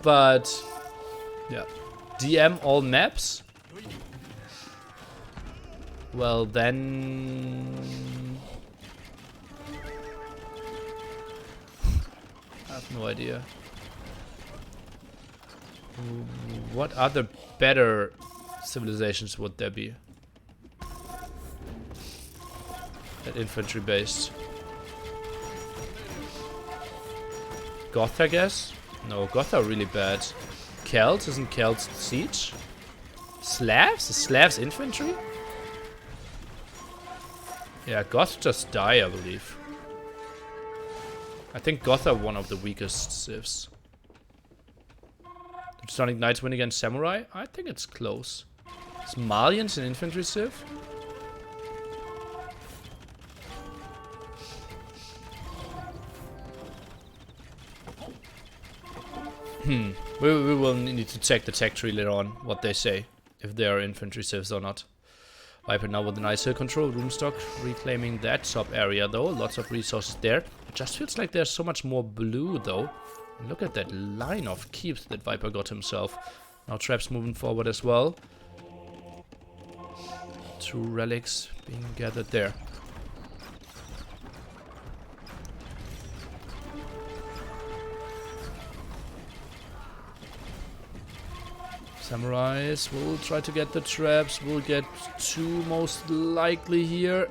but yeah. DM all maps? Well, then... I have no idea. What other better civilizations would there be? That infantry based. Goth, I guess? No, Goth are really bad. Celts? Isn't Celts siege? Slavs? Is Slavs infantry? Yeah, Goth just die, I believe. I think Goth are one of the weakest civs. Did Sonic Knights win against Samurai? I think it's close. Is Malians an infantry civ? We will need to check the tech tree later on, what they say, if they are infantry civs or not. Viper now with a nice hill control, Rubenstock reclaiming that top area though, lots of resources there. It just feels like there's so much more blue though. Look at that line of keeps that Viper got himself. Now traps moving forward as well. 2 relics being gathered there. Samurais will try to get the traps. We'll get 2 most likely here.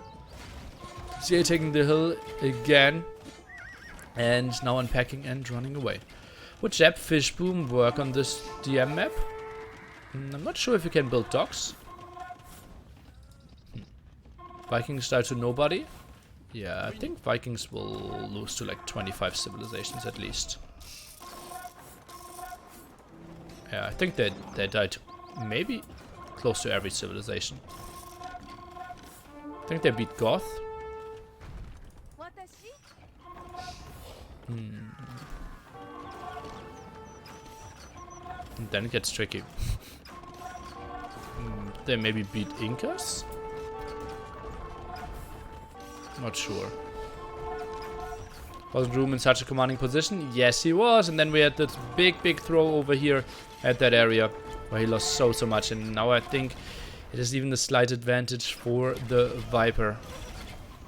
CA taking the hill again. And now unpacking and running away. Would Jeb Fishboom work on this DM map? I'm not sure if you can build docks. Vikings die to nobody? Yeah, I think Vikings will lose to like 25 civilizations at least. Yeah, I think they died to maybe close to every civilization. I think they beat Goth. And then it gets tricky. They maybe beat Incas? Not sure. Wasn't Room in such a commanding position? Yes, he was. And then we had this big throw over here at that area where he lost so much. And now I think it is even a slight advantage for the Viper.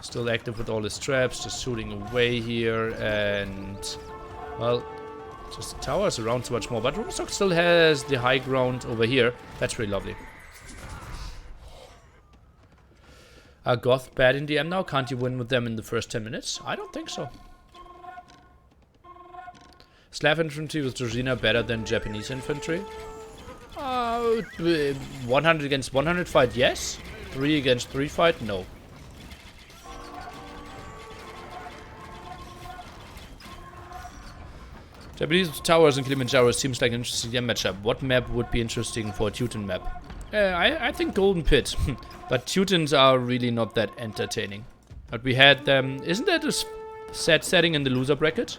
Still active with all his traps, just shooting away here. And, well, just towers around so much more. But Rubenstock still has the high ground over here. That's really lovely. Are Goth bad in DM now? Can't you win with them in the first 10 minutes? I don't think so. Slav infantry with Georgina better than Japanese infantry? 100 against 100 fight, yes. 3 against 3 fight, no. Japanese towers in Kilimanjaro seems like an interesting matchup. What map would be interesting for a Teuton map? I think Golden Pit. But Teutons are really not that entertaining. But we had them... Isn't that a set setting in the loser bracket?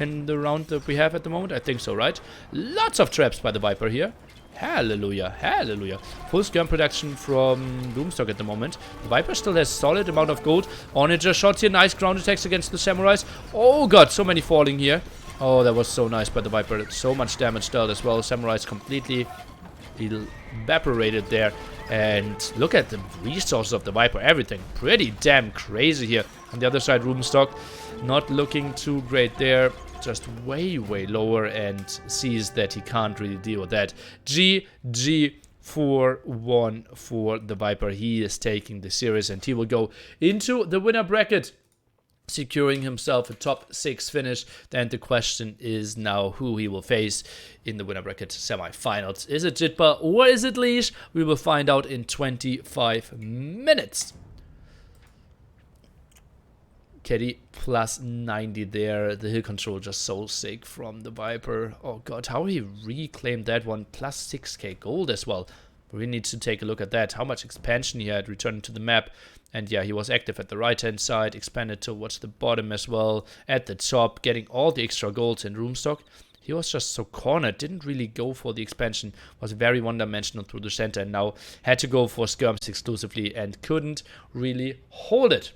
In the round that we have at the moment? I think so, right? Lots of traps by the Viper here. Hallelujah, hallelujah. Full skirm production from Rubenstock at the moment. The Viper still has solid amount of gold. Onager shots here. Nice ground attacks against the Samurais. Oh god, so many falling here. Oh, that was so nice by the Viper. So much damage dealt as well. Samurais completely evaporated there. And look at the resources of the Viper. Everything pretty damn crazy here. On the other side, Rubenstock not looking too great there. Just way lower and sees that he can't really deal with that. GG 4-1 for the Viper. He is taking the series and he will go into the winner bracket, securing himself a top 6 finish. Then the question is now who he will face in the winner bracket semi-finals. Is it Jitba or is it Leash? We will find out in 25 minutes. Keddy plus 90 there. The hill control just so sick from the Viper. Oh god, how he reclaimed that one. Plus 6k gold as well. We need to take a look at that. How much expansion he had returning to the map. And yeah, he was active at the right hand side. Expanded towards the bottom as well. At the top, getting all the extra golds in Rubenstock. He was just so cornered. Didn't really go for the expansion. Was very one-dimensional through the center. And now had to go for skirms exclusively. And couldn't really hold it.